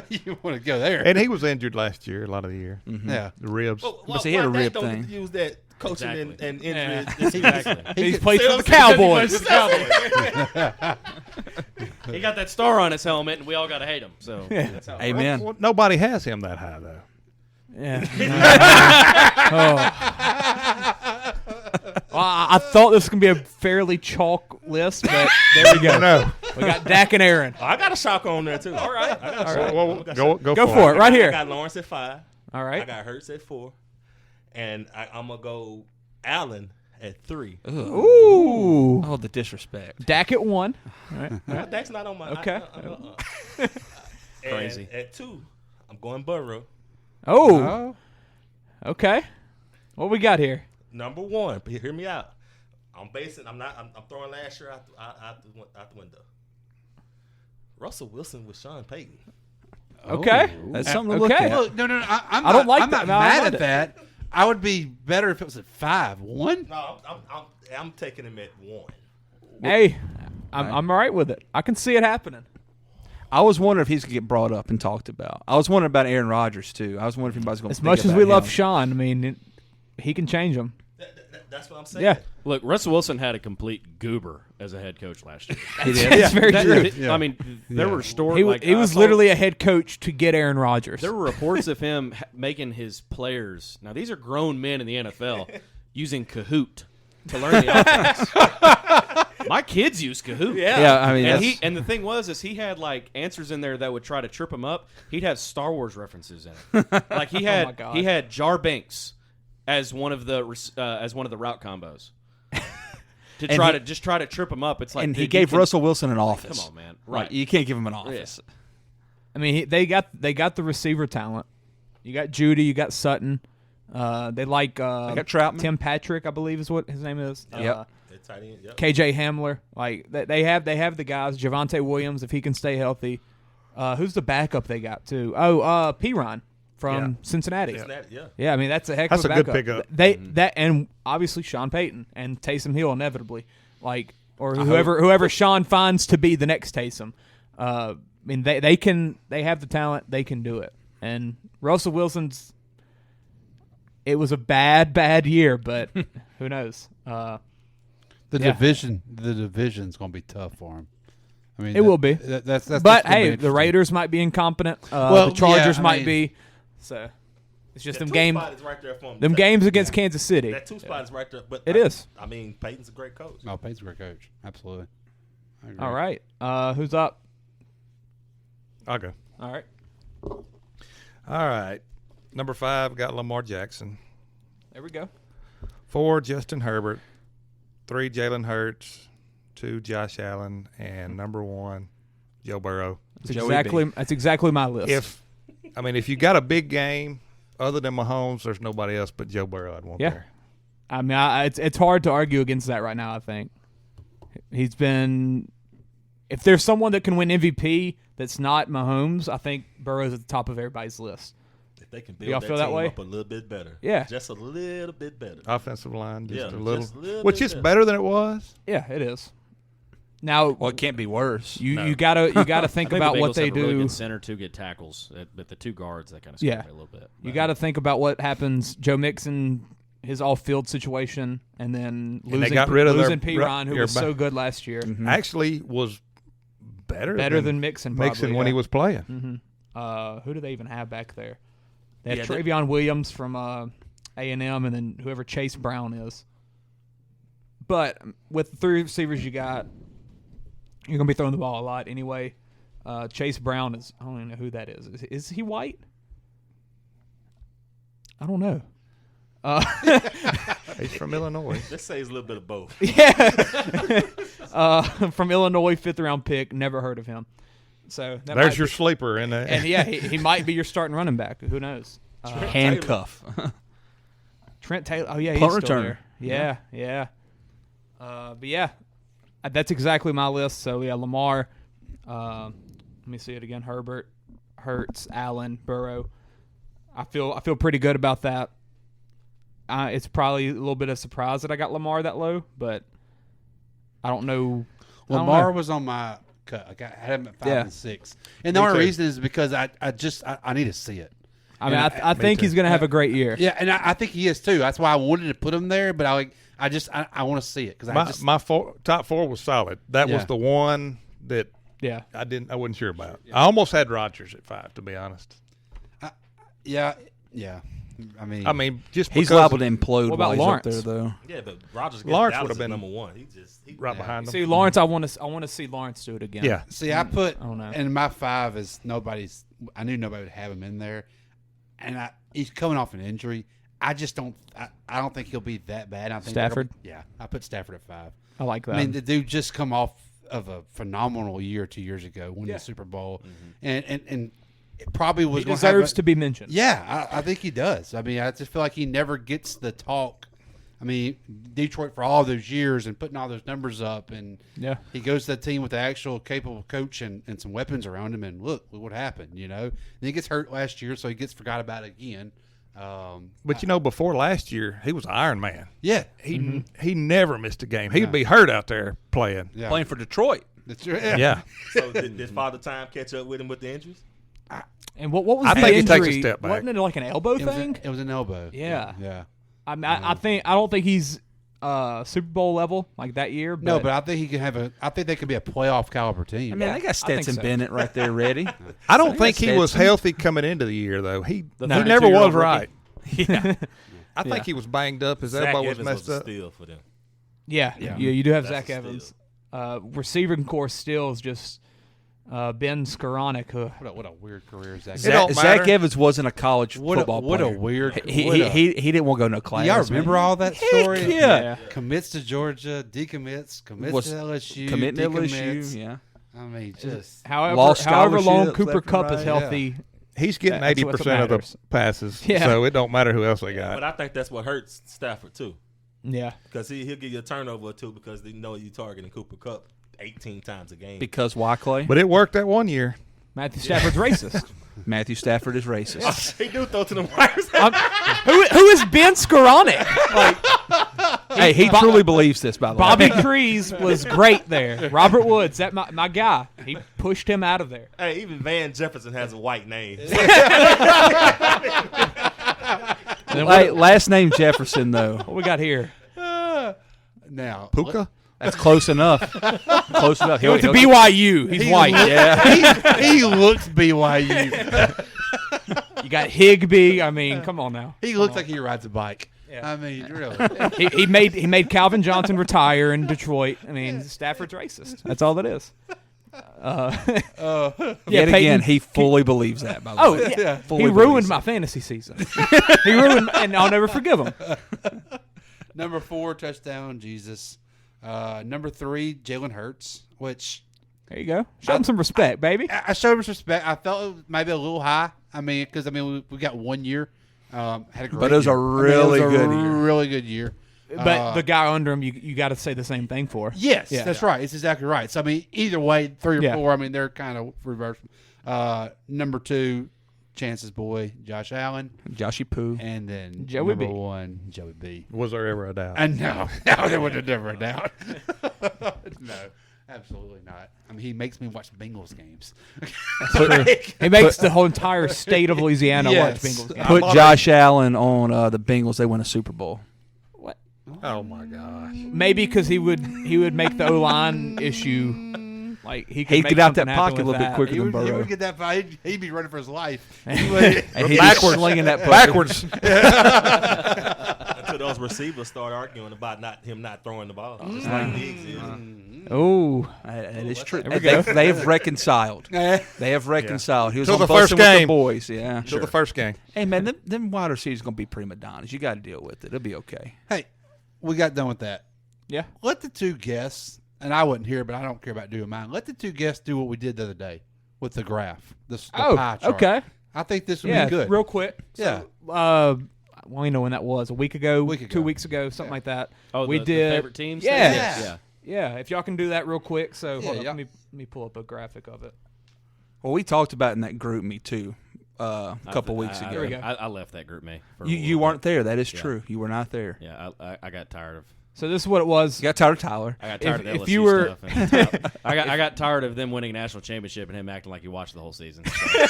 You want to go there. And he was injured last year, a lot of the year. Mm-hmm. Yeah. The ribs. But he had a rib thing. Use that coaching and injury. Exactly. He's played for the Cowboys. He got that star on his helmet, and we all got to hate him. So, that's how Amen. Well, nobody has him that high, though. Yeah. Well, I thought this was going to be a fairly chalk list, but there we go. No. We got Dak and Aaron. I got a shocker on there, too. All right. I got a shocker. Well, go for it. Right here. I got Lawrence at 5. All right. I got Hurts at 4. And I'm going to go Allen at 3. Ooh. Oh, the disrespect. Dak at 1. All right. Dak's not on my. Okay. Crazy. At 2, I'm going Burrow. Oh. Okay. What we got here? Number 1, but hear me out. I'm throwing last year out the window. Russell Wilson with Sean Payton. Okay. That's something to look at. Look, no. I'm I don't like I'm that. not No, I mad love at that. I would be better if it was at 5. 1? No, I'm taking him at 1. Hey, I'm all right with it. I can see it happening. I was wondering if he's going to get brought up and talked about. I was wondering about Aaron Rodgers, too. I was wondering if anybody's going to As much as we love Sean, I mean, he can change them. That's what I'm saying. Yeah. Look, Russell Wilson had a complete goober as a head coach last year. He did. That's very true. I mean, there were stories. He was literally a head coach to get Aaron Rodgers. There were reports of him making his players. Now, these are grown men in the NFL using Kahoot to learn the offense. My kids use Kahoot. Yeah, I mean, and the thing was, is he had like answers in there that would try to trip him up. He'd have Star Wars references in it. Like he had Jar Binks as one of the route combos to try to trip him up. It's like, and he gave Russell Wilson an office. Come on, man. Right, you can't give him an office. Yeah. I mean, they got the receiver talent. You got Judy, you got Sutton. They got Troutman. Tim Patrick, I believe is what his name is. Yep. KJ Hamler. Like they have the guys. Javonte Williams, if he can stay healthy. Who's the backup they got too? Piron from Cincinnati. Yeah, I mean that's a heck of a backup. Good pickup. That and obviously Sean Payton and Taysom Hill inevitably, whoever Sean finds to be the next Taysom. I mean they have the talent, they can do it. And Russell Wilson's. It was a bad year, but who knows? The division's going to be tough for him. I mean, it will be. But hey, the Raiders might be incompetent. The Chargers might be. So it's just them games. Right there for him. Them games against Kansas City. That 2 spot is right there. But it is. I mean, Peyton's a great coach. No, Peyton's a great coach. Absolutely. I agree. All right. Who's up? I'll go. All right. All right. Number 5 got Lamar Jackson. There we go. 4 Justin Herbert. 3 Jalen Hurts. 2, Josh Allen, and number 1, Joe Burrow. That's exactly my list. If you got a big game other than Mahomes, there's nobody else but Joe Burrow I'd want there. I mean, it's hard to argue against that right now. I think he's been. If there's someone that can win MVP that's not Mahomes, I think Burrow's at the top of everybody's list. If they can build that team up a little bit better. Yeah. Just a little bit better. Offensive line, just a little. Which is better than it was. Yeah, it is. Now, well, it can't be worse. You gotta think about what they have do. A really good center, 2 good tackles, but the 2 guards that kind of scare me a little bit. You got to think about what happens. Joe Mixon, his off-field situation, and then losing P. Ron, who was so good last year. Mm-hmm. Actually, was better than Mixon. Probably, Mixon when he was playing. Mm-hmm. Who do they even have back there? They have Travion Williams from A&M, and then whoever Chase Brown is. But with the 3 receivers you got, you're going to be throwing the ball a lot anyway. Chase Brown is – I don't even know who that is. Is he white? I don't know. He's from Illinois. Let's say he's a little bit of both. Yeah. From Illinois, 5th-round pick. Never heard of him. So there's your sleeper in that. And, he might be your starting running back. Who knows? Handcuff. Trent Taylor. Oh, yeah, he's still there. Yeah. But, yeah. That's exactly my list. So, yeah, Lamar, let me see it again, Herbert, Hurts, Allen, Burrow. I feel pretty good about that. It's probably a little bit of surprise that I got Lamar that low, but I don't know. Lamar was on my cut. I had him at 5 and 6. And the only reason is because I need to see it. I mean, I think he's going to have a great year. Yeah, and I think he is too. That's why I wanted to put him there, but I want to see it because my top 4 was solid. That was the one that I wasn't sure about. I almost had Rodgers at 5, to be honest. Yeah. I mean, just he's liable to implode. What about while Lawrence? He's up there, though. Yeah, but Rodgers Lawrence would have been number 1. He right behind him. See, Lawrence, I want to see Lawrence do it again. Yeah. See, I put and my 5 is nobody's. I knew nobody would have him in there, and he's coming off an injury. I just don't. I don't think he'll be that bad. I think Stafford. I put Stafford at 5. I like that. I mean, the dude just come off of a phenomenal year 2 years ago, winning the Super Bowl, and it probably was. He deserves to be mentioned. Yeah, I think he does. I mean, I just feel like he never gets the talk. I mean, Detroit for all those years and putting all those numbers up, and he goes to the team with the actual capable coach and some weapons around him, and look what happened. Then he gets hurt last year, so he gets forgot about again. But before last year, he was Iron Man. Yeah, he never missed a game. He'd be hurt out there playing for Detroit. That's right. Yeah. So did Father Time catch up with him with the injuries? And what was I the think injury? It takes a step back. Wasn't it like an elbow thing? It was an elbow. Yeah. I mean, I don't think he's Super Bowl level like that year. But no, but I think he can have I think they could be a playoff caliber team. I mean, they got Stetson Bennett right there ready. I don't think he was healthy coming into the year, though. He never was right. Yeah. I think he was banged up. His elbow was messed up. Steal for them. Yeah, you do have Zach Evans. Receiving core still is just Ben Skoranek. What a weird career Zach Evans wasn't a college football player. What a weird. He didn't want to go to no class. Y'all remember all that story? Heck yeah. Commits to Georgia, decommits, commits to LSU, committing to decommits. LSU. Yeah. I mean, just however long Cooper Kupp is healthy. He's getting 80% of the passes, so it don't matter who else they got. But I think that's what hurts Stafford too. Yeah, because he'll give you a turnover or two because they know you're targeting Cooper Kupp 18 times a game. Because why, Clay? But it worked that one year. Matthew Stafford's racist. Matthew Stafford is racist. He do throw to the wires. Who is Ben Skoranek? Hey, he truly believes this, by the way. Bobby Trees was great there. Robert Woods, that my guy. He pushed him out of there. Hey, even Van Jefferson has a white name. Last name Jefferson, though. What we got here? Now, Puka? That's close enough. Close enough. He went to BYU. He's white. He looks BYU. You got Higbee. I mean, come on now. He looks like he rides a bike. Yeah. I mean, really. he made Calvin Johnson retire in Detroit. I mean, Stafford's racist. That's all that is. Yet again, he fully believes that. By the way. Yeah. He ruined my fantasy season. And I'll never forgive him. Number 4 touchdown, Jesus. Number 3, Jalen Hurts, which there you go. Show him some respect, baby. I showed him some respect. I felt it was maybe a little high. I mean, because we got 1 year. Had a great but it was year. a really good year. Really good year. But the guy under him, you got to say the same thing for. Yes, that's right. It's exactly right. So I mean, either way, 3 or 4. I mean, they're kind of reversed. Number 2, Chance's boy, Josh Allen. Joshy Poo. And then Joey number B. 1, Joey B. Was there ever a doubt? I know. No, there was never a doubt. No, absolutely not. I mean, he makes me watch Bengals games. He makes the whole entire state of Louisiana watch Bengals games. Put Josh Allen on the Bengals. They win a Super Bowl. What? Oh my gosh. Maybe because he would make the O-line issue. Like he'd get out that pocket a little bit quicker than Burrow. He would get that far. He'd be running for his life. He'd backwards, slinging that backwards. Until those receivers start arguing about him not throwing the ball, just like Diggs is. Oh, that is true. They have reconciled. They have reconciled. He was till on the first game. With the boys. Yeah, till the first game. Hey man, them wide receivers gonna be prima donnas. You got to deal with it. It'll be okay. Hey, we got done with that. Yeah. Let the 2 guests. And I wasn't here, but I don't care about doing mine. Let the 2 guests do what we did the other day with the graph. The pie chart. Okay. I think this would be good. Real quick. Yeah. Well, you know when that was. A week ago. 2 weeks ago, something like that. Oh, we the did. favorite teams? Yeah. If y'all can do that real quick. So hold on, yeah. let me pull up a graphic of it. Well, we talked about in that group me too a couple weeks ago. There we go. I left that group me. You weren't there. That is true. You were not there. Yeah, I got tired of. So this is what it was. You got tired of Tyler. I got tired of the if LSU you were, stuff. And I got tired of them winning a national championship and him acting like he watched the whole season. So.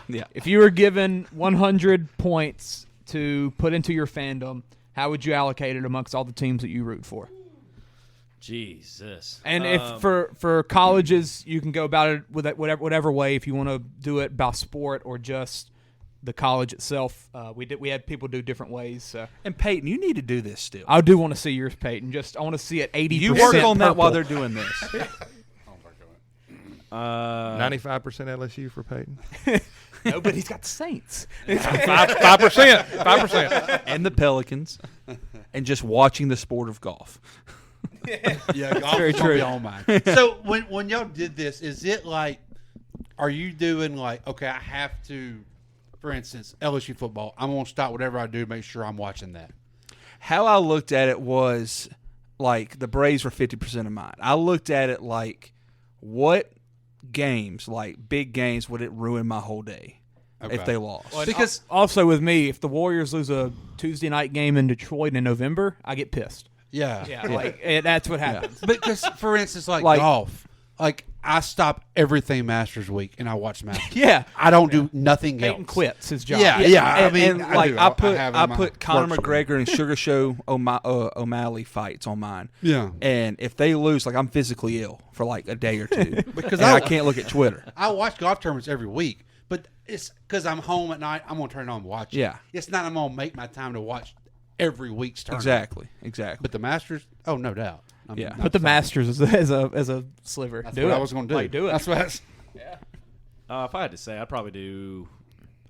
Yeah. If you were given 100 points to put into your fandom, how would you allocate it amongst all the teams that you root for? Jesus. And if for colleges, you can go about it with whatever way. If you want to do it by sport or just the college itself, we had people do different ways. So. And Peyton, you need to do this still. I do want to see yours, Peyton. I want to see it 80%. You work on that while they're doing this. 95% LSU for Peyton. No, but he's got the Saints. 5%. And the Pelicans. And just watching the sport of golf. Yeah, golf is very true. On mine. So when y'all did this, is it like, are you doing like, okay, I have to, for instance, LSU football, I'm going to stop whatever I do to make sure I'm watching that? How I looked at it was like the Braves were 50% of mine. I looked at it like what games, like big games, would it ruin my whole day if they lost? Well, because also with me, if the Warriors lose a Tuesday night game in Detroit in November, I get pissed. Yeah. Like that's what happens. Yeah. Because, for instance, like golf, like I stop everything Masters Week and I watch Masters. Yeah. I don't do nothing else. Peyton quits his job. Yeah. I put Conor McGregor and Sugar Show O'Malley fights on mine. Yeah. And if they lose, like I'm physically ill for like a day or two because I can't look at Twitter. I watch golf tournaments every week, but it's because I'm home at night. I'm gonna turn it on and watch it. Yeah. It's not I'm gonna make my time to watch every week's tournament. Exactly. But the Masters, oh no doubt. Put the Masters as a sliver. That's do what it. I was going to do. Like, do it. That's what. Yeah. If I had to say, I'd probably do.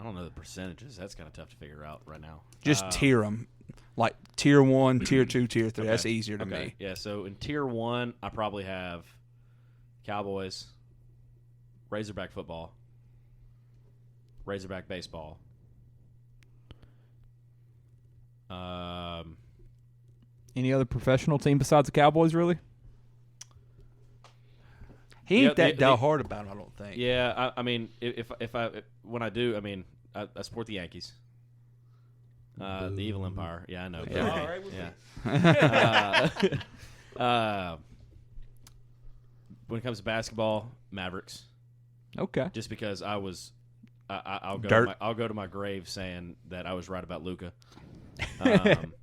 I don't know the percentages. That's kind of tough to figure out right now. Just tier them, like tier 1, tier 2, tier 3. Okay. That's easier to me. Yeah. So in tier 1, I probably have Cowboys, Razorback football, Razorback baseball. Any other professional team besides the Cowboys, really? He ain't that hard about it, I don't think. Yeah, I mean, when I do, I mean, I support the Yankees. The Evil Empire. Yeah, I know. Yeah. All right with me. When it comes to basketball, Mavericks. Okay. Just because I'll go to my grave saying that I was right about Luka.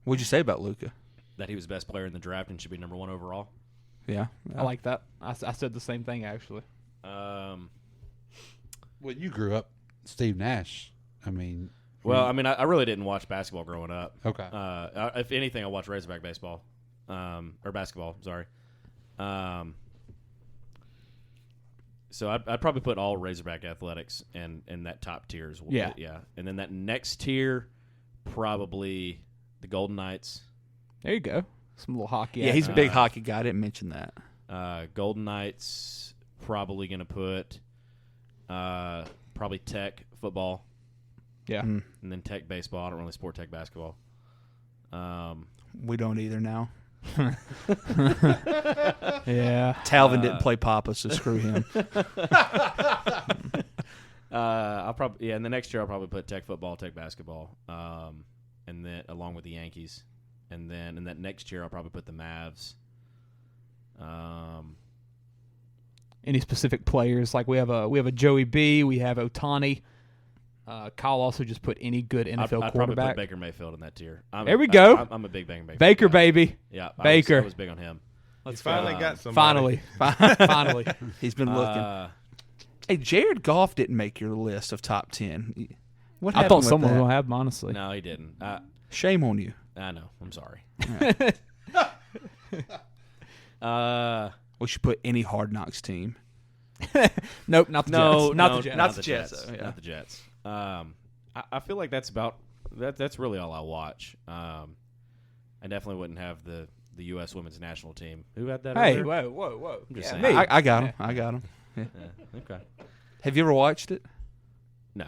What'd you say about Luka? That he was the best player in the draft and should be number 1 overall. Yeah. I like that. I said the same thing, actually. Well, you grew up Steve Nash. I mean... Well, I mean, I really didn't watch basketball growing up. Okay. If anything, I watched Razorback baseball. Or basketball, sorry. So I'd probably put all Razorback athletics in that top tier as well. Yeah. Yeah. And then that next tier, probably the Golden Knights. There you go. Some little hockey. Yeah, he's a big hockey guy. I didn't mention that. Golden Knights probably going to put probably Tech football. Yeah. And then Tech baseball. I don't really support Tech basketball. We don't either now. Yeah. Talvin didn't play Papa, so screw him. I'll probably and the next year I'll probably put Tech football, Tech basketball, and then along with the Yankees, and then in that next year I'll probably put the Mavs. Any specific players? Like we have a Joey B. We have Ohtani. Kyle also just put any good NFL I'd quarterback. probably put Baker Mayfield in that tier. There we go. I'm a big Baker Mayfield. Baker, guy. baby. Yeah, Baker. I was big on him. Let's finally got somebody. Finally. He's been looking. Hey, Jared Goff didn't make your list of top 10. What happened? I thought with someone that? was gonna have him, honestly. No, he didn't. Shame on you. I know. I'm sorry. We should put any Hard Knocks team. Nope, not the Jets. Not the Jets. Not the Jets. Though, yeah. Not the Jets. I feel like that's about that's really all I watch. I definitely wouldn't have the U.S. women's national team. Who had that? Hey, earlier? whoa! I'm just Yeah, saying. me. I got him. I got him. Yeah. Okay. Have you ever watched it? No.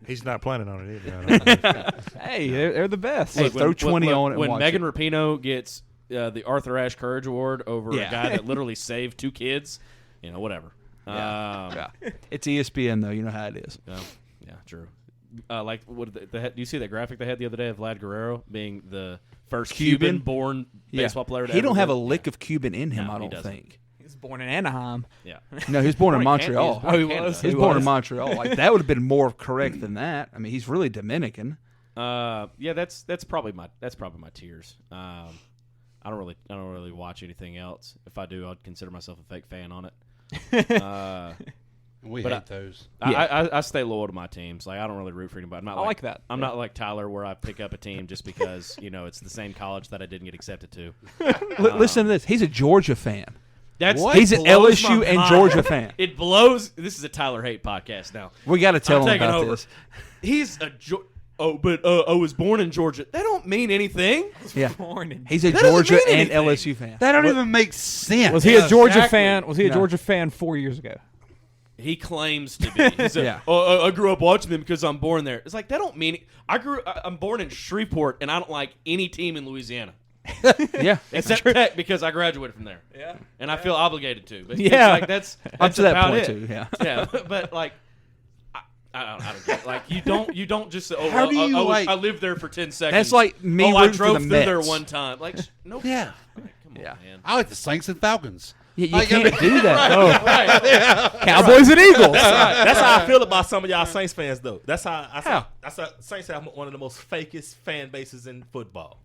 He's not planning on it either. Hey, they're the best. Hey, throw 20 on it. When and watch Megan it. Rapinoe gets the Arthur Ashe Courage Award over a guy that literally saved 2 kids, whatever. Yeah. It's ESPN though. You know how it is. Yeah, true. Like, what do you see that graphic they had the other day of Vlad Guerrero being the first Cuban-born baseball player? He don't have a lick of Cuban in him. I don't think. He was born in Anaheim. Yeah. No, he was born in Montreal. He was. He was born in Montreal. Like that would have been more correct than that. I mean, he's really Dominican. Yeah, that's probably my tiers. I don't really watch anything else. If I do, I'd consider myself a fake fan on it. We hate those. I stay loyal to my teams. Like I don't really root for anybody. I'm not like that. I'm not like Tyler, where I pick up a team just because it's the same college that I didn't get accepted to. Listen to this. He's a Georgia fan. He's an LSU and Georgia fan. It blows. This is a Tyler hate podcast now. We got to tell him about this. He's a I was born in Georgia. That don't mean anything. Yeah, he's a Georgia and LSU fan. That don't even make sense. Was he a Georgia fan? Was he a Georgia fan 4 years ago? He claims to be. He said, I grew up watching them because I'm born there. It's like that don't mean. I'm born in Shreveport and I don't like any team in Louisiana. Yeah, except Tech because I graduated from there. Yeah, and I feel obligated to. But yeah, like that's up to that about point it. too. Yeah, yeah, but like. I don't get it. Like you don't just say, How do you I lived there for 10 seconds. That's like me I rooting drove for the through there Mets. one time. Like no. Yeah. Like, come on, man. I like the Saints and Falcons. you can't do that. Right. Cowboys and Eagles. That's how I feel about some of y'all Saints fans, though. That's how Saints have one of the most fakest fan bases in football.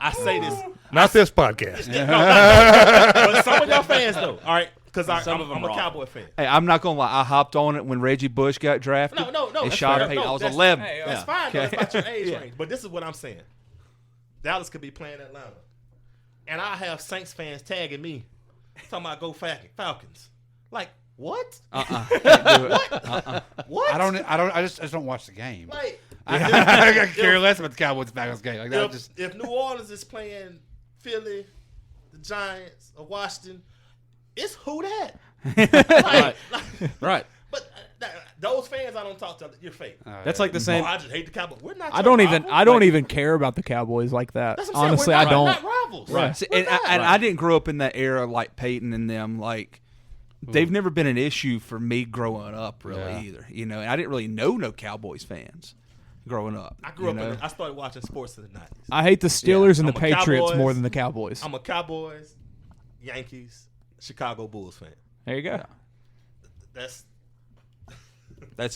I say this, Not this podcast. but some of y'all fans, though. All right. Because I'm a Cowboy fan. Hey, I'm not gonna lie. I hopped on it when Reggie Bush got drafted. No. And That's Sean fair. Payton. No, I was that's- 11. Hey, that's fine. Okay. That's about your age range. But this is what I'm saying. Dallas could be playing Atlanta, and I have Saints fans tagging me, talking about go Falcons. Like what? Can't do it. What? I just don't watch the game. Like I could care less about the Cowboys Falcons game. Like that. if New Orleans is playing Philly, the Giants, or Washington, it's who that. Right. But those fans I don't talk to. You're fake. That's like the same. I just hate the Cowboys. We're not. I don't even care about the Cowboys like that. That's what I'm Honestly, saying. I don't. We're not rivals. Right. See, and I didn't grow up in that era like Peyton and them. Like they've never been an issue for me growing up, really either. And I didn't really know no Cowboys fans growing up. I grew up. I started watching sports in the 90s. I hate the Steelers and I'm the a Patriots Cowboys. more than the Cowboys. I'm a Cowboys, Yankees, Chicago Bulls fan. There you go. That's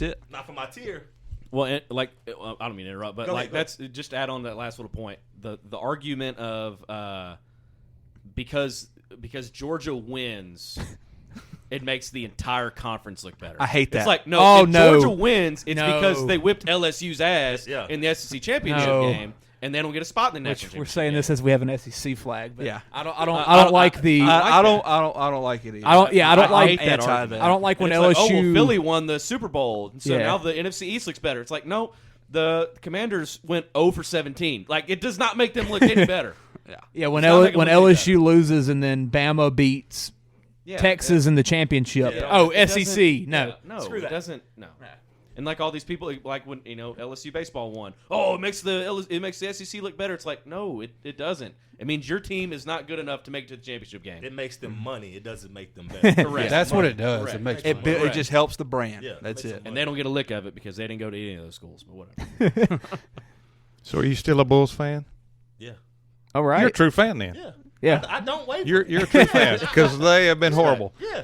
it. Not for my tier. Well, I don't mean to interrupt, but that's just to add on to that last little point. The argument of because Georgia wins, it makes the entire conference look better. I hate that. It's like if no. Georgia wins, it's because they whipped LSU's ass in the SEC championship game, and they don't get a spot in the national championship. We're saying this as we have an SEC flag, but Yeah. I don't like the. I don't like it either. I don't like hate that anti argument. that. I don't like when And LSU. it's like, Philly won the Super Bowl, so Yeah. now the NFC East looks better. It's like, no, the Commanders went 0 for 17. Like, it does not make them look any better. Yeah, when It's not like a LSU loses and then Bama beats Texas in the championship. Yeah. Oh, It SEC. doesn't- No. yeah, no, Screw it that. doesn't. No. And like all these people, like when LSU baseball won, it makes the SEC look better. It's like no, it doesn't. It means your team is not good enough to make it to the championship game. It makes them money. It doesn't make them better. Correct. That's what it does. Correct. It makes It just helps the brand. Yeah, That's it. And they don't get a lick of it because they didn't go to any of those schools. But whatever. So are you still a Bulls fan? Yeah. All right. You're a true fan then. Yeah. Yeah. I don't wait. You're a true fan because they have been horrible. Yeah.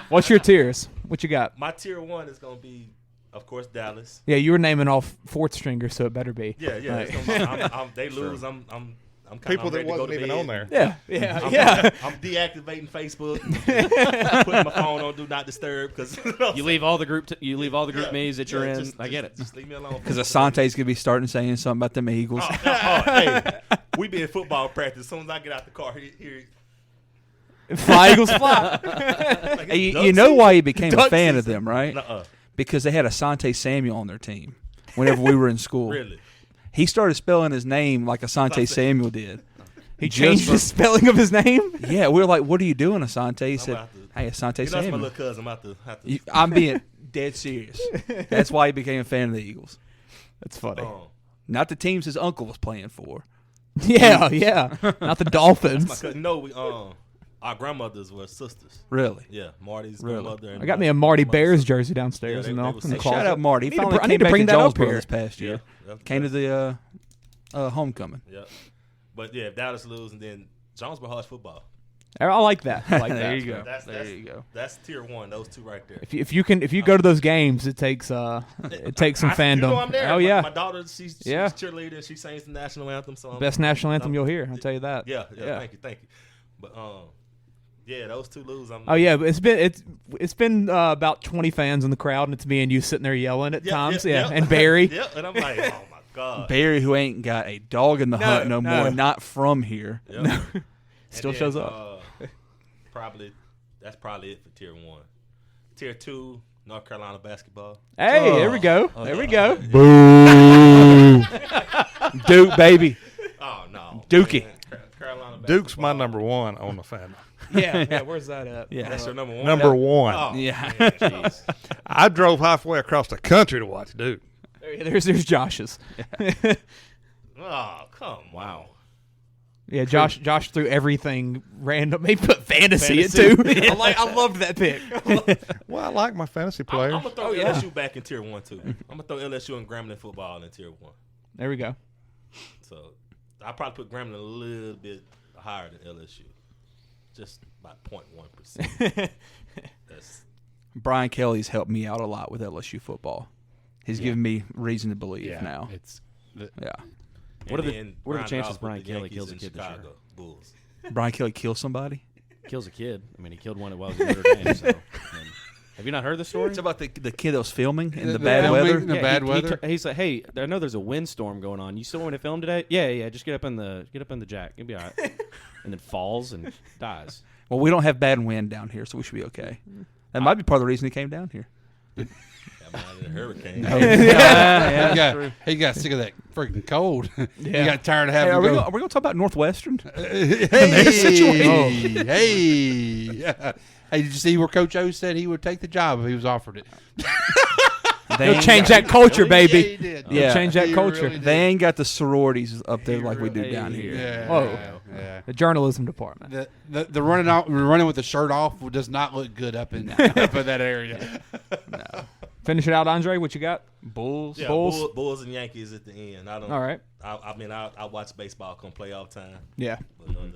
What's your tiers? What you got? My tier 1 is gonna be, of course, Dallas. Yeah, you were naming off fourth stringers, so it better be. Yeah. Right. It's gonna, they lose. I'm kind People of that ready to go wasn't to even bed. on there. Yeah. I'm deactivating Facebook. Putting my phone on Do Not Disturb because You leave all the group me's that you're in. I get it. Just leave me alone. Because Asante's going to be starting saying something about them Eagles. Hey, we be in football practice. As soon as I get out the car, here Fly Eagles fly. like, Hey, duck you know season. why you became a Duck fan of season. them, right? Nuh-uh. Because they had Asante Samuel on their team whenever we were in school. Really? He started spelling his name like Asante Samuel did. He changed the spelling of his name? Yeah, we were like, what are you doing, Asante? He said, hey, Asante You know, that's Samuel. my little cousin. I'm about to I'm being dead serious. That's why he became a fan of the Eagles. That's funny. Not the teams his uncle was playing for. Yeah. Not the Dolphins. That's my cousin. No, we our grandmothers were sisters. Really? Yeah, Marty's Really? grandmother. And I got me a Marty Bears jersey Yeah, downstairs they in the was- closet. Shout out Marty. He finally I need came to back bring to that up Jonesboro here. this past year. Yeah. Came to the homecoming. Yeah, but yeah, if Dallas lose and then Jonesboro has football. I like that. I like There that. you go. There you go. That's tier 1. Those two right there. If you go to those games, it takes some fandom. You know I'm there. Oh yeah, my daughter, she's cheerleader. She sings the national anthem. So best national anthem you'll hear. I'll tell you that. Yeah. Thank you. But yeah, those two lose. Oh yeah, but it's been about 20 fans in the crowd, and it's me and you sitting there yelling at times. Yeah, and Barry. Yeah, and I'm like, oh my god. Barry, who ain't got a dog in the hunt no more, not from here. Yep. No. Still then, shows up. That's probably it for tier 1. Tier 2, North Carolina basketball. Hey, there we go. There we go. Boo. Duke, baby. Oh no, Dookie. Carolina basketball. Duke's my number 1 on the fandom. Yeah, where's that at? Yeah. That's your number 1. Number 1. Oh, Yeah. man, jeez. I drove halfway across the country to watch Duke. There's Josh's. Oh, come wow. Yeah, Josh threw everything random. He put fantasy in too. I loved that pick. Well, I like my fantasy I'm players. gonna throw LSU back in tier 1 too. I'm gonna throw LSU and Grambling football in tier 1. There we go. So I probably put Grambling a little bit higher than LSU, just about 0.1%. Brian Kelly's helped me out a lot with LSU football. He's given me reason to believe now. What are the chances Brian Kelly kills a kid this year? Bulls. Brian Kelly kills somebody? Kills a kid. I mean, he killed one while he was in Notre Dame. So, have you not heard the story? It's about the kid that was filming in the The bad filming, weather. the bad weather. He's like, hey, I know there's a windstorm going on. You still want to film today? Yeah. Just get up in the jack. You'll be all right. And then falls and dies. Well, we don't have bad wind down here, so we should be okay. That might be part of the reason he came down here. A hurricane. He got sick of that freaking cold. He got tired of Hey, having are we to going to talk about Northwestern? Hey, did you see where Coach O said he would take the job if he was offered it? He'll change that culture, baby. Yeah, he did. He'll change that He culture. really did. They ain't got the sororities up there like we do down here. Yeah, Whoa. yeah. The journalism department. The running with the shirt off does not look good up in that area. Finish it out, Andre. What you got? Bulls. Yeah, Bulls? Bulls and Yankees at the end. I don't. All right. I watch baseball come playoff time. Yeah.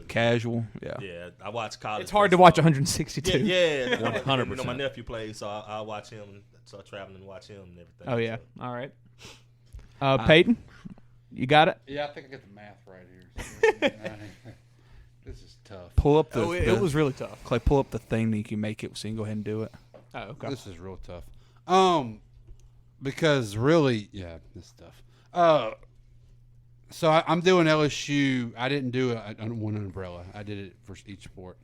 Casual. Yeah. Yeah, I watch college. It's hard to baseball. watch 162. Yeah, 100%. You know, my nephew plays, so I watch him. So I travel and watch him and everything. Oh yeah. So. All right. Peyton, you got it. Yeah, I think I got the math right here. This is tough. Pull up the. It was really tough. Clay, pull up the thing that you can make it so you can go ahead and do it. Oh, okay. This is real tough. Because really, yeah, this is tough. So I'm doing LSU. I didn't do it on one umbrella. I did it for each sport.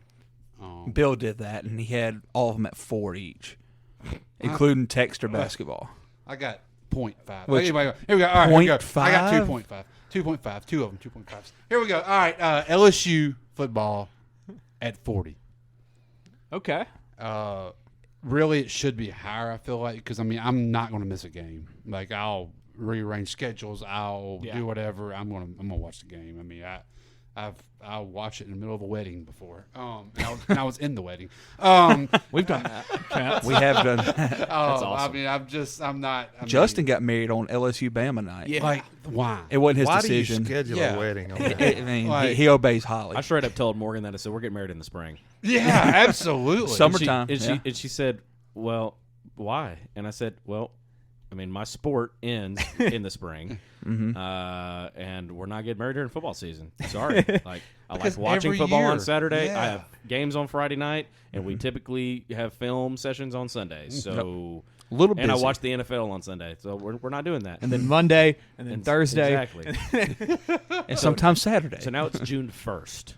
Bill did that, and he had all of them at 4 each, including Texter basketball. I got 2.5. Which- Anyway, here we go. All right, here we go. 0.5? I got 2.5. 2.5. Two of them, 2.5s. Here we go. All right, LSU football at 40. Okay. Really, it should be higher, I feel like, because, I mean, I'm not going to miss a game. Like, I'll rearrange schedules. I'll do whatever. I'm gonna watch the game. I mean, I'll watch it in the middle of a wedding before. And I was in the wedding. We've done that. We have done that. That's awesome. I mean, I'm not. Justin got married on LSU Bama night. Yeah. Like, why? It wasn't his Why decision. do you schedule a wedding on that? I mean, Like- he obeys Holly. I straight up told Morgan that. I said, we're getting married in the spring. Yeah, absolutely. Summertime. And she said, well, why? And I said, well, I mean, my sport ends in the spring, and we're not getting married during football season. Sorry. Like, I like watching every football year- on Saturday. yeah. I have games on Friday night, and we typically have film sessions on Sundays. So, A little and I busy. watch the NFL on Sunday. So we're not doing that. And then Monday, and then Thursday. Exactly. and sometimes Saturday. So now it's June 1st.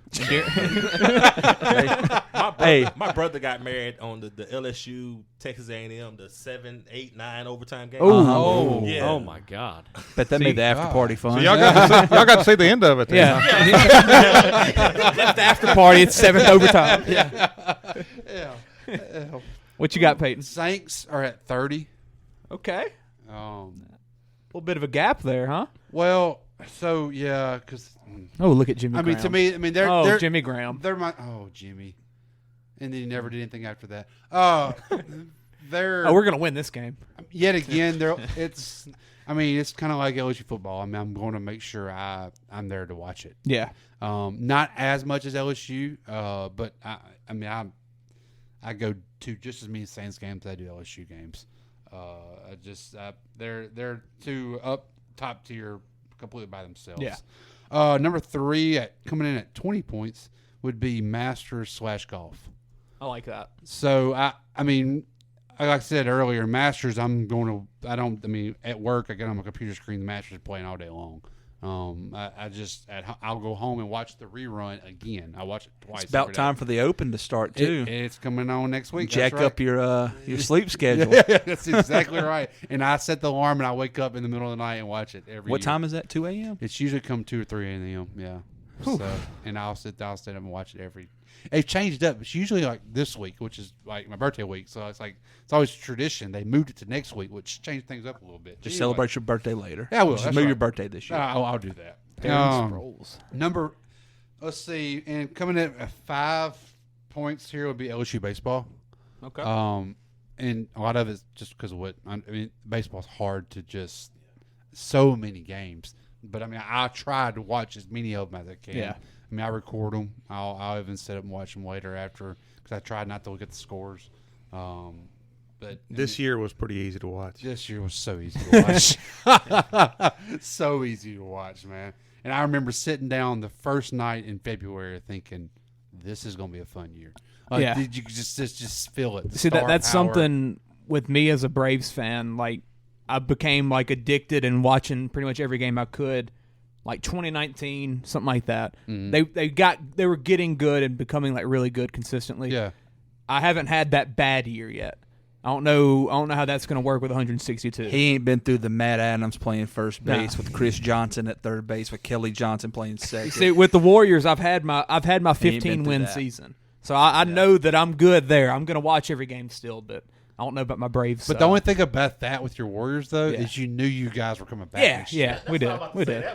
My brother got married on the LSU Texas A&M, the 7, 8, 9 overtime game. Oh. Yeah. Oh my God! Bet that made the after party fun. So y'all got to see the end of it. Then, Yeah. huh? The after party, it's 7th overtime. Yeah. What you got, Peyton? Saints are at 30. Okay. Um, A little bit of a gap there, huh? well, so yeah, because Oh, look at Jimmy I mean, Graham. to me, I mean, they're Oh, Jimmy Graham. They're my Jimmy, and then he never did anything after that. They're Oh, we're going to win this game. yet again. It's. I mean, it's kind of like LSU football. I mean, I'm going to make sure I'm there to watch it. Yeah. Not as much as LSU, but I mean, I go to just as many Saints games as I do LSU games. They're two up top tier completely by themselves. Yeah. Number 3 coming in at 20 points would be Masters / golf. I like that. So I mean, like I said earlier, Masters. At work I get on my computer screen. The Masters playing all day long. I'll go home and watch the rerun again. I watch it twice. It's about time for the Open to start too. It's coming on next week. Jack That's right. up your sleep schedule. Yeah, that's exactly right. And I set the alarm and I wake up in the middle of the night and watch it every. What year. time is that? 2 a.m. It's usually come 2 or 3 a.m. Yeah. So and I'll sit up and watch it every. They've changed up. It's usually like this week, which is like my birthday week. So it's always tradition. They moved it to next week, which changed things up a little bit. Just celebrate your birthday later. Yeah, I will. Just That's move right. your birthday this year. I'll do that. Number, let's see, and coming in at 5 points here would be LSU baseball. Okay. And a lot of it's just because of what I mean. Baseball's hard to just so many games, but I mean, I try to watch as many of them as I can. Yeah. I mean, I record them. I'll even sit up and watch them later after because I try not to look at the scores. But This year was pretty easy to watch. This year was so easy to watch. So easy to watch, man. And I remember sitting down the first night in February thinking, this is going to be a fun year. Like, Yeah. Did you just feel it? See, that's something with me as a Braves fan. Like, I became like addicted and watching pretty much every game I could. Like 2019, something like that. Mm-hmm. They were getting good and becoming like really good consistently. Yeah. I haven't had that bad year yet. I don't know how that's going to work with 162. He ain't been through the Matt Adams playing first base with Chris Johnson at third base with Kelly Johnson playing second. See, with the Warriors, I've had my He ain't been 15 through win that. season, so I know that I'm good there. I'm going to watch every game still, but I don't know about my Braves. But the only thing about that with your Warriors, though, is you knew you guys were coming back. Yeah, next year. we did. We did.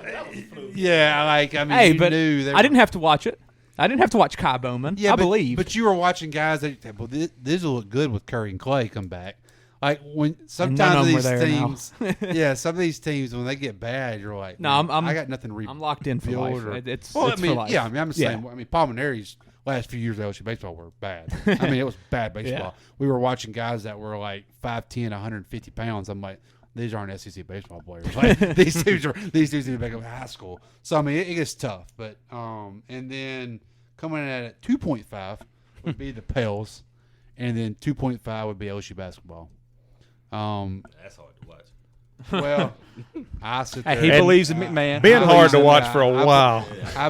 Yeah, like, I mean, Hey, you but knew they I didn't have to watch it. I didn't have to watch Kai Bowman. Yeah, I believe. But you were watching guys that, well, this will look good with Curry and Clay come back. Like when sometimes these teams, yeah, some of these teams when they get bad, you're like, no, I got nothing to rebuild. I'm locked in for life. It's for life. Yeah, I mean, I'm the same. I mean, Palmineri's last few years of LSU baseball were bad. I mean, it was bad baseball. Yeah. We were watching guys that were like 5'10", 150 pounds. I'm like, these aren't SEC baseball players. Like, these dudes need to back up high school. So I mean, it gets tough. But and then coming in at 2.5 would be the Pels, and then 2.5 would be LSU basketball. That's hard to watch. Well, I sit there. He believes in McMahon. Been hard to watch for a while. I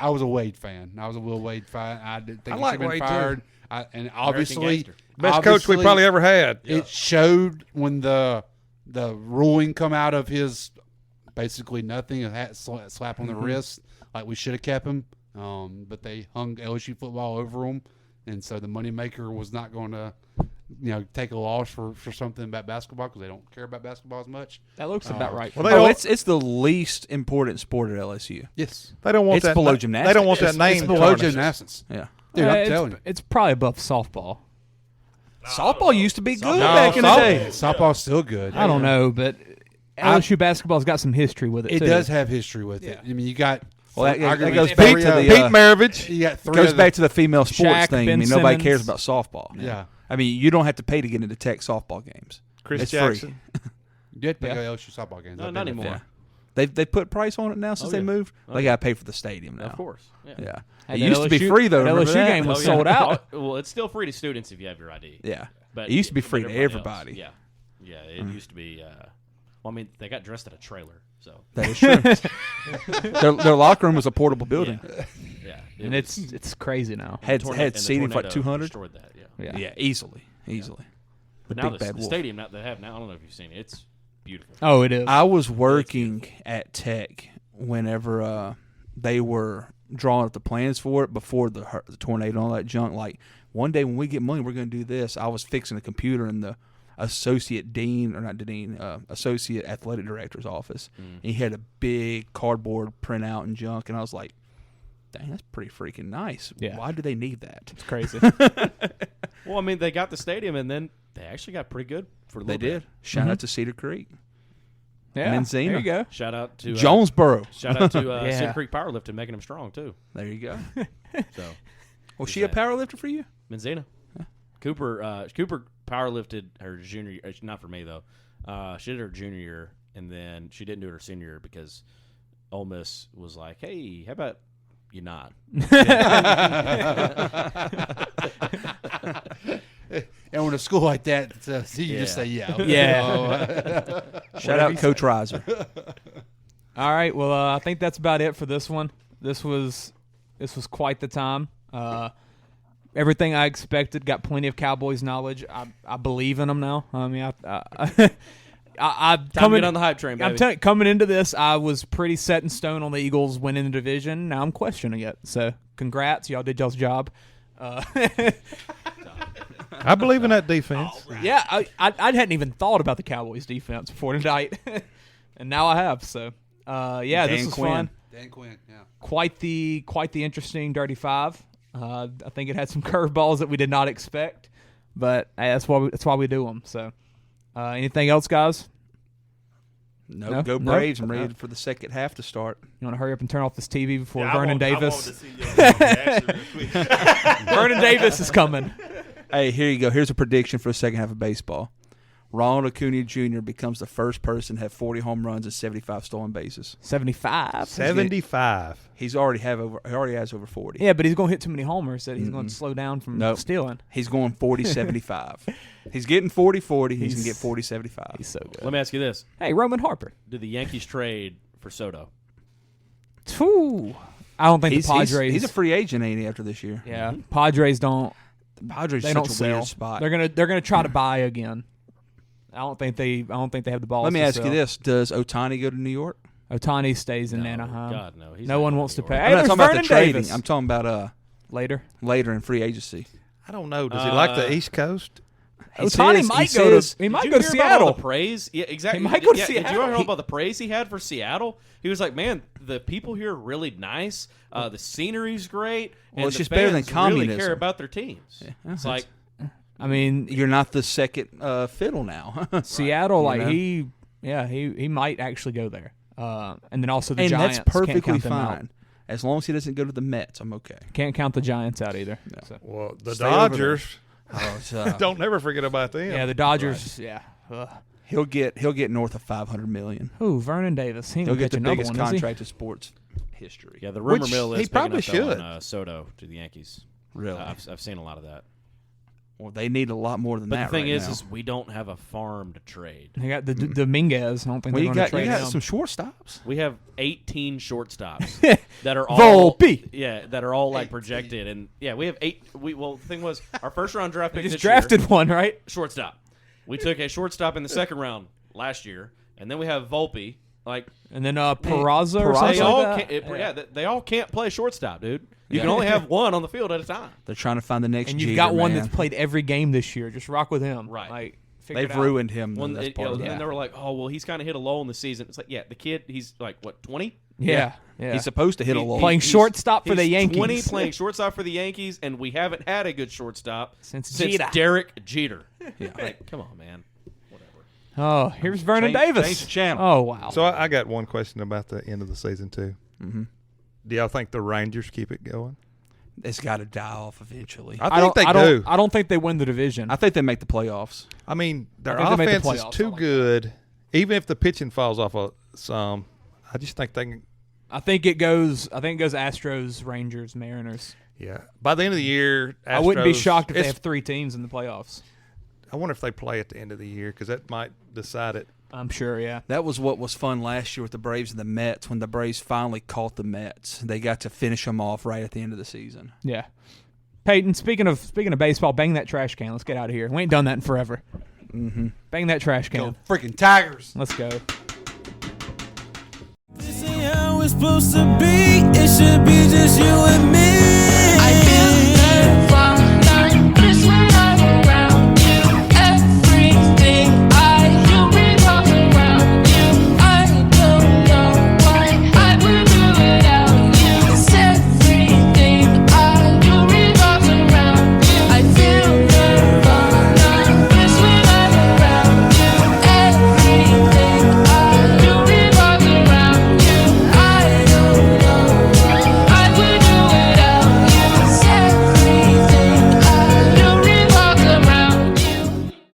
was a Wade fan. I was a Will Wade fan. I didn't think I he like should have been Wade, fired. And obviously, Best coach we probably ever had. It showed when the the ruling come out of his basically nothing, a slap on the wrist, like we should have kept him. But they hung LSU football over him, and so the moneymaker was not going to, take a loss for something about basketball because they don't care about basketball as much. That looks about right. Well, it's the least important sport at LSU. Yes, they don't want it's below gymnastics. They don't want that name. It's below gymnastics. Yeah, dude, I'm telling you, it's probably above softball. Softball used to be good back in the day. Softball's still good. I don't know, but LSU basketball's got some history with it. It too. does have history with it. I mean, you got. Well, that goes back to the Pete Maravich. You got goes back to the female sports Shaq, thing. Ben I mean, nobody Simmons. cares about softball. Yeah. I mean, you don't have to pay to get into Tech softball games. Chris it's Jackson. Free. You did pick LSU softball games. No, not anymore. Yeah. They put price on it now since they moved. They got to pay for the stadium now. Of course. Yeah. It used to be free though. That Remember LSU that? game was sold out. Well, it's still free to students if you have your ID. Yeah, but it used to be free to everybody everybody. else, yeah. It used to be. Well, I mean, they got dressed at a trailer, so that is true. their locker room was a portable building. Yeah, and it's crazy now. Had seating for like 200. Destroyed that. Yeah, easily. But now the stadium that they have now, I don't know if you've seen it. It's beautiful. Oh, it is. I was working at Tech whenever they were drawing up the plans for it before the tornado and all that junk. Like, one day when we get money, we're going to do this. I was fixing a computer in the associate athletic director's office. And he had a big cardboard printout and junk, and I was like, dang, that's pretty freaking nice. Yeah. Why do they need that? It's crazy. Well, I mean, they got the stadium, and then they actually got pretty good for a little bit. They did. Shout out to Cedar Creek. Yeah, Menzina. there you go. Shout out to Jonesboro. Shout out to Cedar Creek Powerlifting, making them strong too. There you go. So, was she a powerlifter for you? Menzina. Cooper powerlifted her junior year. Not for me though. She did her junior year, and then she didn't do it her senior year because Ole Miss was like, "Hey, how about you not?" And with a school like that, you just say yeah. Yeah. Shout out Coach Reiser. All right. Well, I think that's about it for this one. This was quite the time. Everything I expected. Got plenty of Cowboys knowledge. I believe in them now. I mean, I'm coming on the hype train, baby. Coming into this, I was pretty set in stone on the Eagles winning the division. Now I'm questioning it. So, congrats, y'all did y'all's job. I believe in that defense. Yeah, I hadn't even thought about the Cowboys defense before tonight, and now I have. So, this was fun. Dan Quinn, yeah. Quite the interesting Dirty Five. I think it had some curveballs that we did not expect, but that's why we do them. So, anything else, guys? No, go Braves. I'm ready for the second half to start. You want to hurry up and turn off this TV before Vernon Davis? Vernon Davis is coming. Hey, here you go. Here's a prediction for the second half of baseball. Ronald Acuna Jr. becomes the first person to have 40 home runs and 75 stolen bases. 75? 75. He already has over 40. Yeah, but he's going to hit too many homers that he's going to slow down from stealing. He's going 40-75. He's getting 40-40. He's going to get 40-75. He's so good. Let me ask you this. Hey, Roman Harper. Did the Yankees trade for Soto? I don't think the Padres. He's a free agent, ain't he, after this year? Yeah. Padres don't. The Padres they are don't such a sell. weird spot. They're gonna try to buy again. I don't think they have the balls. Let me to ask sell. you this: does Ohtani go to New York? Ohtani stays in Anaheim. God, no. No one wants to pay. I'm not talking about the trading. Davis. I'm talking about later in free agency. I don't know. Does he like the East Coast? Ohtani might go to Seattle. All the praise? Yeah, exactly. He might go to Did Seattle. you ever hear about the praise he had for Seattle? He was like, "Man, the people here are really nice. The scenery's great. Well, and it's the just better than fans communism. Really care about their teams. Yeah. It's like, I mean, you're not the second fiddle now. Seattle, right. he might actually go there. And then also the Giants. And that's perfectly can't count them fine. out. As long as he doesn't go to the Mets, I'm okay. Can't count the Giants out either. No. So. Well, the Stay over Dodgers. Don't never forget about them. Yeah, the Dodgers. Right. Yeah. He'll get north of $500 million. Ooh, Vernon Davis. He'll get the biggest one, contract in sports history. Yeah, the rumor Which mill is he probably picking up should. on Soto to the Yankees. Really? I've seen a lot of that. Well, they need a lot more than that. But the thing right is now. we don't have a farm to trade. They got the Dominguez. I don't think they're going to trade you got him. some shortstops. We have 18 shortstops that are all Volpe. Yeah, that are all like projected, and yeah, we have 8. The thing was, our first round draft pick They just this drafted year, one, right? shortstop. We took a shortstop in the second round last year, and then we have Volpe. Like, and then Peraza or something like that. They all can't play shortstop, dude. You can only have one on the field at a time. They're trying to find the next. And you've got one that's played every game this year. Just rock with him, right? Like, they've ruined him. And they were like, "Oh, well, he's kind of hit a lull in the season." It's like, yeah, the kid, he's like what, 20? Yeah. He's supposed to hit a lull. Playing shortstop for the Yankees. 20 playing shortstop for the Yankees, and we haven't had a good shortstop since Jeter. Derek Jeter. Yeah, like, come on, man. Oh, here's Vernon Davis. Change the channel. Oh, wow. So I got one question about the end of the season, too. Mm-hmm. Do y'all think the Rangers keep it going? It's got to die off eventually. I think they do. I don't think they win the division. I think they make the playoffs. I mean, their offense is too good. Even if the pitching falls off some, I just think they can. I think it goes Astros, Rangers, Mariners. Yeah. By the end of the year, Astros, I wouldn't be shocked if they have 3 teams in the playoffs. I wonder if they play at the end of the year because that might decide it. I'm sure, yeah. That was what was fun last year with the Braves and the Mets. When the Braves finally caught the Mets, they got to finish them off right at the end of the season. Yeah. Peyton, speaking of baseball, bang that trash can. Let's get out of here. We ain't done that in forever. Mm-hmm. Bang that trash can. Go freaking Tigers. Let's go. This ain't how it's supposed to be. It should be just you and me.